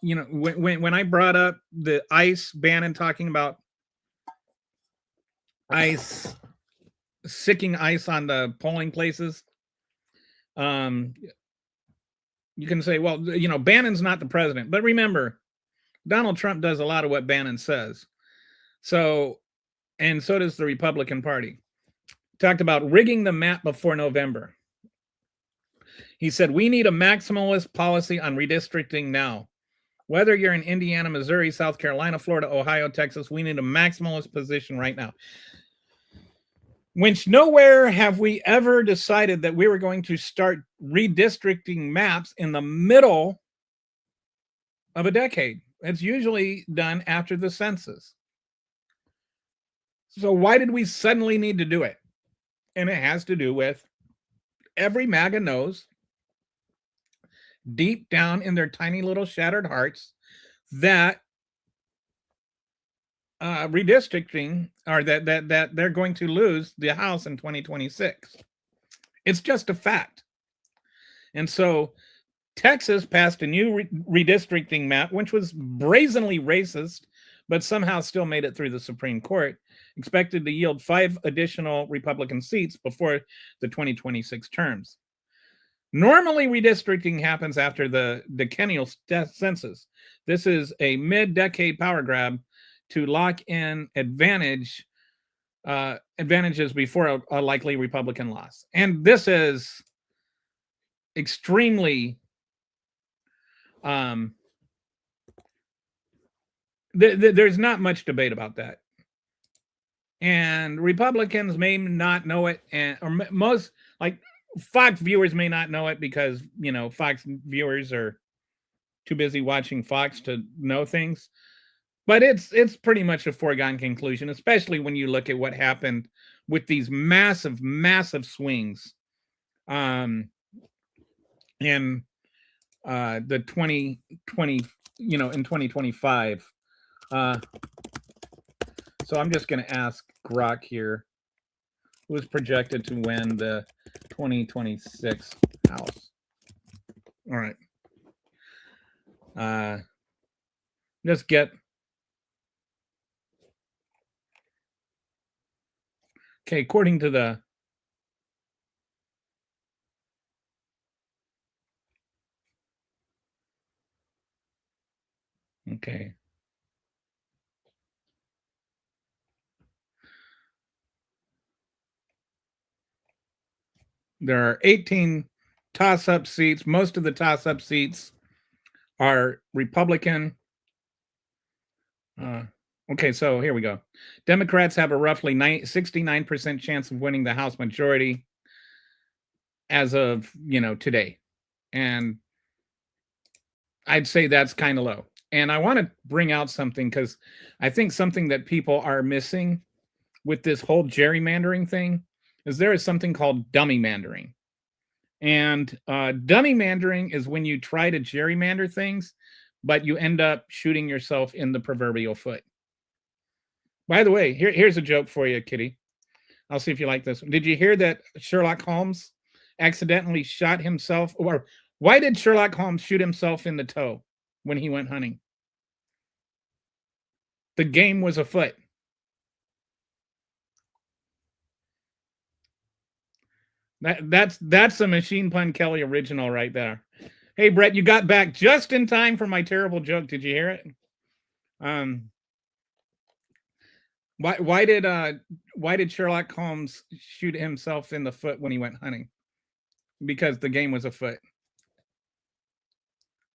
you know, when I brought up the ICE, Bannon talking about ICE, sicking ICE on the polling places, you can say, well, you know, Bannon's not the president. But remember, Donald Trump does a lot of what Bannon says. So, and so does the Republican Party. Talked about rigging the map before November. He said, we need a maximalist policy on redistricting now. Whether you're in Indiana, Missouri, South Carolina, Florida, Ohio, Texas, we need a maximalist position right now. Which nowhere have we ever decided that we were going to start redistricting maps in the middle of a decade. It's usually done after the census. So why did we suddenly need to do it? And it has to do with every MAGA knows deep down in their tiny little shattered hearts that redistricting, or that they're going to lose the House in 2026. It's just a fact. And so Texas passed a new redistricting map, which was brazenly racist, but somehow still made it through the Supreme Court, expected to yield 5 additional Republican seats before the 2026 terms. Normally, redistricting happens after the decennial census. This is a mid-decade power grab to lock in advantages before a likely Republican loss. And this is extremely there's not much debate about that. And Republicans may not know it, or most, like, Fox viewers may not know it because, you know, Fox viewers are too busy watching Fox to know things. But it's pretty much a foregone conclusion, especially when you look at what happened with these massive swings in the 2020, you know, in 2025. So I'm just going to ask Grok here, who is projected to win the 2026 House. All right. Just get. Okay, according to the okay. There are 18 toss-up seats. Most of the toss-up seats are Republican. Okay, so here we go. Democrats have a roughly 69% chance of winning the House majority as of, you know, today. And I'd say that's kind of low. And I want to bring out something, because I think something that people are missing with this whole gerrymandering thing is there is something called dummy mandering. And dummy mandering is when you try to gerrymander things, but you end up shooting yourself in the proverbial foot. By the way, here's a joke for you, Kitty. I'll see if you like this. Did you hear that Sherlock Holmes accidentally shot himself? Or why did Sherlock Holmes shoot himself in the toe when he went hunting? The game was afoot. That's a Machine Pun Kelly original right there. Hey Brett, you got back just in time for my terrible joke. Did you hear it? Why did Sherlock Holmes shoot himself in the foot when he went hunting? Because the game was afoot.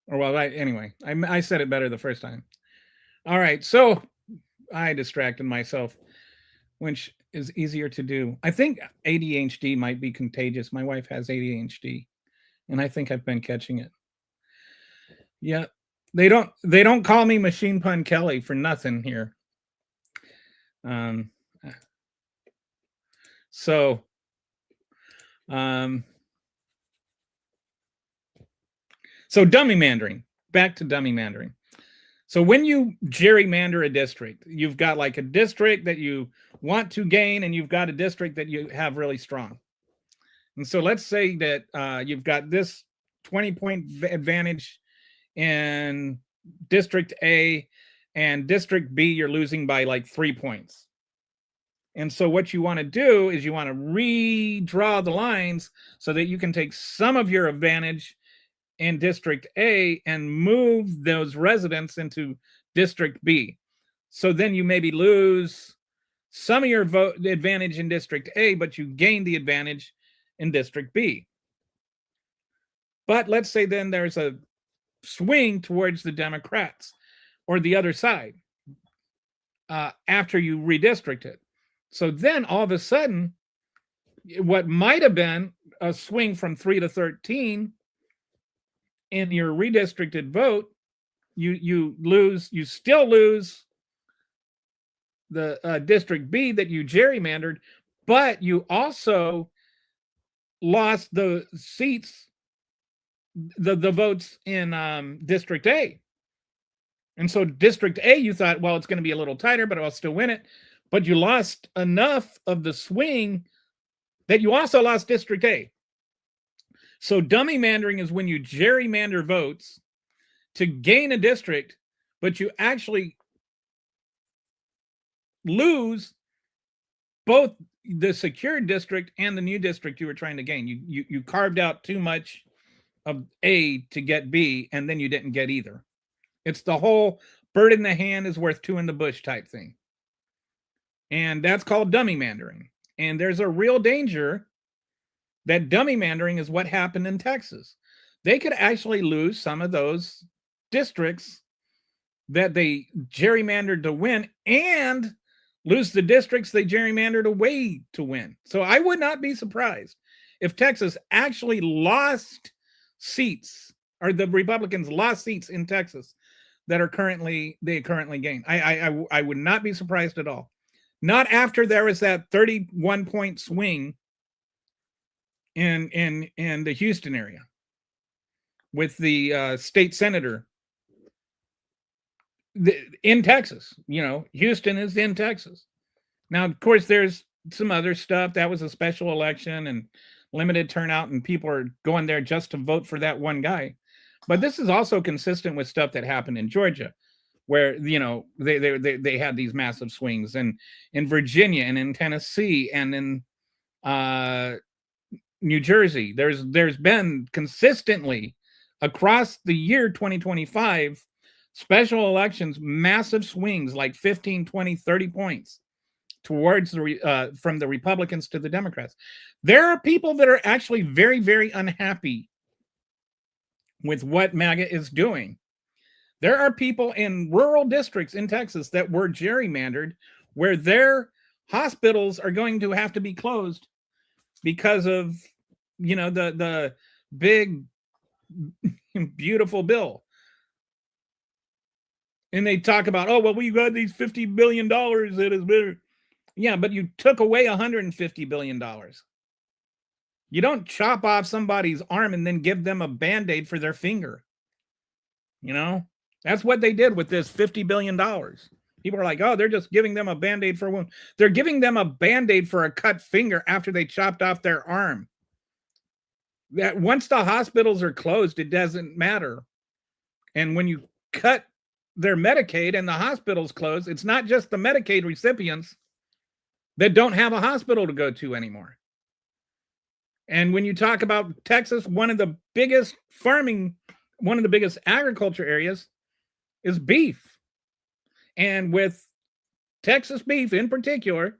Or well, anyway, I said it better the first time. All right, so I distracted myself, which is easier to do. I think ADHD might be contagious. My wife has ADHD, and I think I've been catching it. Yeah, they don't call me Machine Pun Kelly for nothing here. So dummy mandering. Back to dummy mandering. So when you gerrymander a district, you've got like a district that you want to gain, and you've got a district that you have really strong. And so let's say that you've got this 20-point advantage in District A, and District B, you're losing by like 3 points. And so what you want to do is you want to redraw the lines so that you can take some of your advantage in District A and move those residents into District B. So then you maybe lose some of your advantage in District A, but you gain the advantage in District B. But let's say then there's a swing towards the Democrats or the other side after you redistrict it. So then all of a sudden, what might have been a swing from 3 to 13 in your redistricted vote, you still lose the District B that you gerrymandered, but you also lost the seats, the votes in District A. And so District A, you thought, well, it's going to be a little tighter, but I'll still win it. But you lost enough of the swing that you also lost District A. So dummy mandering is when you gerrymander votes to gain a district, but you actually lose both the secured district and the new district you were trying to gain. You carved out too much of A to get B, and then you didn't get either. It's the whole bird in the hand is worth two in the bush type thing. And that's called dummy mandering. And there's a real danger that dummy mandering is what happened in Texas. They could actually lose some of those districts that they gerrymandered to win and lose the districts they gerrymandered away to win. So I would not be surprised if Texas actually lost seats, or the Republicans lost seats in Texas that they currently gain. I would not be surprised at all. Not after there was that 31-point swing in the Houston area with the state senator in Texas. You know, Houston is in Texas. Now, of course, there's some other stuff. That was a special election and limited turnout, and people are going there just to vote for that one guy. But this is also consistent with stuff that happened in Georgia, where, you know, they had these massive swings, and in Virginia and in Tennessee and in New Jersey. There's been consistently across the year 2025 special elections, massive swings like 15, 20, 30 points towards from the Republicans to the Democrats. There are people that are actually very, very unhappy with what MAGA is doing. There are people in rural districts in Texas that were gerrymandered where their hospitals are going to have to be closed because of, you know, the big, beautiful bill. And they talk about, oh, well, we got these $50 billion that is better. Yeah, but you took away $150 billion. You don't chop off somebody's arm and then give them a Band-Aid for their finger. You know, that's what they did with this $50 billion. People are like, oh, they're just giving them a Band-Aid for a wound. They're giving them a Band-Aid for a cut finger after they chopped off their arm. That once the hospitals are closed, it doesn't matter. And when you cut their Medicaid and the hospitals close, it's not just the Medicaid recipients that don't have a hospital to go to anymore. And when you talk about Texas, one of the biggest agriculture areas is beef. And with Texas beef in particular,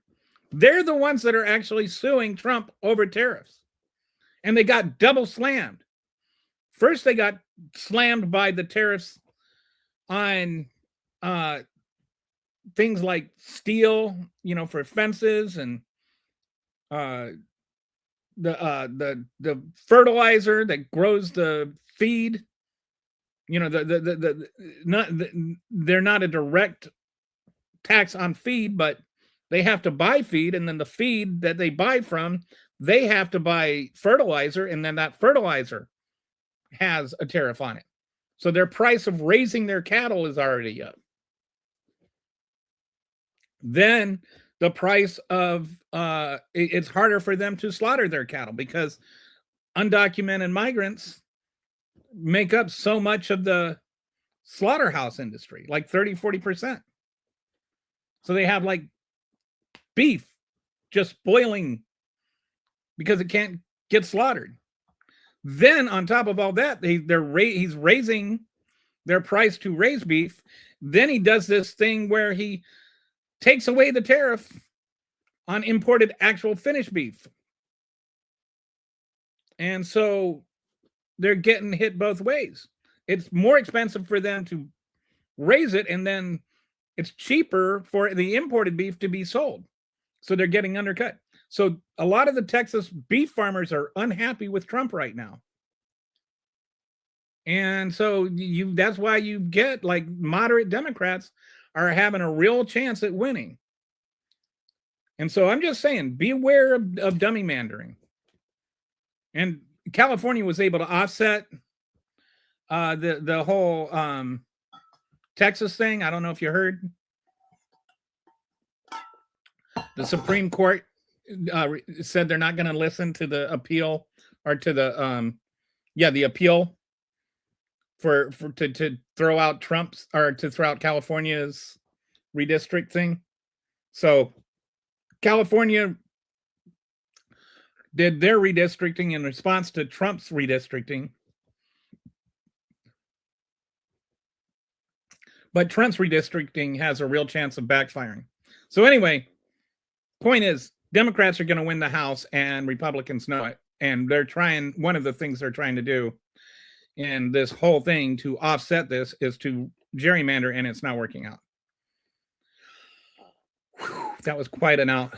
they're the ones that are actually suing Trump over tariffs. And they got double slammed. First, they got slammed by the tariffs on things like steel, for fences, and the fertilizer that grows the feed. They're not a direct tax on feed, but they have to buy feed, and then the feed that they buy from, they have to buy fertilizer, and then that fertilizer has a tariff on it. So their price of raising their cattle is already up. Then the price of it's harder for them to slaughter their cattle because undocumented migrants make up so much of the slaughterhouse industry, like 30-40%. So they have like beef just boiling because it can't get slaughtered. Then on top of all that, he's raising their price to raise beef. Then he does this thing where he takes away the tariff on imported actual finished beef. And so they're getting hit both ways. It's more expensive for them to raise it, and then it's cheaper for the imported beef to be sold. So they're getting undercut. So a lot of the Texas beef farmers are unhappy with Trump right now. And so that's why you get like moderate Democrats are having a real chance at winning. And so I'm just saying, beware of dummy mandering. And California was able to offset the whole Texas thing. I don't know if you heard. The Supreme Court said they're not going to listen to the appeal, or to the appeal to throw out Trump's, or to throw out California's redistrict thing. So California did their redistricting in response to Trump's redistricting. But Trump's redistricting has a real chance of backfiring. So anyway, point is, Democrats are going to win the House, and Republicans know it. And one of the things they're trying to do in this whole thing to offset this is to gerrymander, and it's not working out. Whew, that was quite a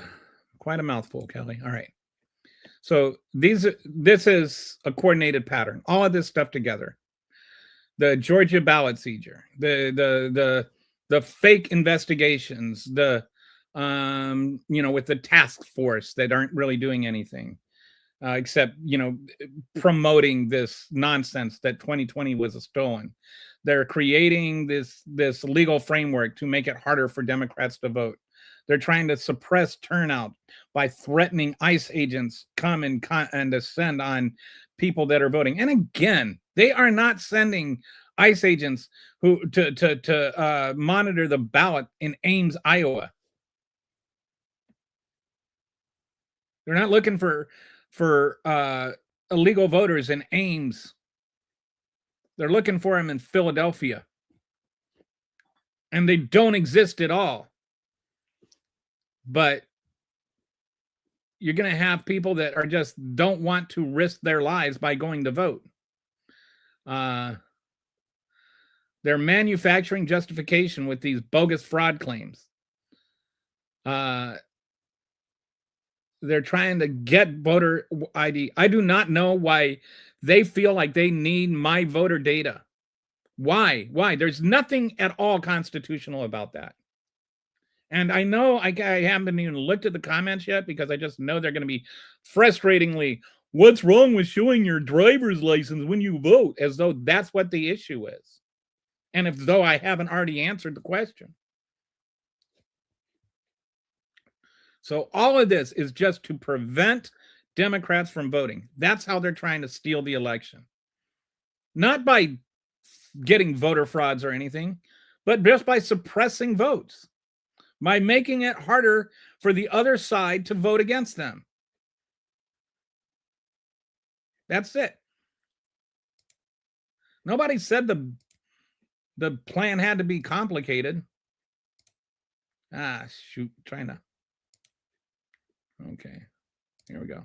mouthful, Kelly. All right. So this is a coordinated pattern. All of this stuff together. The Georgia ballot seizure, the fake investigations, with the task force that aren't really doing anything except, promoting this nonsense that 2020 was stolen. They're creating this legal framework to make it harder for Democrats to vote. They're trying to suppress turnout by threatening ICE agents come and descend on people that are voting. And again, they are not sending ICE agents who to monitor the ballot in Ames, Iowa. They're not looking for illegal voters in Ames. They're looking for them in Philadelphia. And they don't exist at all. But you're going to have people that are just don't want to risk their lives by going to vote. They're manufacturing justification with these bogus fraud claims. They're trying to get voter ID. I do not know why they feel like they need my voter data. Why? There's nothing at all constitutional about that. And I know I haven't even looked at the comments yet because I just know they're going to be frustratingly what's wrong with showing your driver's license when you vote? As though that's what the issue is. And as though I haven't already answered the question. So all of this is just to prevent Democrats from voting. That's how they're trying to steal the election. Not by getting voter frauds or anything, but just by suppressing votes, by making it harder for the other side to vote against them. That's it. Nobody said the plan had to be complicated. Ah, shoot, trying to. Okay, here we go.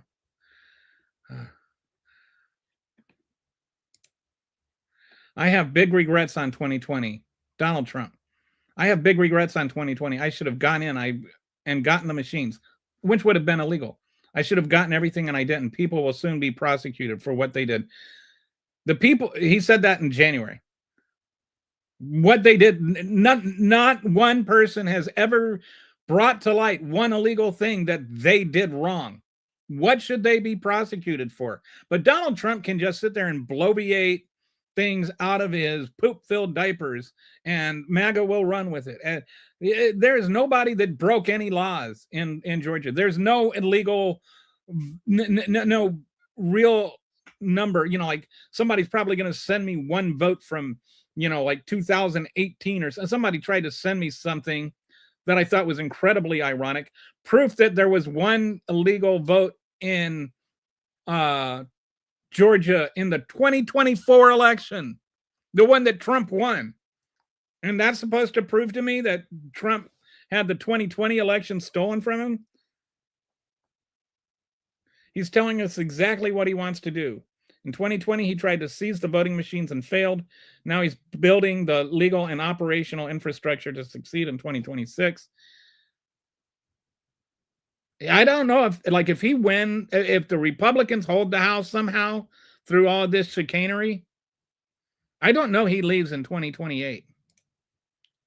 I have big regrets on 2020. Donald Trump. I have big regrets on 2020. I should have gone in and gotten the machines, which would have been illegal. I should have gotten everything and I didn't. People will soon be prosecuted for what they did. The people, he said that in January. What they did, not one person has ever brought to light one illegal thing that they did wrong. What should they be prosecuted for? But Donald Trump can just sit there and bloviate things out of his poop-filled diapers, and MAGA will run with it. And there's nobody that broke any laws in Georgia. There's no illegal, no real number. You know, like somebody's probably going to send me one vote from, you know, like 2018 or somebody tried to send me something that I thought was incredibly ironic. Proof that there was one illegal vote in Georgia in the 2024 election, the one that Trump won. And that's supposed to prove to me that Trump had the 2020 election stolen from him? He's telling us exactly what he wants to do. In 2020, he tried to seize the voting machines and failed. Now he's building the legal and operational infrastructure to succeed in 2026. I don't know if he win, if the Republicans hold the House somehow through all this chicanery, I don't know he leaves in 2028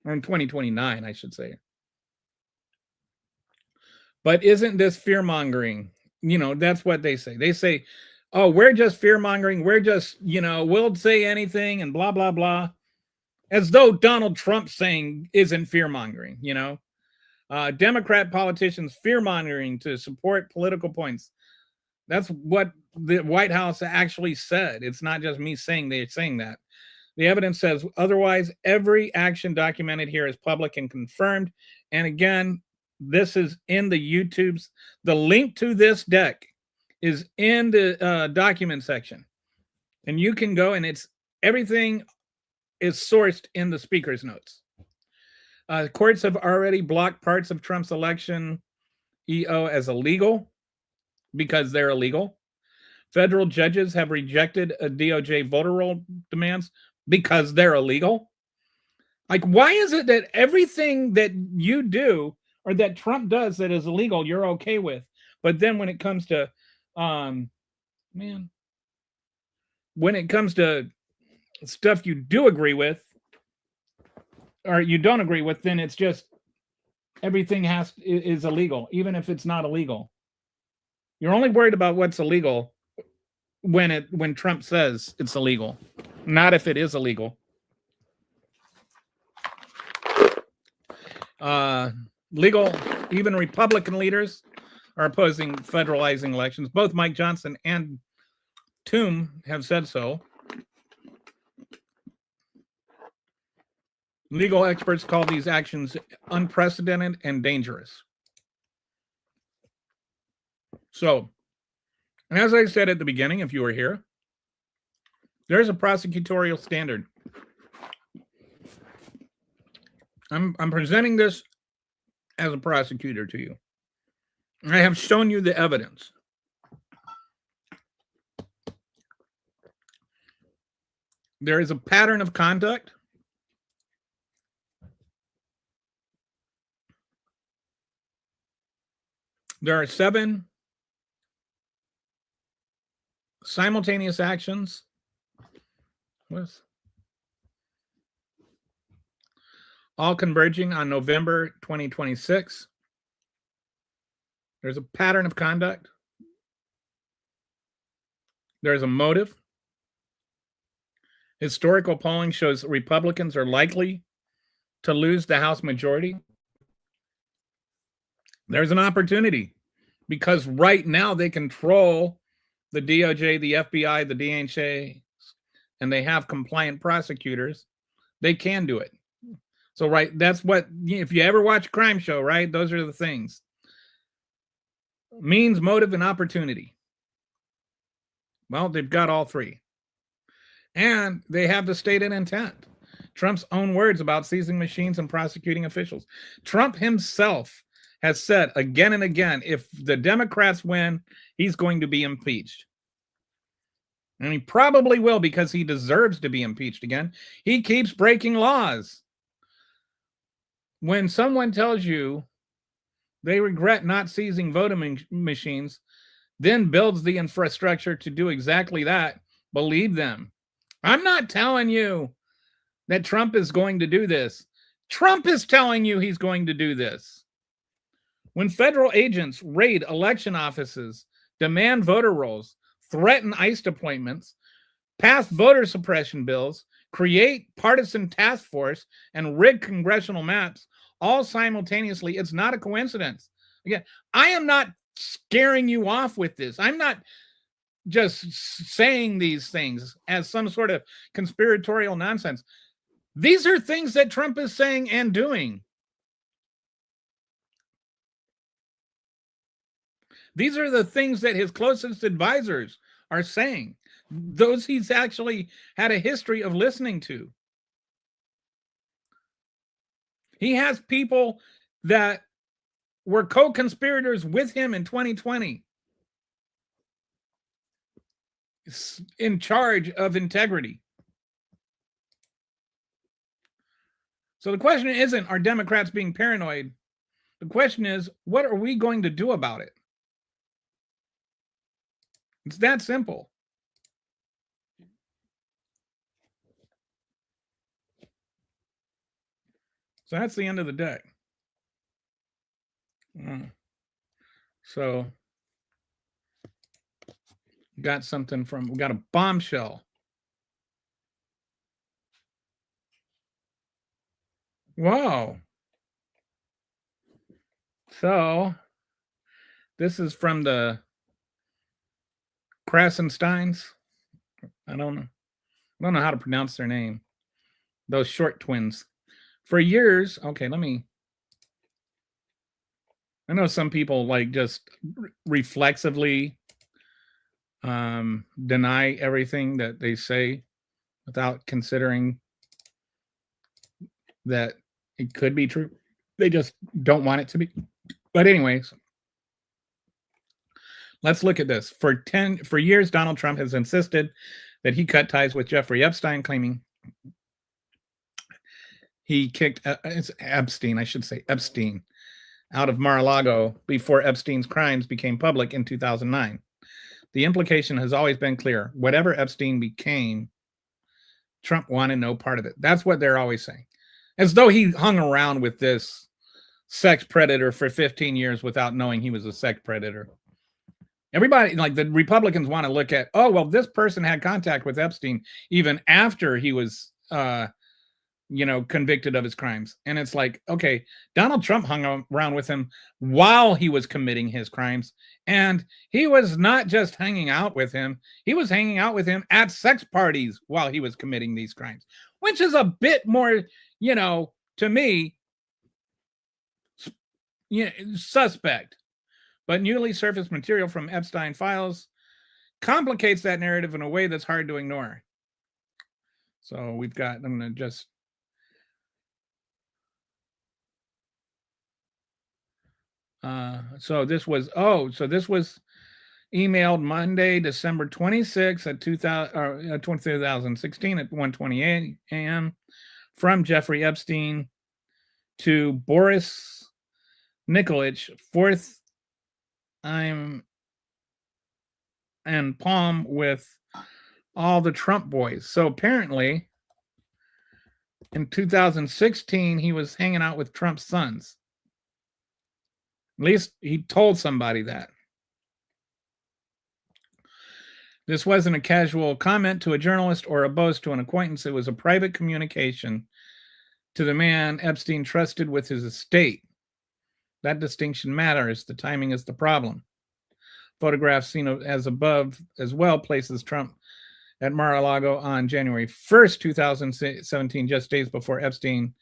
or in 2029, I should say. But isn't this fear mongering? You know, that's what they say. They say, oh, we're just fear mongering. We're just, you know, we'll say anything and blah, blah, blah. As though Donald Trump saying isn't fear mongering, you know. Democrat politicians fear mongering to support political points. That's what the White House actually said. It's not just me saying they're saying that. The evidence says otherwise. Every action documented here is public and confirmed. And again, this is in the YouTube's. The link to this deck is in the document section. And you can go and everything is sourced in the speaker's notes. Courts have already blocked parts of Trump's election EO as illegal because they're illegal. Federal judges have rejected a DOJ voter roll demands because they're illegal. Like, why is it that everything that you do or that Trump does that is illegal, you're okay with? But then when it comes to, when it comes to stuff you do agree with, or you don't agree with, then it's just everything is illegal, even if it's not illegal. You're only worried about what's illegal when Trump says it's illegal, not if it is illegal. Legal, even Republican leaders are opposing federalizing elections. Both Mike Johnson and Toom have said so. Legal experts call these actions unprecedented and dangerous. So, as I said at the beginning, if you were here, there's a prosecutorial standard. I'm presenting this as a prosecutor to you. I have shown you the evidence. There is a pattern of conduct. There are 7 simultaneous actions with all converging on November 2026. There's a pattern of conduct. There's a motive. Historical polling shows Republicans are likely to lose the House majority. There's an opportunity because right now they control the DOJ, the FBI, the DHA, and they have compliant prosecutors. They can do it. So, right, that's what, if you ever watch a crime show, right, those are the things. Means, motive, and opportunity. Well, they've got all three. And they have the stated intent. Trump's own words about seizing machines and prosecuting officials. Trump himself has said again and again, if the Democrats win, he's going to be impeached. And he probably will because he deserves to be impeached again. He keeps breaking laws. When someone tells you they regret not seizing voting machines, then builds the infrastructure to do exactly that, believe them. I'm not telling you that Trump is going to do this. Trump is telling you he's going to do this. When federal agents raid election offices, demand voter rolls, threaten ICE appointments, pass voter suppression bills, create partisan task force, and rig congressional maps, all simultaneously, it's not a coincidence. Again, I am not scaring you off with this. I'm not just saying these things as some sort of conspiratorial nonsense. These are things that Trump is saying and doing. These are the things that his closest advisors are saying. Those he's actually had a history of listening to. He has people that were co-conspirators with him in 2020 in charge of integrity. So the question isn't, are Democrats being paranoid? The question is, what are we going to do about it? It's that simple. So that's the end of the day. So we got a bombshell. Wow. So this is from the Krasensteins. I don't know how to pronounce their name. Those short twins. For years, okay, I know some people like just reflexively deny everything that they say without considering that it could be true. They just don't want it to be. But anyways, let's look at this. For years, Donald Trump has insisted that he cut ties with Jeffrey Epstein, claiming he kicked Epstein out of Mar-a-Lago before Epstein's crimes became public in 2009. The implication has always been clear. Whatever Epstein became, Trump wanted no part of it. That's what they're always saying. As though he hung around with this sex predator for 15 years without knowing he was a sex predator. Everybody, like the Republicans, want to look at, oh, well, this person had contact with Epstein even after he was convicted of his crimes. And it's like, okay, Donald Trump hung around with him while he was committing his crimes. And he was not just hanging out with him. He was hanging out with him at sex parties while he was committing these crimes, which is a bit more, to me, suspect. But newly surfaced material from Epstein files complicates that narrative in a way that's hard to ignore. So we've got, I'm going to just so this was emailed Monday, December 26th at 2016 at 1:28 a.m. from Jeffrey Epstein to Boris Nikolic, fourth and Palm with all the Trump boys. So apparently in 2016, he was hanging out with Trump's sons. At least he told somebody that. This wasn't a casual comment to a journalist or a boast to an acquaintance. It was a private communication to the man Epstein trusted with his estate. That distinction matters. The timing is the problem. Photograph seen as above as well places Trump at Mar-a-Lago on January 1st, 2017, just days before Epstein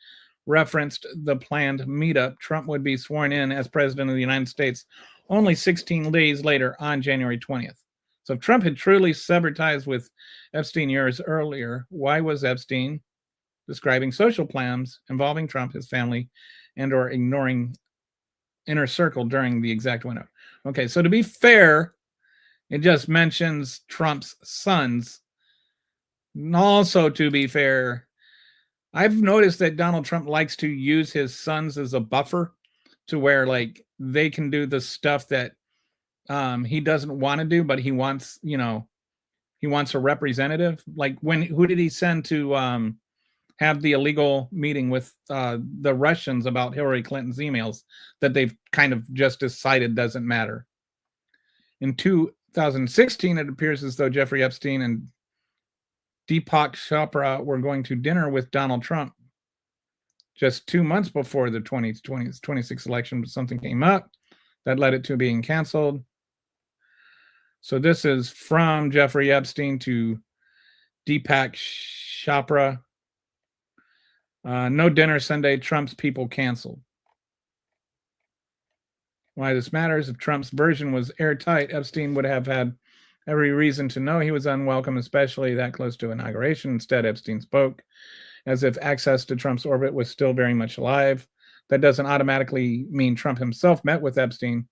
referenced the planned meetup. Trump would be sworn in as president of the United States only 16 days later on January 20th. So if Trump had truly severed ties with Epstein years earlier, why was Epstein describing social plans involving Trump, his family, and or ignoring inner circle during the exact window? Okay, so to be fair, it just mentions Trump's sons. And also, to be fair, I've noticed that Donald Trump likes to use his sons as a buffer to where like they can do the stuff that he doesn't want to do, but he wants, he wants a representative. Like who did he send to have the illegal meeting with the Russians about Hillary Clinton's emails that they've kind of just decided doesn't matter? In 2016, it appears as though Jeffrey Epstein and Deepak Chopra were going to dinner with Donald Trump just 2 months before the 2026 election, but something came up that led it to being canceled. So this is from Jeffrey Epstein to Deepak Chopra. No dinner Sunday, Trump's people canceled. Why this matters: if Trump's version was airtight, Epstein would have had every reason to know he was unwelcome, especially that close to inauguration. Instead, Epstein spoke as if access to Trump's orbit was still very much alive. That doesn't automatically mean Trump himself met with Epstein,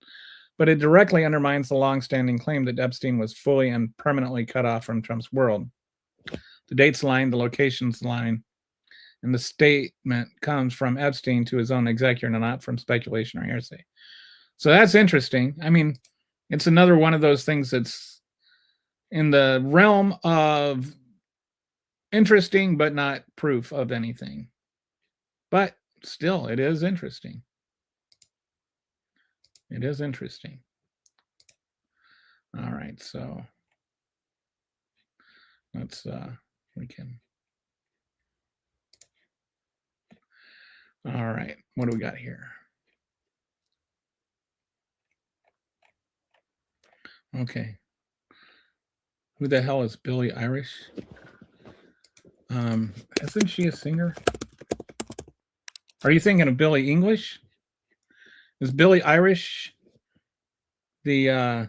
but it directly undermines the long-standing claim that Epstein was fully and permanently cut off from Trump's world. The dates line, the locations line, and the statement comes from Epstein to his own executor, not from speculation or hearsay. So that's interesting. I mean, it's another one of those things that's in the realm of interesting, but not proof of anything. But still, it is interesting. It is interesting. All right, so let's we can. All right, what do we got here? Okay. Who the hell is Billie Eilish? Isn't she a singer? Are you thinking of Billie English? Is Billie Irish the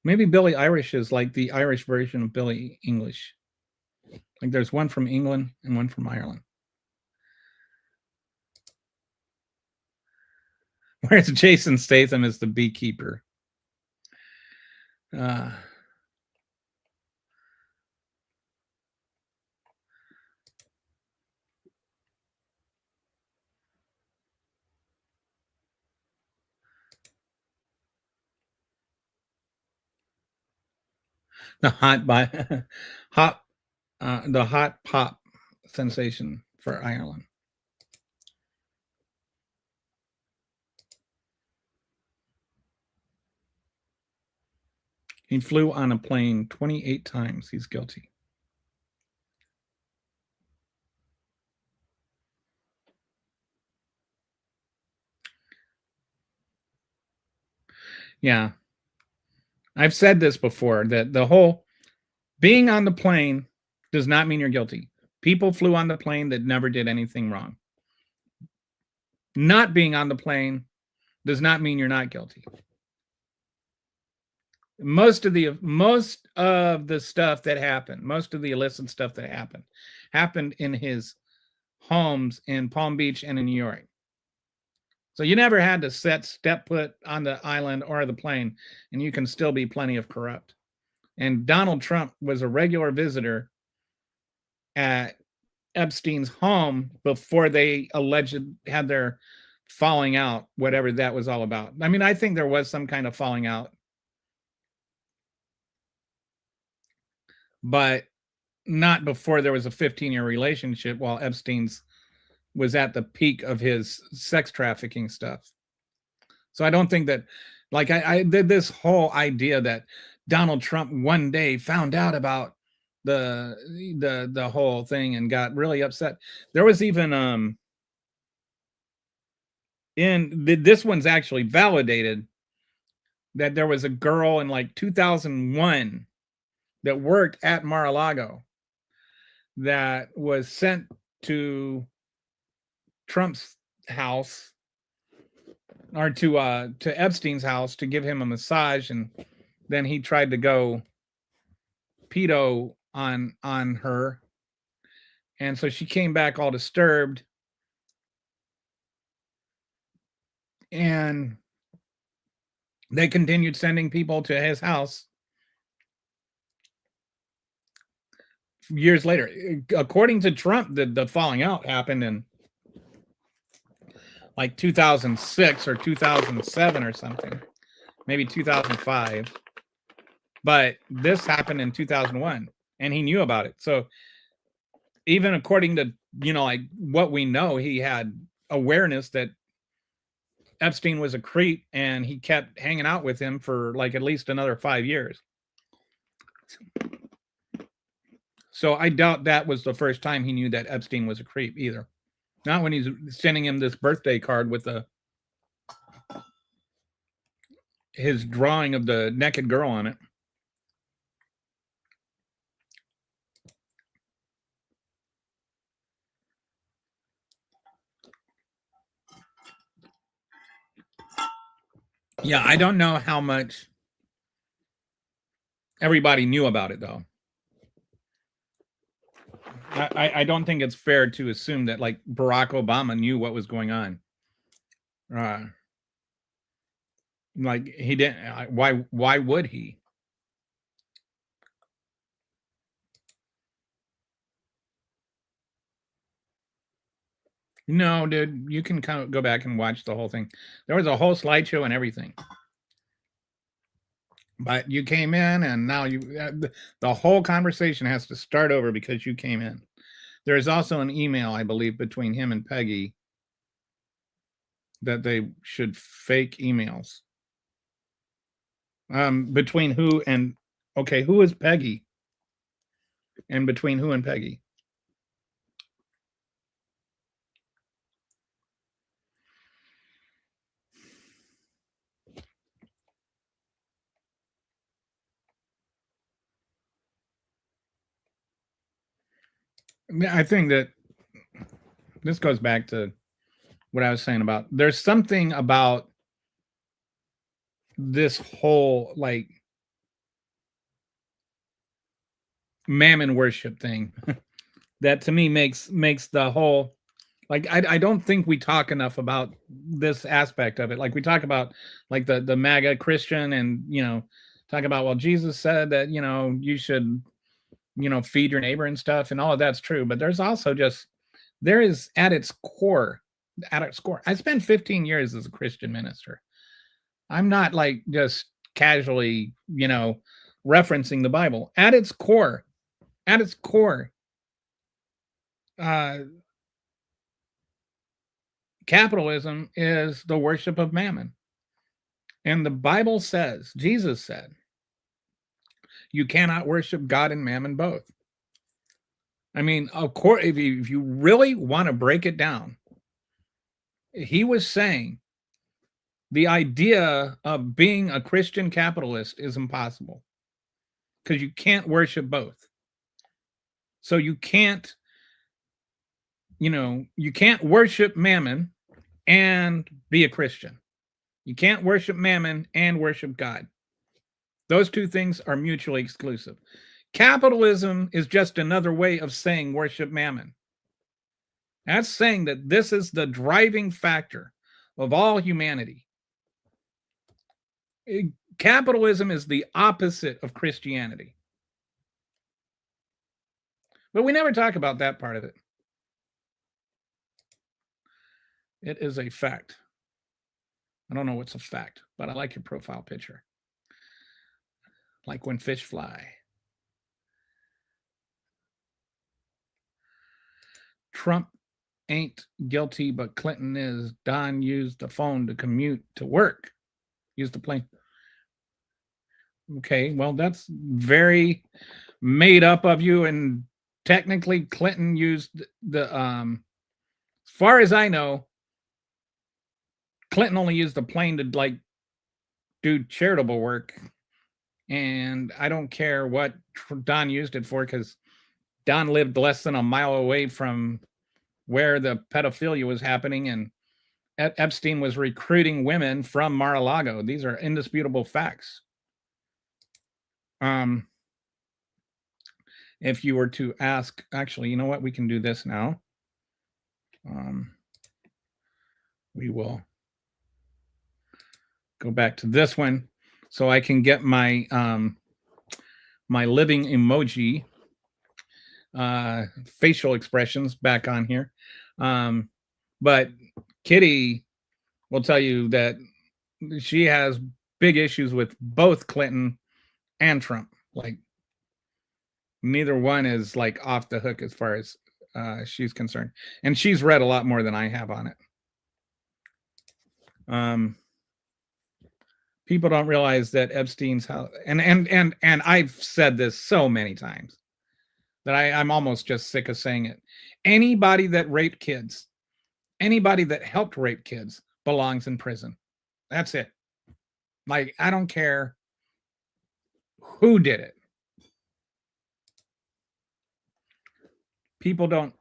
maybe Billie Eilish is like the Irish version of Billie English. Like there's one from England and one from Ireland. Whereas Jason Statham is the beekeeper. The hot pop sensation for Ireland. He flew on a plane 28 times. He's guilty. Yeah. I've said this before, that the whole being on the plane does not mean you're guilty. People flew on the plane that never did anything wrong. Not being on the plane does not mean you're not guilty. Most of the stuff that happened, most of the illicit stuff that happened in his homes in Palm Beach and in New York. So you never had to step foot on the island or the plane, and you can still be plenty of corrupt. And Donald Trump was a regular visitor at Epstein's home before they had their falling out, whatever that was all about. I mean, I think there was some kind of falling out, but not before there was a 15-year relationship while Epstein's was at the peak of his sex trafficking stuff. So I don't think that, Like I did this whole idea that Donald Trump one day found out about the whole thing and got really upset. There was even this one's actually validated that there was a girl in like 2001 that worked at Mar-a-Lago that was sent to Trump's house or to Epstein's house to give him a massage, and then he tried to go pedo on her, and so she came back all disturbed, and they continued sending people to his house years later. According to Trump, the falling out happened in like 2006 or 2007 or something, maybe 2005. But this happened in 2001, and he knew about it. So even according to, like what we know, he had awareness that Epstein was a creep, and he kept hanging out with him for like at least another 5 years. So I doubt that was the first time he knew that Epstein was a creep either. Not when he's sending him this birthday card with his drawing of the naked girl on it. Yeah, I don't know how much everybody knew about it, though. I don't think it's fair to assume that like Barack Obama knew what was going on. Like he didn't. Why would he? No, dude, you can kind of go back and watch the whole thing. There was a whole slideshow and everything. But you came in, and now the whole conversation has to start over because you came in. There is also an email, I believe, between him and Peggy that they should fake emails. Between who and who is Peggy? And between who and Peggy? I think that this goes back to what I was saying about there's something about this whole like mammon worship thing that to me makes the whole like I don't think we talk enough about this aspect of it. Like we talk about like the MAGA Christian and talk about, well, Jesus said that you should feed your neighbor and stuff, and all of that's true, but there's also there is at its core, I spent 15 years as a Christian minister. I'm not like just casually referencing the Bible. At its core, capitalism is the worship of mammon, and the Bible says, Jesus said, you cannot worship God and mammon both. I mean, of course, if you really want to break it down, he was saying the idea of being a Christian capitalist is impossible because you can't worship both. So you can't worship mammon and be a Christian. You can't worship mammon and worship God. Those two things are mutually exclusive. Capitalism is just another way of saying worship mammon. That's saying that this is the driving factor of all humanity. Capitalism is the opposite of Christianity. But we never talk about that part of it. It is a fact. I don't know what's a fact, but I like your profile picture. Like when fish fly. Trump ain't guilty, but Clinton is. Don used the phone to commute to work. Used the plane. Okay, well, that's very made up of you. And technically, Clinton used the as far as I know, Clinton only used the plane to like do charitable work. And I don't care what Don used it for, because Don lived less than a mile away from where the pedophilia was happening, and Epstein was recruiting women from Mar-a-Lago. These are indisputable facts. If you were to ask, actually, you know what? We can do this now. We will go back to this one so I can get my my living emoji facial expressions back on here. But Kitty will tell you that she has big issues with both Clinton and Trump. Like, neither one is like off the hook as far as she's concerned. And she's read a lot more than I have on it. People don't realize that Epstein's house, and I've said this so many times that I'm almost just sick of saying it. Anybody that raped kids, anybody that helped rape kids belongs in prison. That's it. Like, I don't care who did it. People don't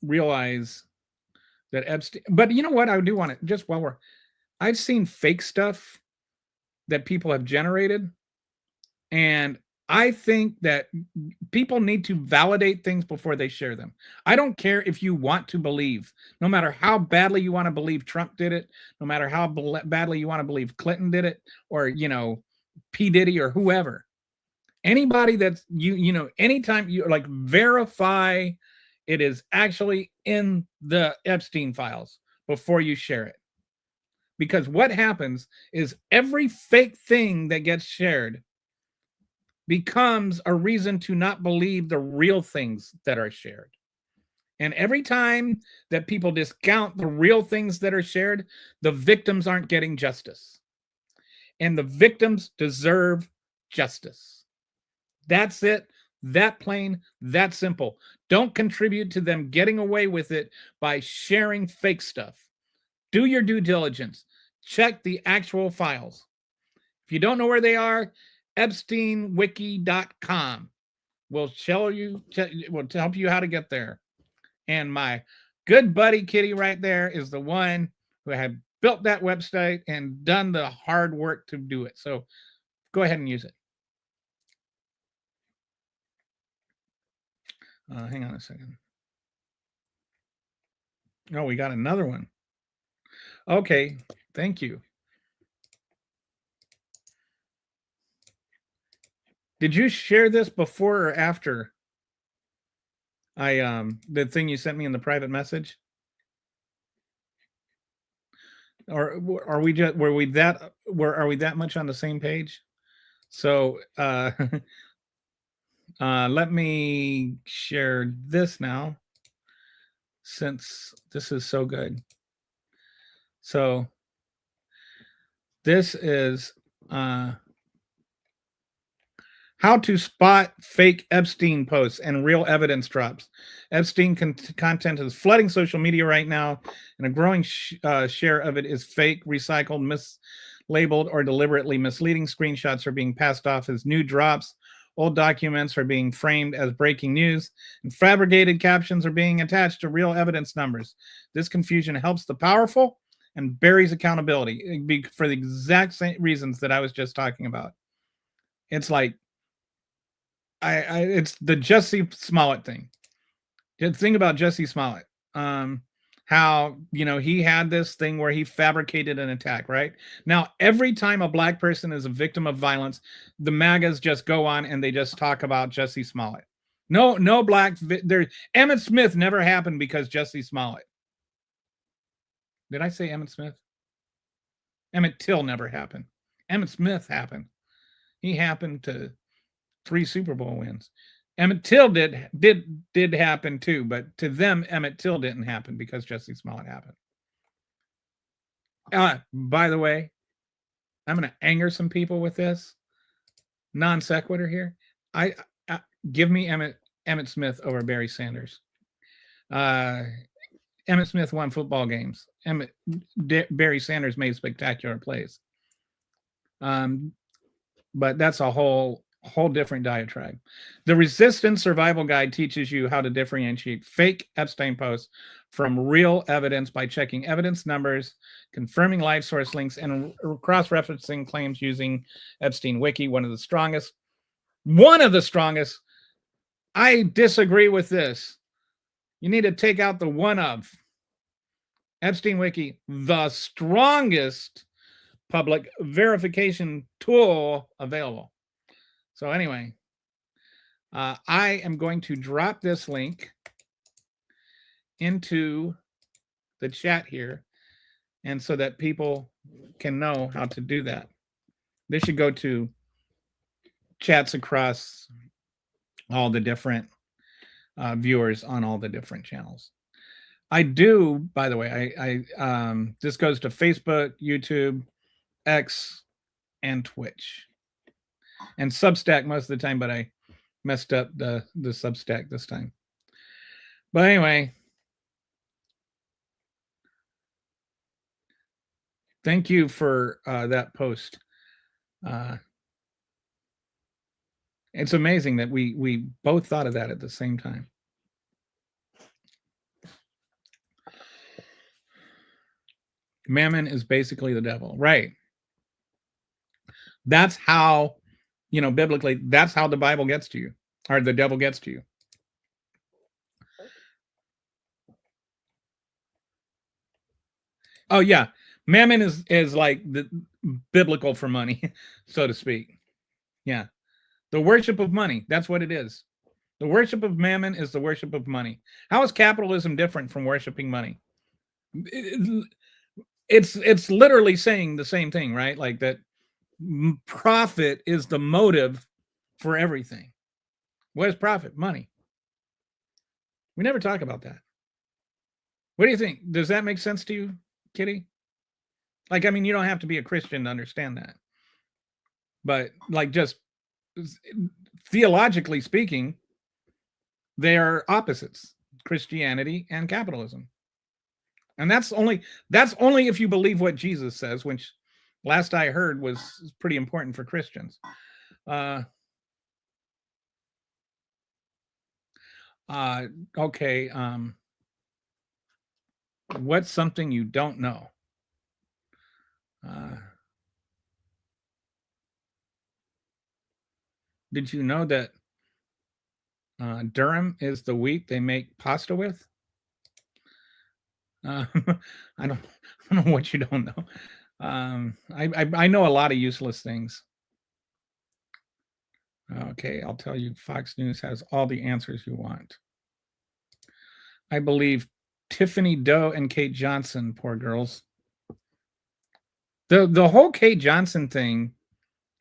realize that Epstein, but you know what? I do want to, just while I've seen fake stuff that people have generated, and I think that people need to validate things before they share them. I don't care if you want to believe, no matter how badly you want to believe Trump did it, no matter how badly you want to believe Clinton did it, or, you know, P. Diddy or whoever. Anybody that's, you know, anytime you like, verify it is actually in the Epstein files before you share it. Because what happens is every fake thing that gets shared becomes a reason to not believe the real things that are shared. And every time that people discount the real things that are shared, the victims aren't getting justice. And the victims deserve justice. That's it. That plain, that simple. Don't contribute to them getting away with it by sharing fake stuff. Do your due diligence. Check the actual files. If you don't know where they are, EpsteinWiki.com will show you, will help you how to get there. And my good buddy Kitty right there is the one who had built that website and done the hard work to do it. So go ahead and use it. Hang on a second. Oh, we got another one. Okay, thank you. Did you share this before or after the thing you sent me in the private message? Or are we just are we that much on the same page? So let me share this now, since this is so good. So this is how to spot fake Epstein posts and real evidence drops. Epstein content is flooding social media right now, and a growing share of it is fake, recycled, mislabeled, or deliberately misleading. Screenshots are being passed off as new drops. Old documents are being framed as breaking news, and fabricated captions are being attached to real evidence numbers. This confusion helps the powerful and buries accountability for the exact same reasons that I was just talking about. It's like, it's the Jussie Smollett thing. The thing about Jussie Smollett, how, you know, he had this thing where he fabricated an attack, right? Now, every time a black person is a victim of violence, the MAGAs just go on and they just talk about Jussie Smollett. No black, Emmett Smith never happened because Jussie Smollett. Did I say Emmett Smith? Emmett Till never happened. Emmett Smith happened. He happened to 3 Super Bowl wins. Emmett Till did happen too, but to them, Emmett Till didn't happen because Jussie Smollett happened. By the way, I'm going to anger some people with this non sequitur here. I give me Emmett Smith over Barry Sanders. Emmett Smith won football games. Barry Sanders made spectacular plays. But that's a whole different diatribe. The Resistance Survival Guide teaches you how to differentiate fake Epstein posts from real evidence by checking evidence numbers, confirming live source links, and cross-referencing claims using Epstein Wiki, one of the strongest. I disagree with this. You need to take out the one of. Epstein Wiki, the strongest public verification tool available. So anyway, I am going to drop this link into the chat here, and so that people can know how to do that. This should go to chats across all the different viewers on all the different channels. I do, by the way, I this goes to Facebook, YouTube, X, and Twitch, and Substack most of the time, but I messed up the Substack this time. But anyway, thank you for that post. It's amazing that we both thought of that at the same time. Mammon is basically the devil, right? That's how, biblically, that's how the Bible gets to you, or the devil gets to you. Oh yeah, mammon is like the biblical for money, so to speak. Yeah, the worship of money. That's what it is. The worship of mammon is the worship of money. How is capitalism different from worshiping money? It's literally saying the same thing, right? Like that profit is the motive for everything. What is profit? Money. We never talk about that. What do you think? Does that make sense to you, Kitty? Like, I mean, you don't have to be a Christian to understand that. But like, just theologically speaking, they are opposites, Christianity and capitalism. And that's only if you believe what Jesus says, which last I heard was pretty important for Christians. Okay. What's something you don't know? Did you know that durum is the wheat they make pasta with? I don't know what you don't know. I know a lot of useless things. Okay, I'll tell you, Fox News has all the answers you want. I believe Tiffany Doe and Kate Johnson, poor girls. The whole Kate Johnson thing,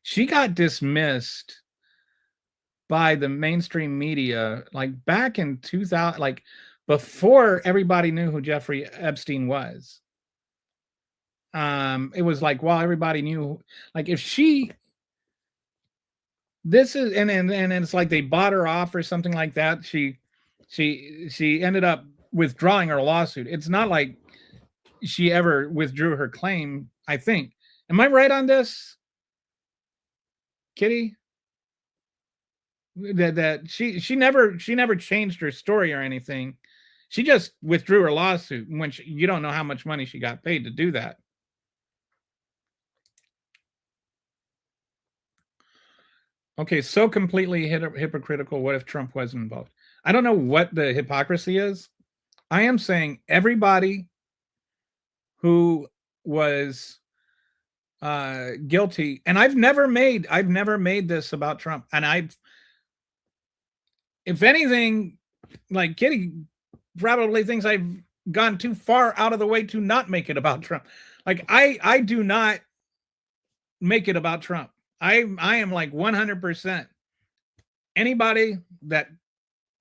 she got dismissed by the mainstream media like back in 2000, like before everybody knew who Jeffrey Epstein was. It was like, well, everybody knew, like if she, this is, and it's like they bought her off or something like that. She ended up withdrawing her lawsuit. It's not like she ever withdrew her claim, I think. Am I right on this, Kitty? That she never changed her story or anything. She just withdrew her lawsuit, when you don't know how much money she got paid to do that. Okay, so completely hypocritical. What if Trump wasn't involved? I don't know what the hypocrisy is. I am saying everybody who was guilty, and I've never made this about Trump. And if anything, like Kitty probably thinks I've gone too far out of the way to not make it about Trump. Like I do not make it about Trump. I am like 100%. Anybody that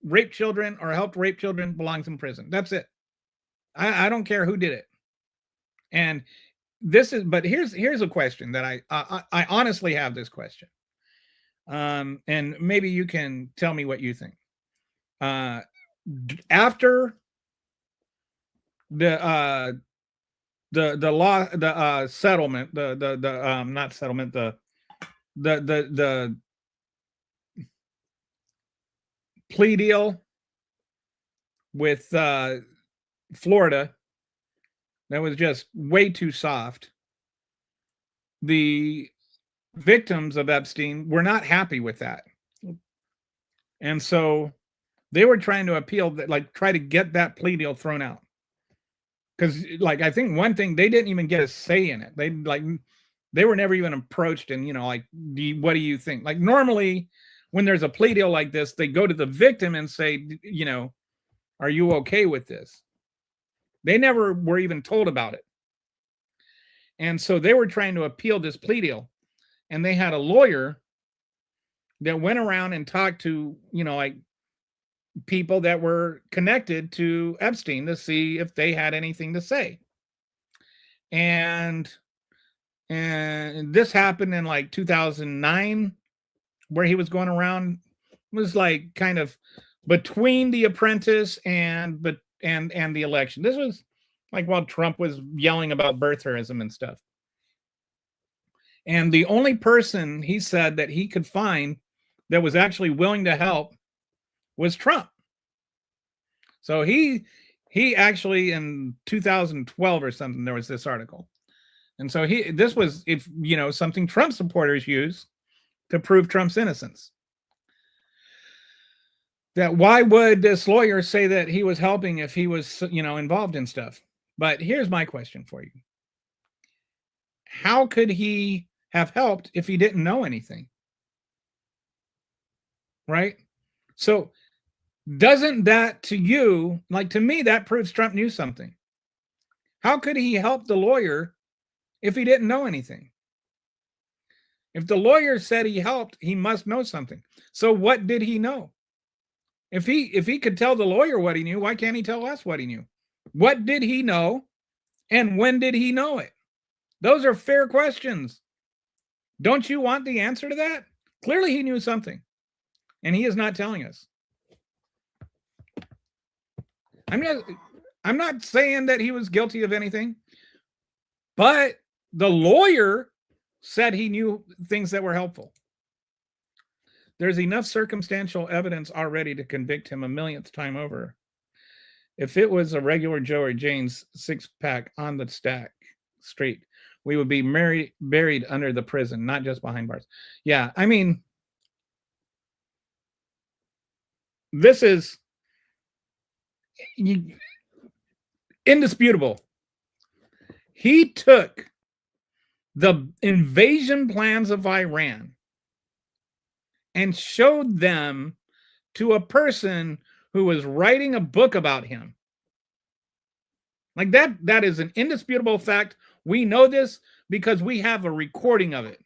raped children or helped rape children belongs in prison. That's it. I don't care who did it. And but here's a question that I honestly have this question. And maybe you can tell me what you think. After the law, the settlement, the not settlement, the plea deal with Florida that was just way too soft. The victims of Epstein were not happy with that. And so they were trying to appeal that, like, try to get that plea deal thrown out. Because, like, I think one thing, they didn't even get a say in it. They were never even approached and, like, what do you think? Like, normally when there's a plea deal like this, they go to the victim and say, are you okay with this? They never were even told about it. And so they were trying to appeal this plea deal. And they had a lawyer that went around and talked to, like, people that were connected to Epstein to see if they had anything to say. And this happened in like 2009, where he was going around. It was like kind of between The Apprentice and the election. This was like while Trump was yelling about birtherism and stuff. And the only person he said that he could find that was actually willing to help was Trump. So he actually, in 2012 or something, there was this article. And so this was, if something Trump supporters use to prove Trump's innocence. That why would this lawyer say that he was helping if he was, involved in stuff? But here's my question for you. How could he have helped if he didn't know anything? Right? So doesn't that, to you, like, to me, that proves Trump knew something? How could he help the lawyer if he didn't know anything? If the lawyer said he helped, he must know something. So what did he know? If he could tell the lawyer what he knew, why can't he tell us what he knew? What did he know? And when did he know it? Those are fair questions. Don't you want the answer to that? Clearly he knew something, and he is not telling us. I'm not saying that he was guilty of anything, but the lawyer said he knew things that were helpful. There's enough circumstantial evidence already to convict him a millionth time over. If it was a regular Joe or Jane's six-pack on the street, we would be buried under the prison, not just behind bars. Yeah, I mean, this is indisputable. He took the invasion plans of Iran and showed them to a person who was writing a book about him. Like that is an indisputable fact. We know this because we have a recording of it.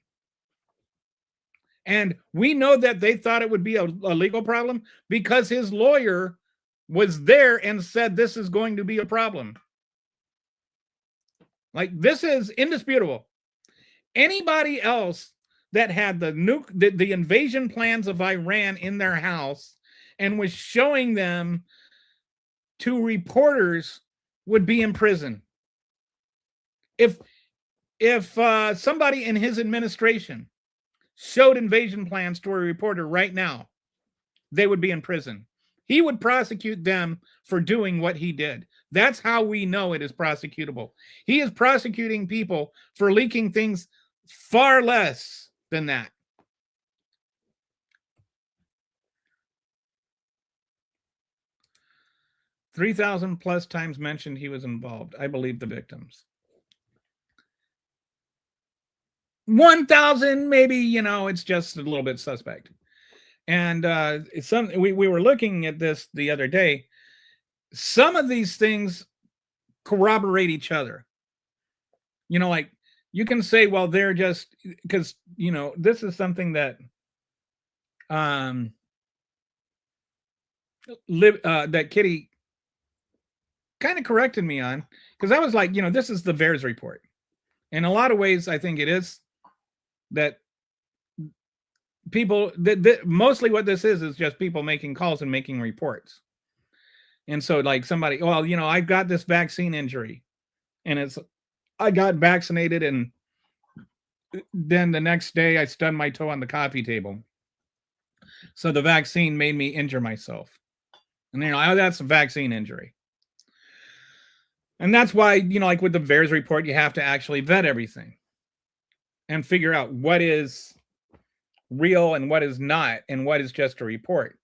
And we know that they thought it would be a legal problem because his lawyer was there and said this is going to be a problem. Like, this is indisputable. Anybody else that had the invasion plans of Iran in their house and was showing them to reporters would be in prison. If somebody in his administration showed invasion plans to a reporter right now, they would be in prison. He would prosecute them for doing what he did. That's how we know it is prosecutable. He is prosecuting people for leaking things far less than that. +3,000 times mentioned he was involved. I believe the victims. 1,000, maybe, it's just a little bit suspect. And we were looking at this the other day. Some of these things corroborate each other. Like, you can say, well, they're just because, this is something that that Kitty kind of corrected me on, because I was like, this is the VAERS report. In a lot of ways, I think it is that people that mostly what this is just people making calls and making reports. And so like somebody, well, you know, I got this vaccine injury and I got vaccinated and then the next day I stubbed my toe on the coffee table. So the vaccine made me injure myself. And you know, oh, that's a vaccine injury. And that's why, you know, like with the VAERS report, you have to actually vet everything and figure out what is real and what is not, and what is just a report.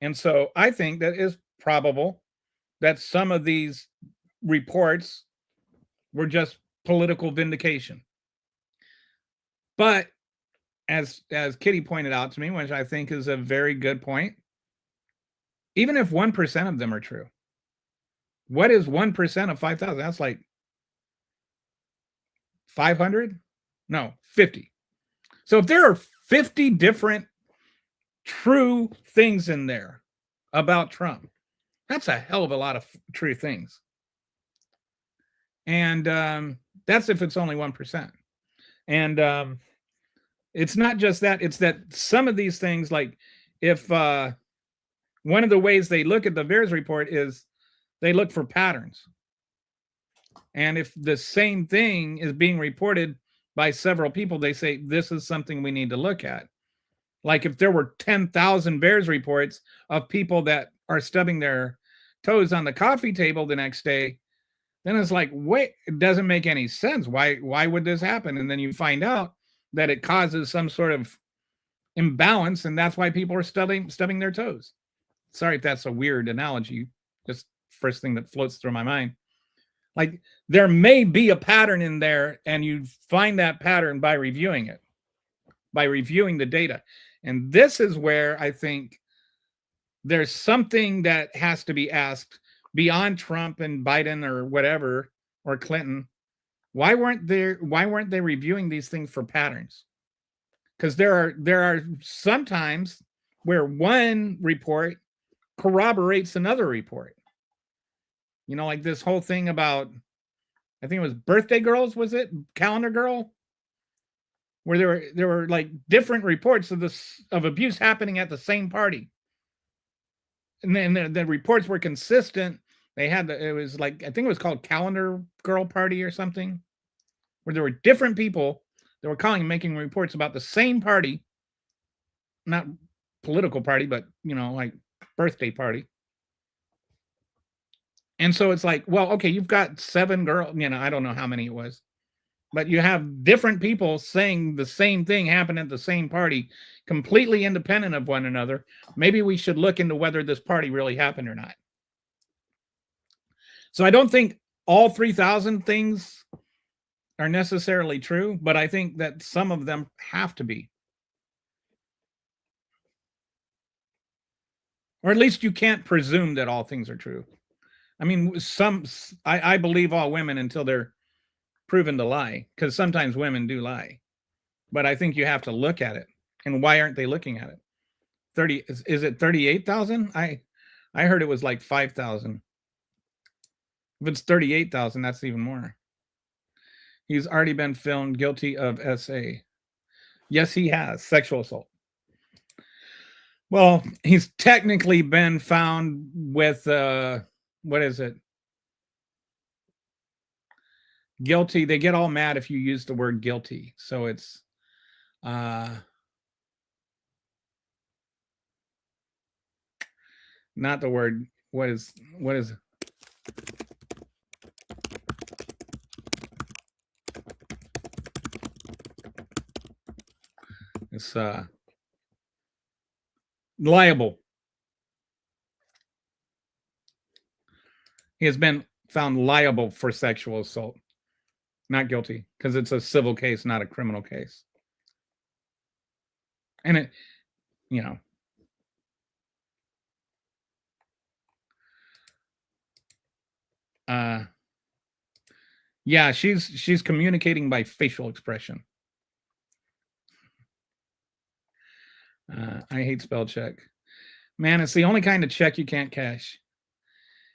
And so I think that is probable that some of these reports were just political vindication. But as Kitty pointed out to me, which I think is a very good point, even if 1% of them are true, what is 1% of 5,000? That's like 500? No, 50. So if there are 50 different true things in there about Trump, that's a hell of a lot of true things. And that's if it's only 1%. And it's not just that, it's that some of these things, like if one of the ways they look at the VAERS report is they look for patterns. And if the same thing is being reported by several people, they say, this is something we need to look at. Like if there were 10,000 VAERS reports of people that are stubbing their toes on the coffee table the next day, then it's like, wait, it doesn't make any sense. Why would this happen? And then you find out that it causes some sort of imbalance, and that's why people are stubbing their toes. Sorry if that's a weird analogy, just first thing that floats through my mind. Like there may be a pattern in there, and you find that pattern by reviewing it, by reviewing the data. And this is where I think there's something that has to be asked beyond Trump and Biden or whatever, or Clinton. Why weren't they reviewing these things for patterns? Because there are sometimes where one report corroborates another report. You know, like this whole thing about, I think it was Birthday Girls, was it? Calendar Girl? Where there were like different reports of abuse happening at the same party. And then the reports were consistent. They had it was like, I think it was called Calendar Girl Party or something, where there were different people that were calling and making reports about the same party, not political party, but you know, like birthday party. And so it's like, well, okay, you've got 7 girls, you know, I don't know how many it was, but you have different people saying the same thing happened at the same party, completely independent of one another. Maybe we should look into whether this party really happened or not. So I don't think all 3,000 things are necessarily true, but I think that some of them have to be. Or at least you can't presume that all things are true. I mean, I believe all women until they're proven to lie, because sometimes women do lie. But I think you have to look at it. And why aren't they looking at it? Is it 38,000? I heard it was like 5,000. If it's 38,000, that's even more. He's already been found guilty of SA. Yes, he has. Sexual assault. Well, he's technically been found with, what is it? Guilty. They get all mad if you use the word guilty. So it's, not the word. What is it's liable. He has been found liable for sexual assault, not guilty, because it's a civil case, not a criminal case. And it, you know, yeah, she's communicating by facial expression. I hate spell check. Man, it's the only kind of check you can't cash.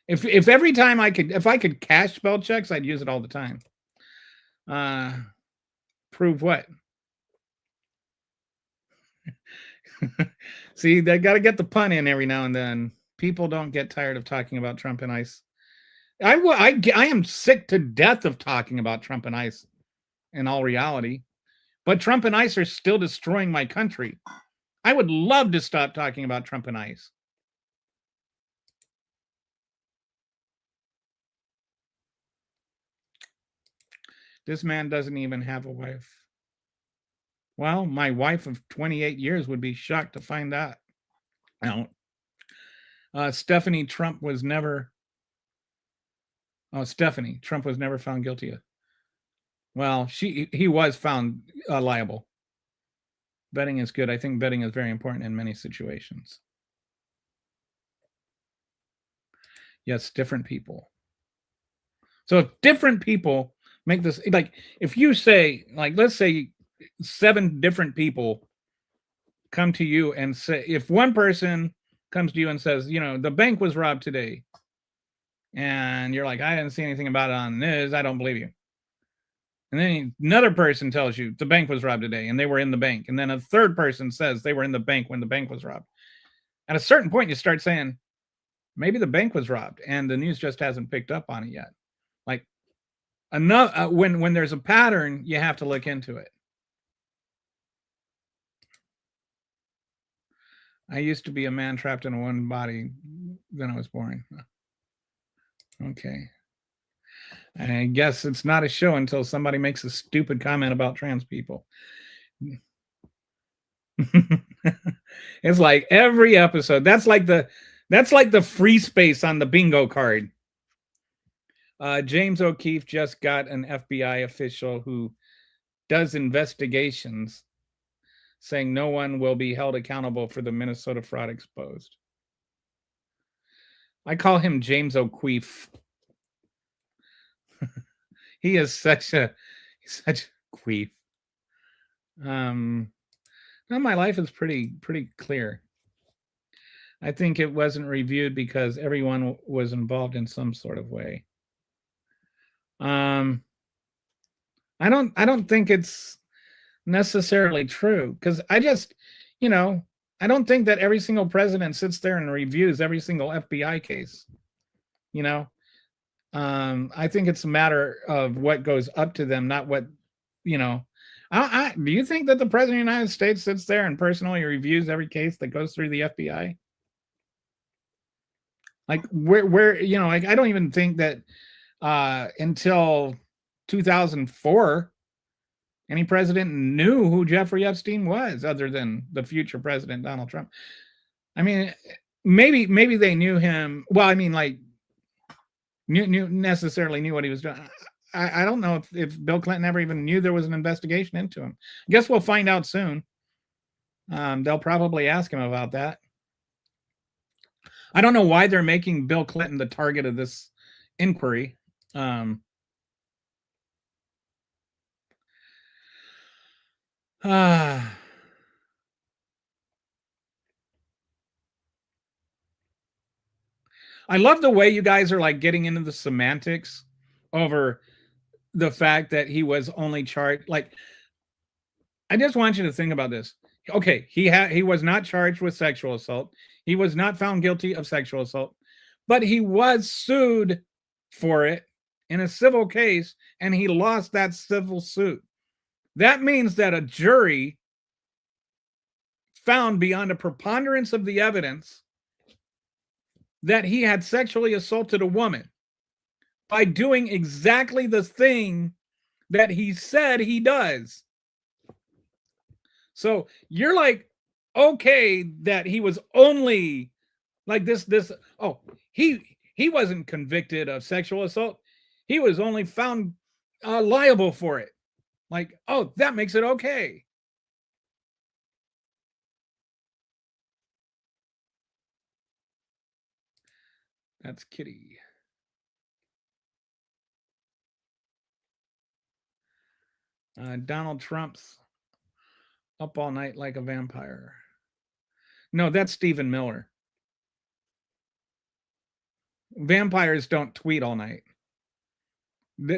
If every time if I could cash spell checks, I'd use it all the time. Prove what? See, they got to get the pun in every now and then. People don't get tired of talking about Trump and ICE. I am sick to death of talking about Trump and ICE in all reality. But Trump and ICE are still destroying my country. I would love to stop talking about Trump and ICE. This man doesn't even have a wife. Well, my wife of 28 years would be shocked to find that out. Stephanie Trump was never. Oh, Stephanie Trump was never found guilty of. Well, he was found liable. Betting is good. I think betting is very important in many situations. Yes, different people. So if different people make this, like if you say, like, let's say 7 different people come to you and say, if one person comes to you and says, you know, the bank was robbed today, and you're like, I didn't see anything about it on the news, I don't believe you. And then another person tells you the bank was robbed today and they were in the bank. And then a third person says they were in the bank when the bank was robbed. At a certain point, you start saying, maybe the bank was robbed and the news just hasn't picked up on it yet. Like, enough, when there's a pattern, you have to look into it. I used to be a man trapped in one body when I was born. Okay. I guess it's not a show until somebody makes a stupid comment about trans people. It's like every episode. That's like the free space on the bingo card. James O'Keefe just got an FBI official who does investigations, saying no one will be held accountable for the Minnesota fraud exposed. I call him James O'Keefe. He is such a queef. Now my life is pretty clear. I think it wasn't reviewed because everyone was involved in some sort of way. I don't think it's necessarily true, because I just, you know, I don't think that every single president sits there and reviews every single FBI case. You know, I think it's a matter of what goes up to them, not what, you know. Do you think that the president of the United States sits there and personally reviews every case that goes through the FBI? Like, where you know, like, I don't even think that until 2004 any president knew who Jeffrey Epstein was, other than the future president Donald Trump. I mean, maybe they knew him. Well, I mean, like, necessarily knew what he was doing. I don't know if Bill Clinton ever even knew there was an investigation into him. I guess we'll find out soon. They'll probably ask him about that. I don't know why they're making Bill Clinton the target of this inquiry. I love the way you guys are like getting into the semantics over the fact that he was only charged. Like, I just want you to think about this. Okay, he was not charged with sexual assault. He was not found guilty of sexual assault, but he was sued for it in a civil case, and he lost that civil suit. That means that a jury found beyond a preponderance of the evidence that he had sexually assaulted a woman by doing exactly the thing that he said he does. So you're like, okay, that he was only like this. Oh, he wasn't convicted of sexual assault. He was only found liable for it. Like, oh, that makes it okay. That's Kitty. Donald Trump's up all night like a vampire. No, that's Stephen Miller. Vampires don't tweet all night.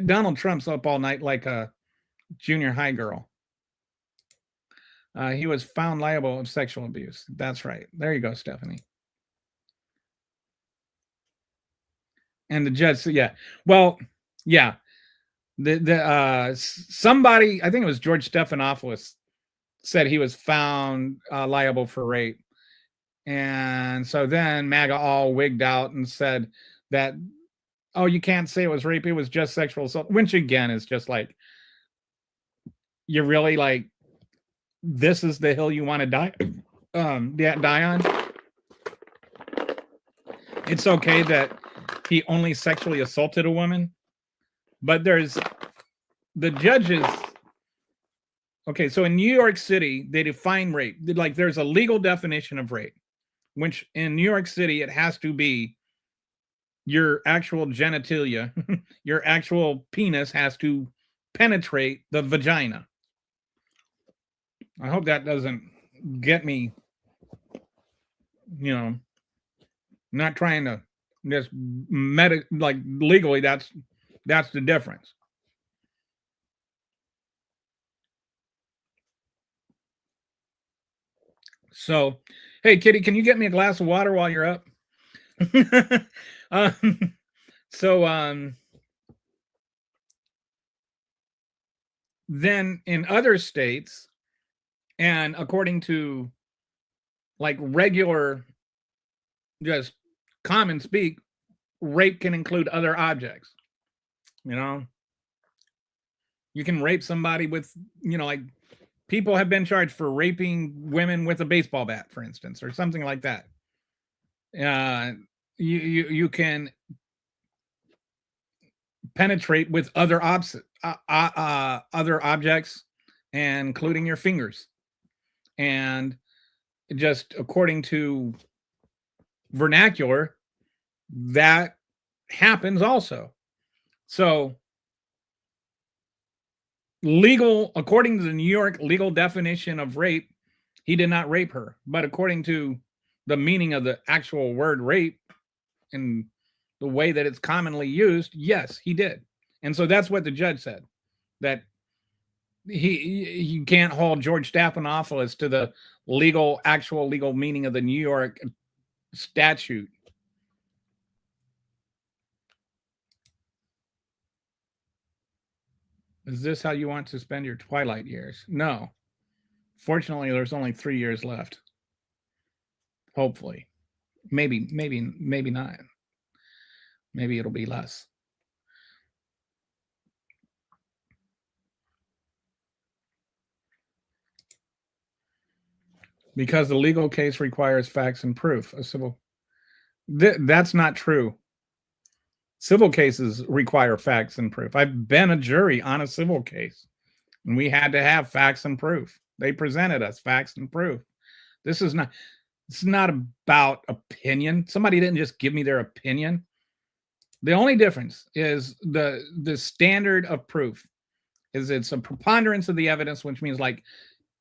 Donald Trump's up all night like a junior high girl. He was found liable of sexual abuse. That's right. There you go, Stephanie. And the judge said, yeah. Well, yeah. Somebody, I think it was George Stephanopoulos, said he was found liable for rape. And so then MAGA all wigged out and said that, oh, you can't say it was rape, it was just sexual assault, which again is just like, you're really like, this is the hill you want to die on. It's okay that he only sexually assaulted a woman, but there's the judges. Okay, so in New York City, they define rape. Like there's a legal definition of rape, which in New York City, it has to be your actual genitalia, your actual penis has to penetrate the vagina. I hope that doesn't get me, not trying to just like legally, that's the difference. So, hey, Kitty, can you get me a glass of water while you're up? Then in other states, and according to like regular, just common speak, rape can include other objects. You can rape somebody with, like people have been charged for raping women with a baseball bat, for instance, or something like that. You can penetrate with other objects, and including your fingers. And just according to vernacular, that happens also. So according to the New York legal definition of rape, he did not rape her. But according to the meaning of the actual word rape and the way that it's commonly used, yes, he did. And so that's what the judge said, that you can't hold George Stephanopoulos to the actual legal meaning of the New York statute. Is this how you want to spend your twilight years? No. Fortunately, there's only 3 years left. Hopefully. Maybe not. Maybe it'll be less. Because the legal case requires facts and proof. That's not true. Civil cases require facts and proof. I've been a jury on a civil case, and we had to have facts and proof. They presented us facts and proof. It's not about opinion. Somebody didn't just give me their opinion. The only difference is the standard of proof is it's a preponderance of the evidence, which means like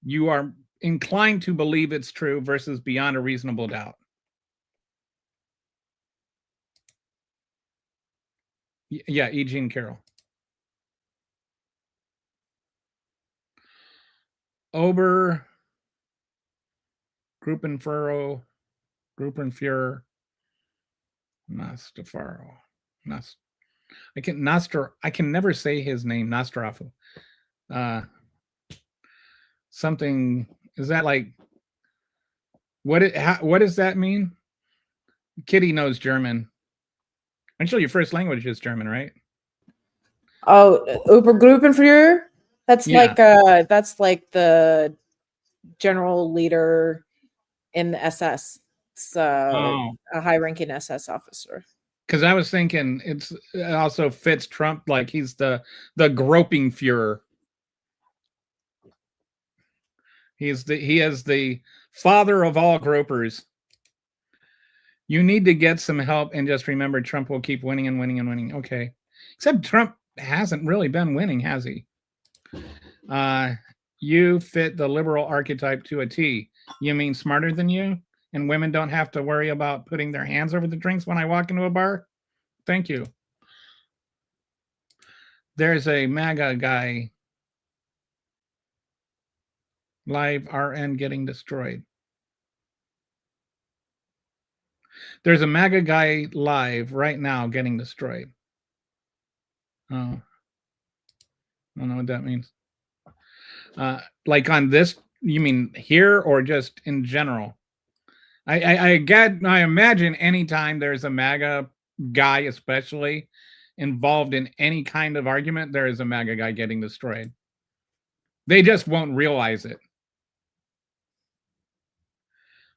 you are inclined to believe it's true versus beyond a reasonable doubt. Yeah, E. Jean Carroll. Ober, Gruppenführer, Nastafaro. I can never say his name, Nostrafu. Something, is that like, what does that mean? Kitty knows German. Actually, your first language is German, right? Oh, Obergruppenführer? That's Yeah. that's like the general leader in the SS. It's a high-ranking SS officer. Because I was thinking it also fits Trump, like he's the groping Führer. He is the father of all gropers. You need to get some help and just remember Trump will keep winning and winning and winning. Okay. Except Trump hasn't really been winning, has he? You fit the liberal archetype to a T. You mean smarter than you? And women don't have to worry about putting their hands over the drinks when I walk into a bar? Thank you. There's a MAGA guy Live RN getting destroyed. There's a MAGA guy live right now getting destroyed. Oh, I don't know what that means. Like on this, you mean here or just in general? I imagine anytime there's a MAGA guy, especially involved in any kind of argument, there is a MAGA guy getting destroyed. They just won't realize it.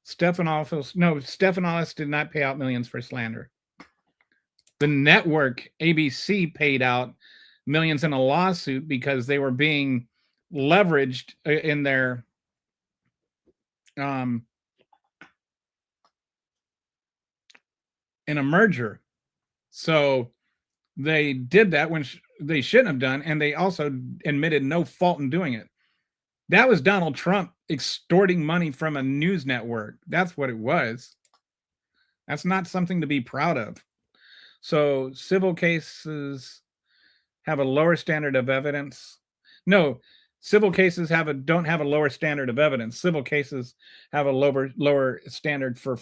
Stephanopoulos did not pay out millions for slander. The network ABC paid out millions in a lawsuit because they were being leveraged in their in a merger. So they did that when they shouldn't have done, and they also admitted no fault in doing it. That was Donald Trump extorting money from a news network. That's what it was. That's not something to be proud of. So civil cases have a lower standard of evidence. No, civil cases don't have a lower standard of evidence. Civil cases have a lower standard for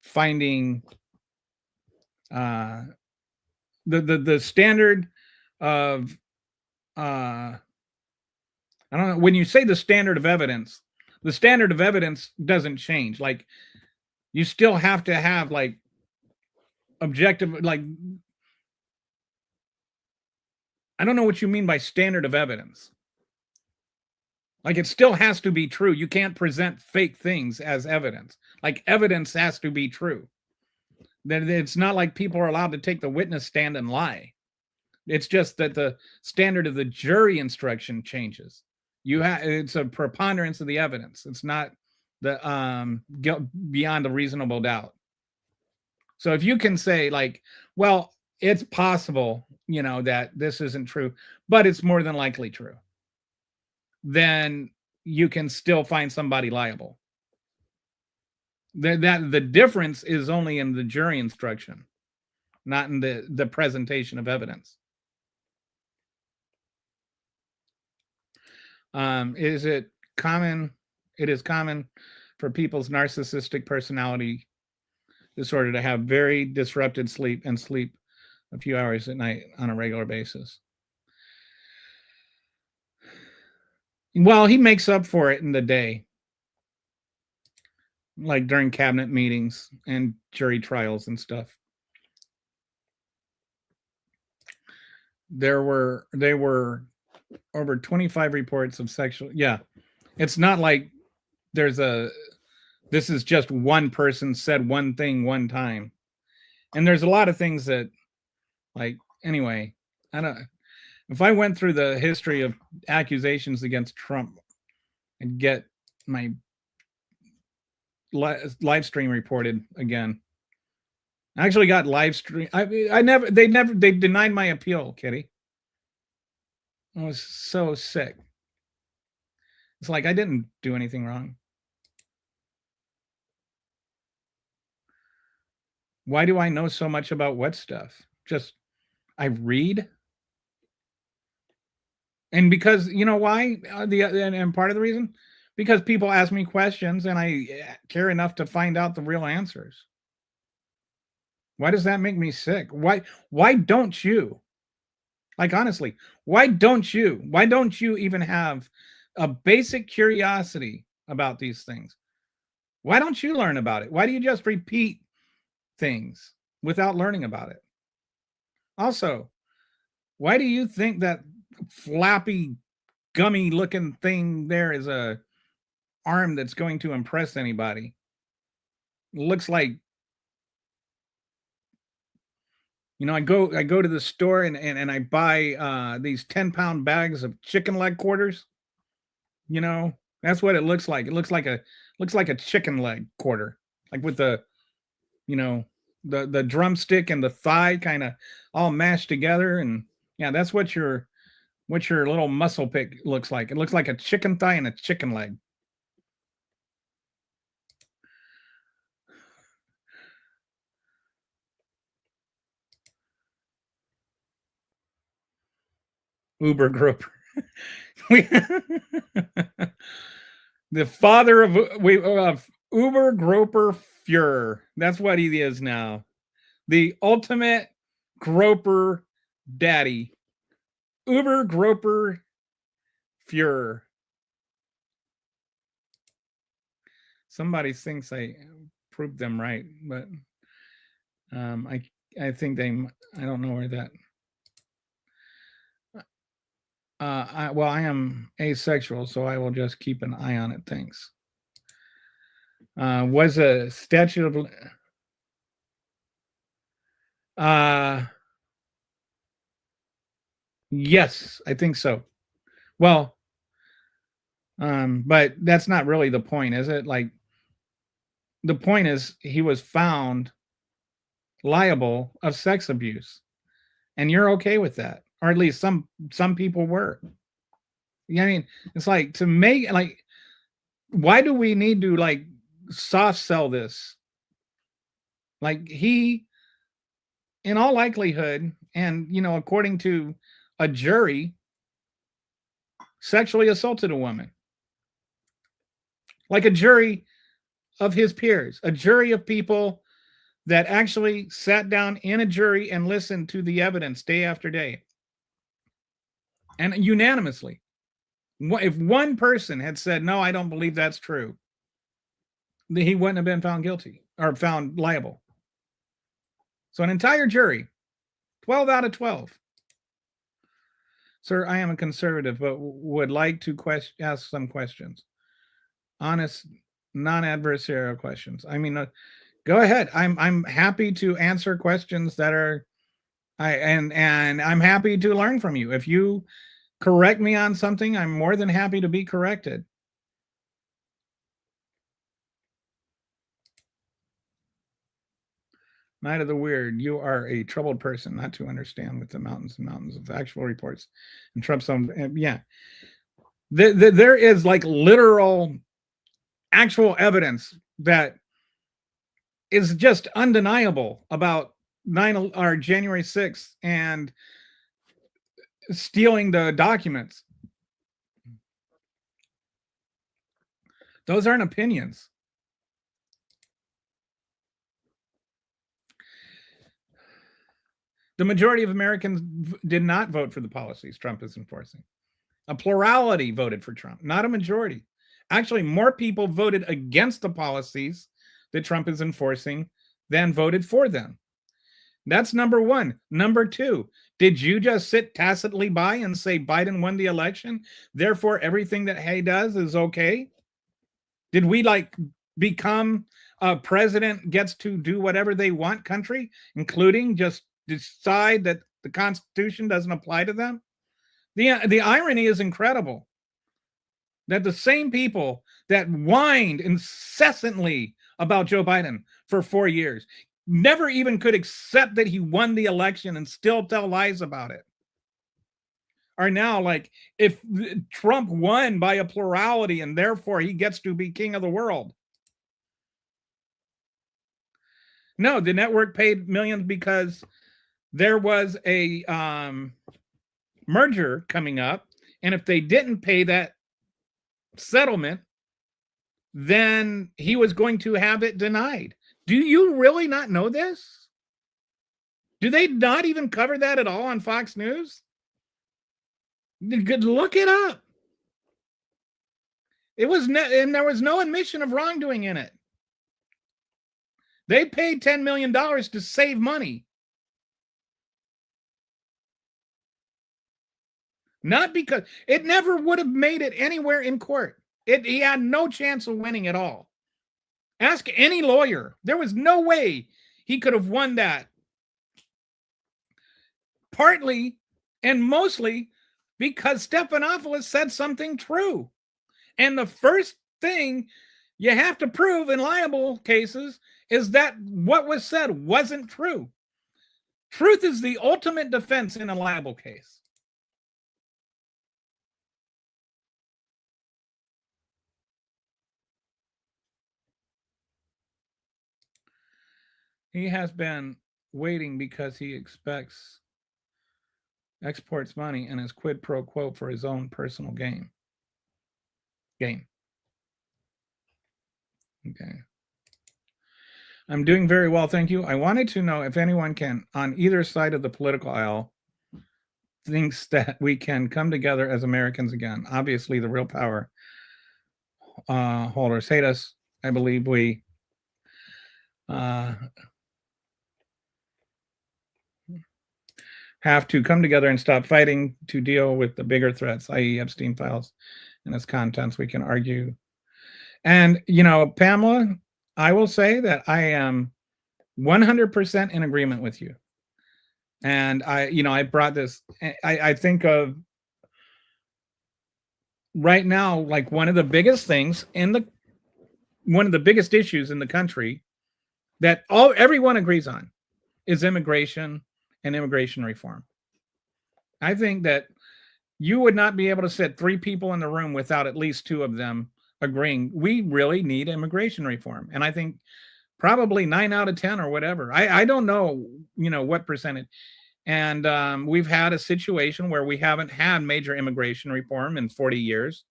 finding the standard of I don't know, when you say the standard of evidence doesn't change. Like, you still have to have like objective, like, I don't know what you mean by standard of evidence. Like, it still has to be true. You can't present fake things as evidence. Like, evidence has to be true. That it's not like people are allowed to take the witness stand and lie. It's just that the standard of the jury instruction changes. It's a preponderance of the evidence. It's not the beyond a reasonable doubt. So if you can say, like, well, it's possible, that this isn't true, but it's more than likely true, then you can still find somebody liable. The difference is only in the jury instruction, not in the presentation of evidence. It is common for people's narcissistic personality disorder to have very disrupted sleep and sleep a few hours at night on a regular basis. Well, he makes up for it in the day, like during cabinet meetings and jury trials and stuff. There were over 25 reports of sexual. Yeah, it's not like this is just one person said one thing one time. And there's a lot of things that, like, anyway, if I went through the history of accusations against Trump and get my live stream reported again. I actually got live stream. They denied my appeal, Kitty. I was so sick. It's like I didn't do anything wrong. Why do I know so much about what stuff? Just I read. And because, you know why? And part of the reason, because people ask me questions and I care enough to find out the real answers. Why does that make me sick? Why don't you? Like, honestly, why don't you even have a basic curiosity about these things? Why don't you learn about it? Why do you just repeat things without learning about it? Also, why do you think that flappy, gummy looking thing there is a arm that's going to impress anybody? It looks like, I go to the store and I buy these 10-pound bags of chicken leg quarters. That's what it looks like. It looks like a chicken leg quarter, like with the drumstick and the thigh kind of all mashed together. And yeah, that's what your little muscle pick looks like. It looks like a chicken thigh and a chicken leg. Uber group. We, the father of Uber Groper Fuhrer. That's what he is now. The ultimate Groper daddy. Uber Groper Fuhrer. Somebody thinks I proved them right, but I think they, I don't know where that. I am asexual, so I will just keep an eye on it. Thanks. Was a statute of yes, I think so. Well, but that's not really the point, is it? Like, the point is he was found liable of sex abuse, and you're okay with that, or at least some people were. Yeah, I mean, it's like, to make, like, why do we need to like soft sell this? Like, he, in all likelihood, and according to a jury, sexually assaulted a woman. Like a jury of his peers, a jury of people that actually sat down in a jury and listened to the evidence day after day. And unanimously, if one person had said, no, I don't believe that's true, he wouldn't have been found guilty or found liable. So an entire jury, 12 out of 12. Sir, I am a conservative, but would like to ask some questions. Honest, non-adversarial questions. I mean, go ahead. I'm happy to answer questions that are, and I'm happy to learn from you. If you correct me on something, I'm more than happy to be corrected. Night of the Weird, you are a troubled person not to understand with the mountains and mountains of actual reports and Trump's own. Yeah, there is like literal actual evidence that is just undeniable about January 6th and stealing the documents. Those aren't opinions. The majority of Americans did not vote for the policies Trump is enforcing. A plurality voted for Trump, not a majority. Actually, more people voted against the policies that Trump is enforcing than voted for them. That's number one. Number two, did you just sit tacitly by and say Biden won the election, therefore everything that he does is okay? Did we like become a president gets to do whatever they want country, including just decide that the Constitution doesn't apply to them? The irony is incredible that the same people that whined incessantly about Joe Biden for 4 years never even could accept that he won the election and still tell lies about it, are now like, if Trump won by a plurality and therefore he gets to be king of the world. No, the network paid millions because there was a merger coming up, and if they didn't pay that settlement, then he was going to have it denied. Do you really not know this? Do they not even cover that at all on Fox News? Look it up. It was and there was no admission of wrongdoing in it. They paid $10 million to save money. Not because it never would have made it anywhere in court. He had no chance of winning at all. Ask any lawyer. There was no way he could have won that. Partly and mostly because Stephanopoulos said something true. And the first thing you have to prove in liable cases is that what was said wasn't true. Truth is the ultimate defense in a liable case. He has been waiting because he expects exports money and is quid pro quo for his own personal gain. Okay. I'm doing very well, thank you. I wanted to know if anyone can, on either side of the political aisle, thinks that we can come together as Americans again. Obviously, the real power holders hate us. I believe we have to come together and stop fighting to deal with the bigger threats, i.e. Epstein files and its contents. We can argue. And, Pamela, I will say that I am 100% in agreement with you. And I brought this, I think of right now, like one of the biggest things one of the biggest issues in the country that everyone agrees on is immigration and immigration reform. I think that you would not be able to sit 3 people in the room without at least 2 of them agreeing we really need immigration reform. And I think probably 9 out of 10 or whatever. I don't know, what percentage. And we've had a situation where we haven't had major immigration reform in 40 years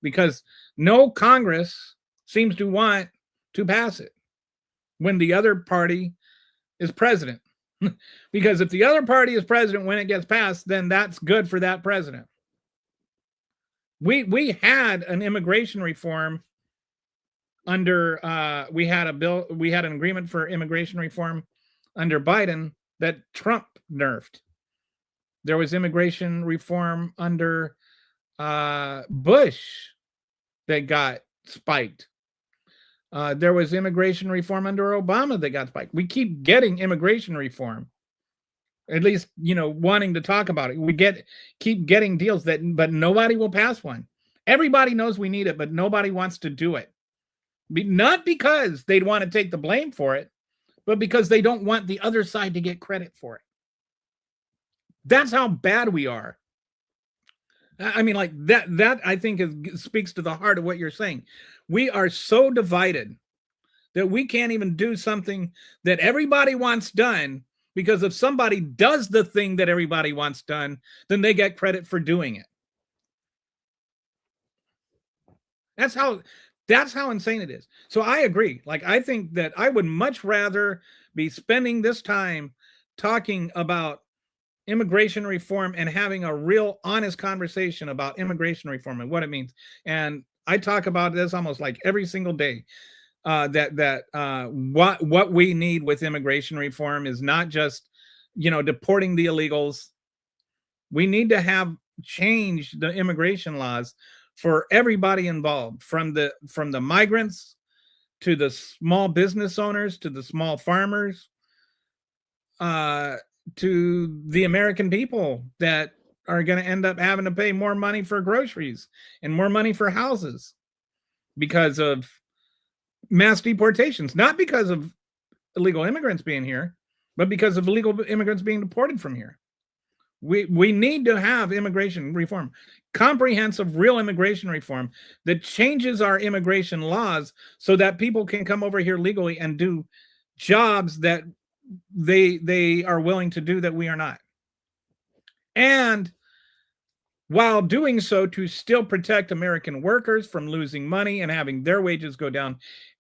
because no Congress seems to want to pass it when the other party is president. Because if the other party is president when it gets passed, then that's good for that president. We had an immigration reform under we had an agreement for immigration reform under Biden that Trump nerfed. There was immigration reform under Bush that got spiked. There was immigration reform under Obama that got spiked. We keep getting immigration reform, at least, wanting to talk about it. We keep getting deals but nobody will pass one. Everybody knows we need it, but nobody wants to do it. Not because they'd want to take the blame for it, but because they don't want the other side to get credit for it. That's how bad we are. I mean, like that I think speaks to the heart of what you're saying. We are so divided that we can't even do something that everybody wants done, because if somebody does the thing that everybody wants done, then they get credit for doing it. That's how insane it is. So I agree. Like, I think that I would much rather be spending this time talking about immigration reform and having a real honest conversation about immigration reform and what it means. And I talk about this almost like every single day. What we need with immigration reform is not just, deporting the illegals. We need to have changed the immigration laws for everybody involved, from the migrants to the small business owners, to the small farmers, to the American people that are going to end up having to pay more money for groceries and more money for houses because of mass deportations, not because of illegal immigrants being here, but because of illegal immigrants being deported from here. We need to have immigration reform, comprehensive, real immigration reform that changes our immigration laws so that people can come over here legally and do jobs that they are willing to do that we are not. And while doing so, to still protect American workers from losing money and having their wages go down,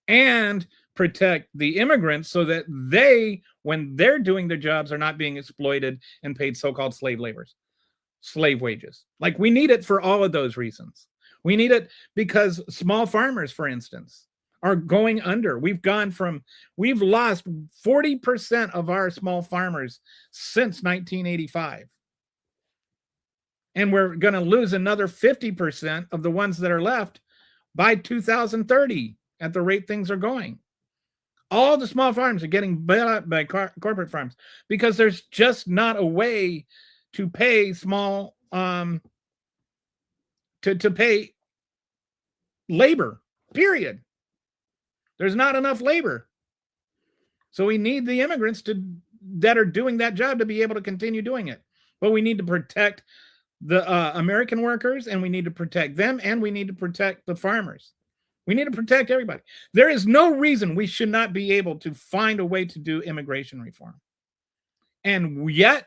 and protect the immigrants so that they, when they're doing their jobs, are not being exploited and paid so-called slave wages. Like, we need it for all of those reasons. We need it because small farmers, for instance, are going under. We've lost 40% of our small farmers since 1985. And we're going to lose another 50% of the ones that are left by 2030 at the rate things are going. All the small farms are getting bought by corporate farms because there's just not a way to pay small, to pay labor, period. There's not enough labor. So we need the immigrants that are doing that job to be able to continue doing it. But we need to protect the American workers, and we need to protect them, and we need to protect the farmers. We need to protect everybody. There is no reason we should not be able to find a way to do immigration reform. And yet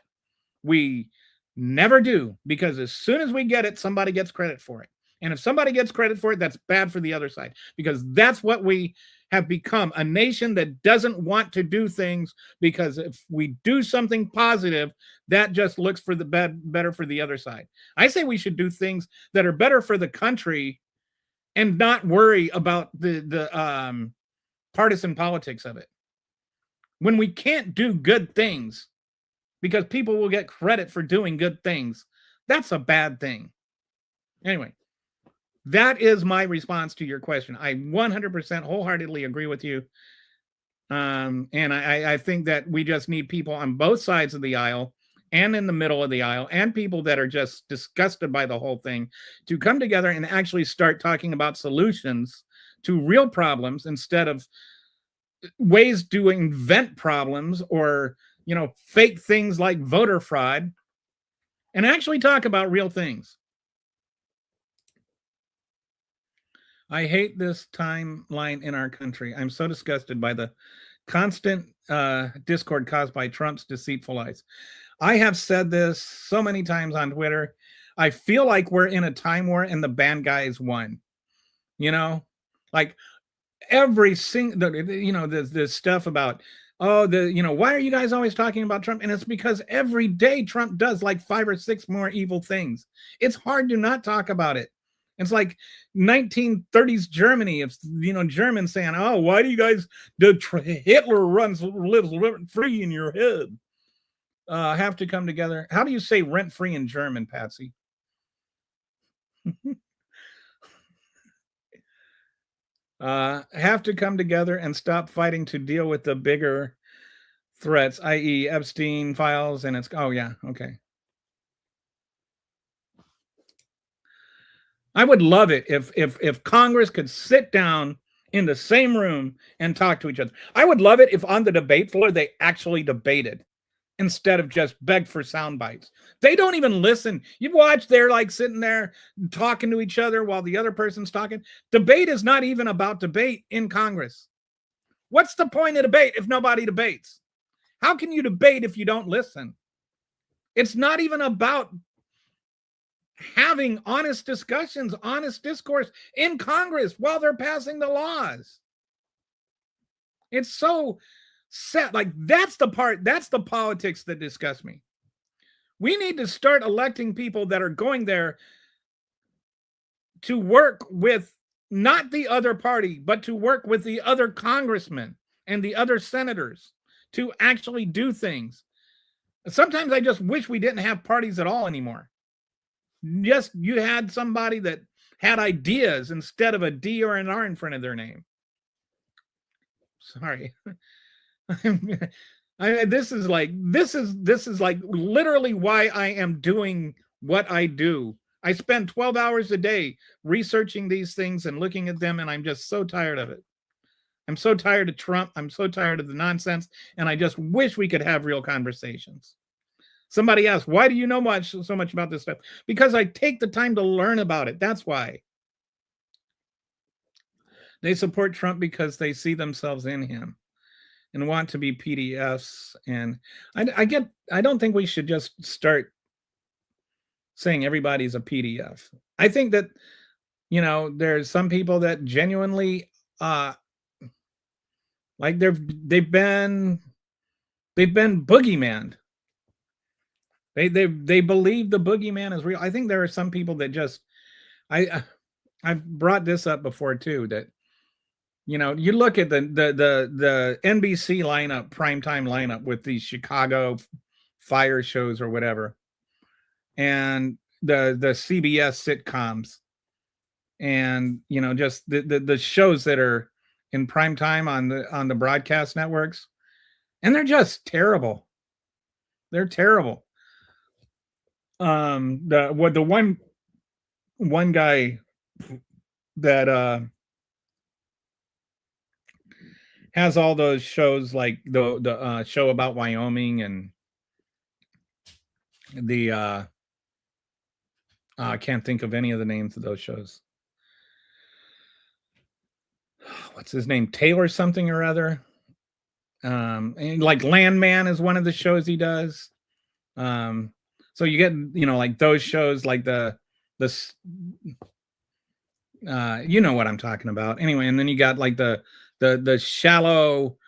we Never do, because as soon as we get it, somebody gets credit for it. And if somebody gets credit for it, that's bad for the other side, because that's what we have become, a nation that doesn't want to do things, because if we do something positive, that just looks for the better for the other side. I say we should do things that are better for the country and not worry about the partisan politics of it. When we can't do good things because people will get credit for doing good things, that's a bad thing. Anyway, that is my response to your question. I 100% wholeheartedly agree with you. And I think that we just need people on both sides of the aisle and in the middle of the aisle, and people that are just disgusted by the whole thing, to come together and actually start talking about solutions to real problems, instead of ways to invent problems or, fake things like voter fraud, and actually talk about real things. I hate this timeline in our country. I'm so disgusted by the constant discord caused by Trump's deceitful lies. I have said this so many times on Twitter. I feel like we're in a time war and the bad guys won. Like every single, this stuff about, why are you guys always talking about Trump? And it's because every day Trump does like 5 or 6 more evil things. It's hard to not talk about it. It's like 1930s Germany. It's, Germans saying, oh, why do you guys, Hitler lives rent free in your head. Have to come together. How do you say rent free in German, Patsy? Have to come together and stop fighting to deal with the bigger threats, i.e. Epstein files. And it's, oh yeah, okay. I would love it if Congress could sit down in the same room and talk to each other. I would love it if on the debate floor they actually debated instead of just beg for sound bites. They don't even listen. You watch, they're like sitting there talking to each other while the other person's talking. Debate is not even about debate in Congress. What's the point of debate if nobody debates? How can you debate if you don't listen? It's not even about having honest discussions, honest discourse in Congress while they're passing the laws. It's so set. Like, that's the politics that disgusts me. We need to start electing people that are going there to work with not the other party, but to work with the other congressmen and the other senators to actually do things. Sometimes I just wish we didn't have parties at all anymore. Just you had somebody that had ideas instead of a D or an R in front of their name. Sorry. This is like literally why I am doing what I do. I spend 12 hours a day researching these things and looking at them, and I'm just so tired of it. I'm so tired of Trump. I'm so tired of the nonsense, and I just wish we could have real conversations. Somebody asked, why do you know so much about this stuff? Because I take the time to learn about it. That's why. They support Trump because they see themselves in him and want to be PDFs. And I don't think we should just start saying everybody's a PDF. I think that, there's some people that genuinely, like they've been boogeyman. They believe the boogeyman is real. I think there are some people that just, I've brought this up before too, that, you look at the NBC lineup, primetime lineup with these Chicago fire shows or whatever, and the CBS sitcoms, and, just the shows that are in primetime on the broadcast networks, and they're just terrible. They're terrible. The one guy that has all those shows, like the show about Wyoming and the I can't think of any of the names of those shows. What's his name? Taylor something or other. And like Landman is one of the shows he does. So you get, like those shows, like you know what I'm talking about. Anyway, and then you got like the shallow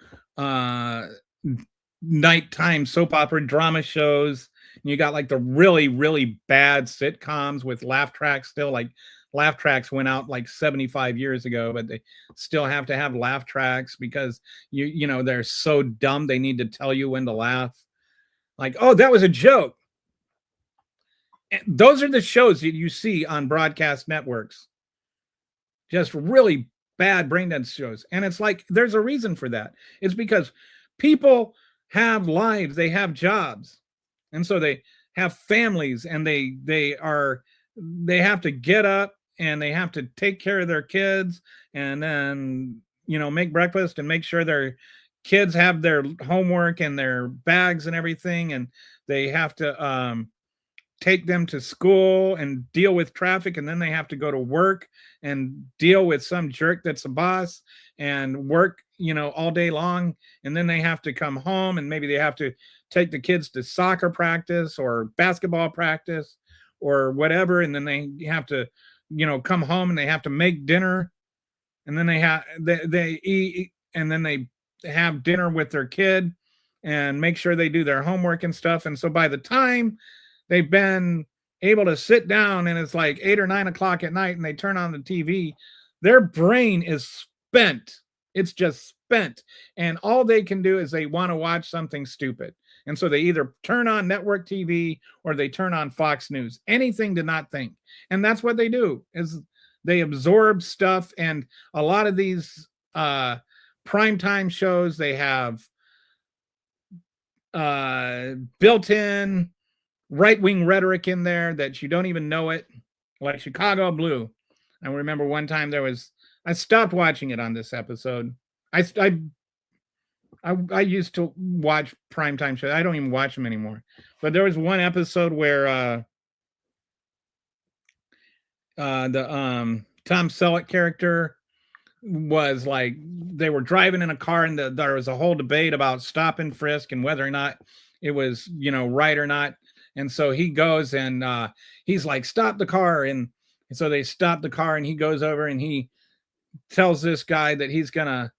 nighttime soap opera drama shows. And you got like the really, really bad sitcoms with laugh tracks still. Like laugh tracks went out like 75 years ago, but they still have to have laugh tracks because they're so dumb they need to tell you when to laugh. Like, oh, that was a joke. And those are the shows that you see on broadcast networks. Just really bad brain dead shows. And it's like, there's a reason for that. It's because people have lives, they have jobs. And so they have families, and they have to get up and they have to take care of their kids, and then, make breakfast and make sure their kids have their homework and their bags and everything. And they have to, take them to school and deal with traffic, and then they have to go to work and deal with some jerk that's a boss and work all day long, and then they have to come home and maybe they have to take the kids to soccer practice or basketball practice or whatever, and then they have to come home and they have to make dinner, and then they eat, and then they have dinner with their kid and make sure they do their homework and stuff. And so by the time they've been able to sit down and it's like 8 or 9 o'clock at night and they turn on the TV, their brain is spent. It's just spent. And all they can do is they want to watch something stupid. And so they either turn on network TV or they turn on Fox News, anything to not think. And that's what they do, is they absorb stuff. And a lot of these primetime shows, they have built-in right-wing rhetoric in there that you don't even know it, like Chicago Blue. I remember one time I stopped watching it on this episode. I used to watch primetime shows. I don't even watch them anymore. But there was one episode where the Tom Selleck character was like, they were driving in a car and there was a whole debate about stop and frisk and whether or not it was, right or not. And so he goes and he's like, stop the car. And so they stop the car and he goes over and he tells this guy that he's gonna,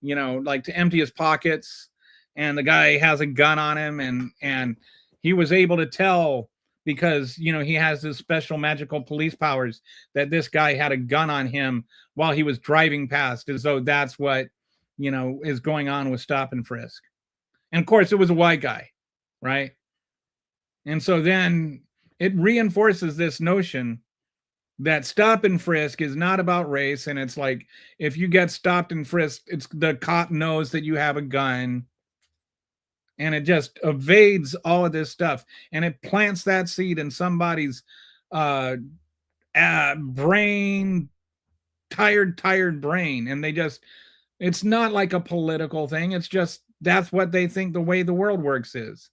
like to empty his pockets. And the guy has a gun on him, and he was able to tell because, he has this special magical police powers that this guy had a gun on him while he was driving past, as though that's what, is going on with stop and frisk. And of course it was a white guy, right? And so then it reinforces this notion that stop and frisk is not about race. And it's like, if you get stopped and frisked, it's the cop knows that you have a gun. And it just evades all of this stuff. And it plants that seed in somebody's brain, tired brain. And it's not like a political thing. It's just, that's what they think the way the world works is.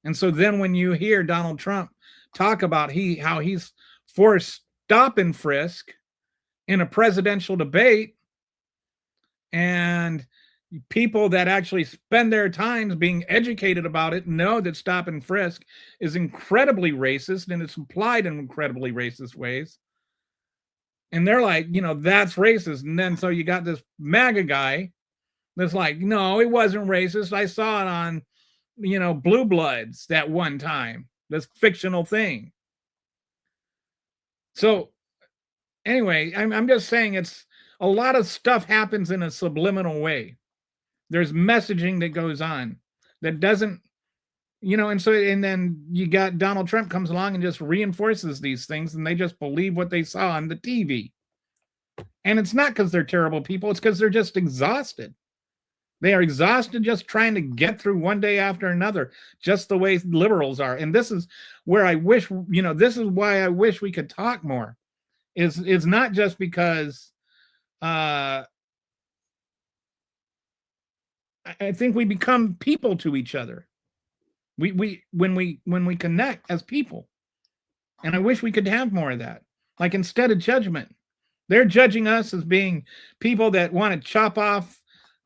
And so then when you hear Donald Trump talk about how he's forced stop and frisk in a presidential debate, and people that actually spend their times being educated about it know that stop and frisk is incredibly racist and it's applied in incredibly racist ways. And they're like, that's racist. And then so you got this MAGA guy that's like, no, it wasn't racist. I saw it on Blue Bloods that one time, this fictional thing. So anyway, I'm just saying, it's a lot of stuff happens in a subliminal way. There's messaging that goes on that doesn't, and then you got Donald Trump comes along and just reinforces these things, and they just believe what they saw on the TV. And it's not because they're terrible people, it's because they're just exhausted. They are exhausted just trying to get through one day after another, just the way liberals are. And this is where I wish, this is why I wish we could talk more. Is not just because I think we become people to each other. When we connect as people. And I wish we could have more of that. Like, instead of judgment, they're judging us as being people that want to chop off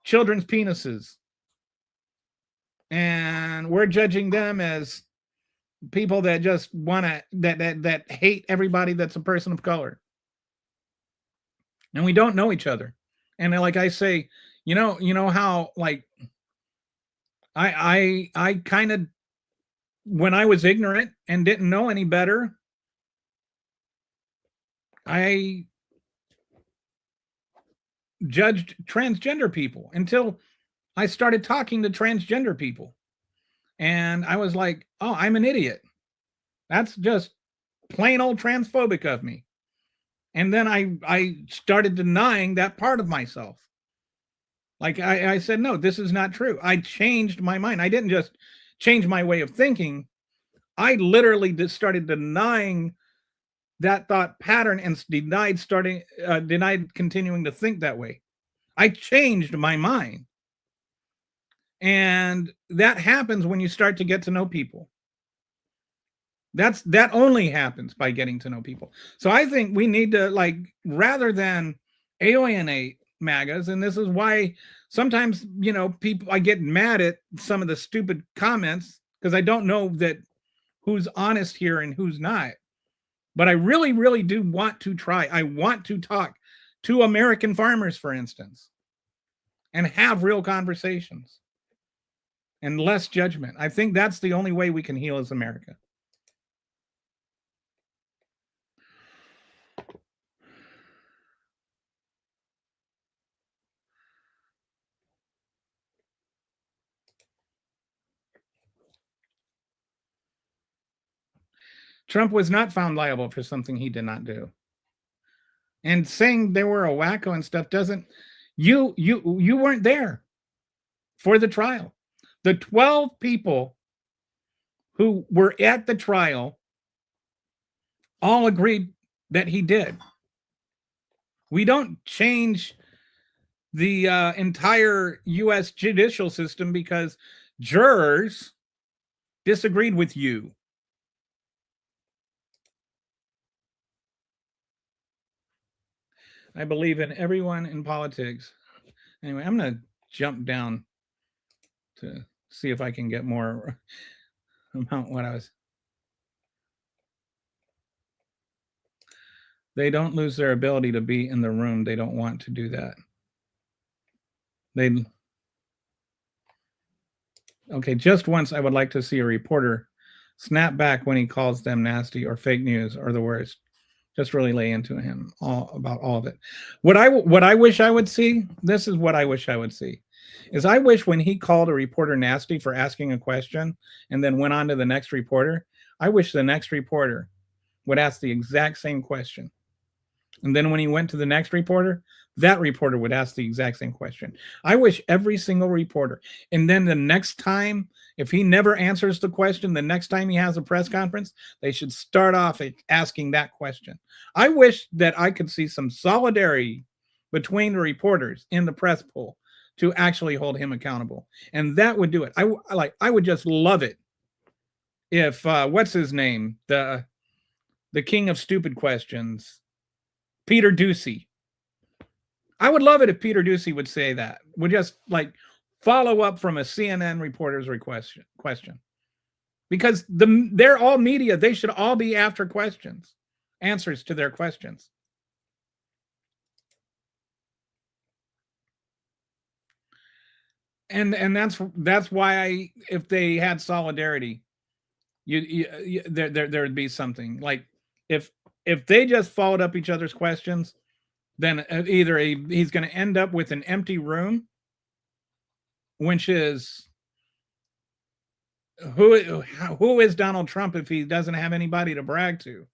children's penises, and we're judging them as people that just want to that hate everybody that's a person of color, and we don't know each other. And like I say, you know how like I kind of, when I was ignorant and didn't know any better, I judged transgender people until I started talking to transgender people. And I was like, oh, I'm an idiot. That's just plain old transphobic of me. And then I started denying that part of myself. Like I said, no, this is not true. I changed my mind. I didn't just change my way of thinking. I literally just started denying that thought pattern and denied continuing to think that way. I changed my mind. And that happens when you start to get to know people. That only happens by getting to know people. So I think we need to, like, rather than alienate MAGAs, and this is why sometimes, people, I get mad at some of the stupid comments because I don't know that who's honest here and who's not. But I really, really do want to try. I want to talk to American farmers, for instance, and have real conversations and less judgment. I think that's the only way we can heal as America. Trump was not found liable for something he did not do. And saying they were a wacko and stuff doesn't, you weren't there for the trial. The 12 people who were at the trial all agreed that he did. We don't change the entire U.S. judicial system because jurors disagreed with you. I believe in everyone in politics. Anyway, I'm going to jump down to see if I can get more about what I was. They don't lose their ability to be in the room. They don't want to do that. Okay, just once I would like to see a reporter snap back when he calls them nasty or fake news or the worst. Just really lay into him about all of it. What I wish I would see, this is what I wish I would see, is I wish when he called a reporter nasty for asking a question and then went on to the next reporter, I wish the next reporter would ask the exact same question. And then when he went to the next reporter, that reporter would ask the exact same question. I wish every single reporter, and then the next time, if he never answers the question, the next time he has a press conference, they should start off asking that question. I wish that I could see some solidarity between the reporters in the press pool to actually hold him accountable. And that would do it. I would just love it if, what's his name? The king of stupid questions, Peter Doocy. I would love it if Peter Doocy would say that. Would just like follow up from a CNN reporter's question. Because they're all media. They should all be after answers to their questions. And that's why if they had solidarity, there'd be something. Like if they just followed up each other's questions, then either he's going to end up with an empty room, which is who is Donald Trump if he doesn't have anybody to brag to?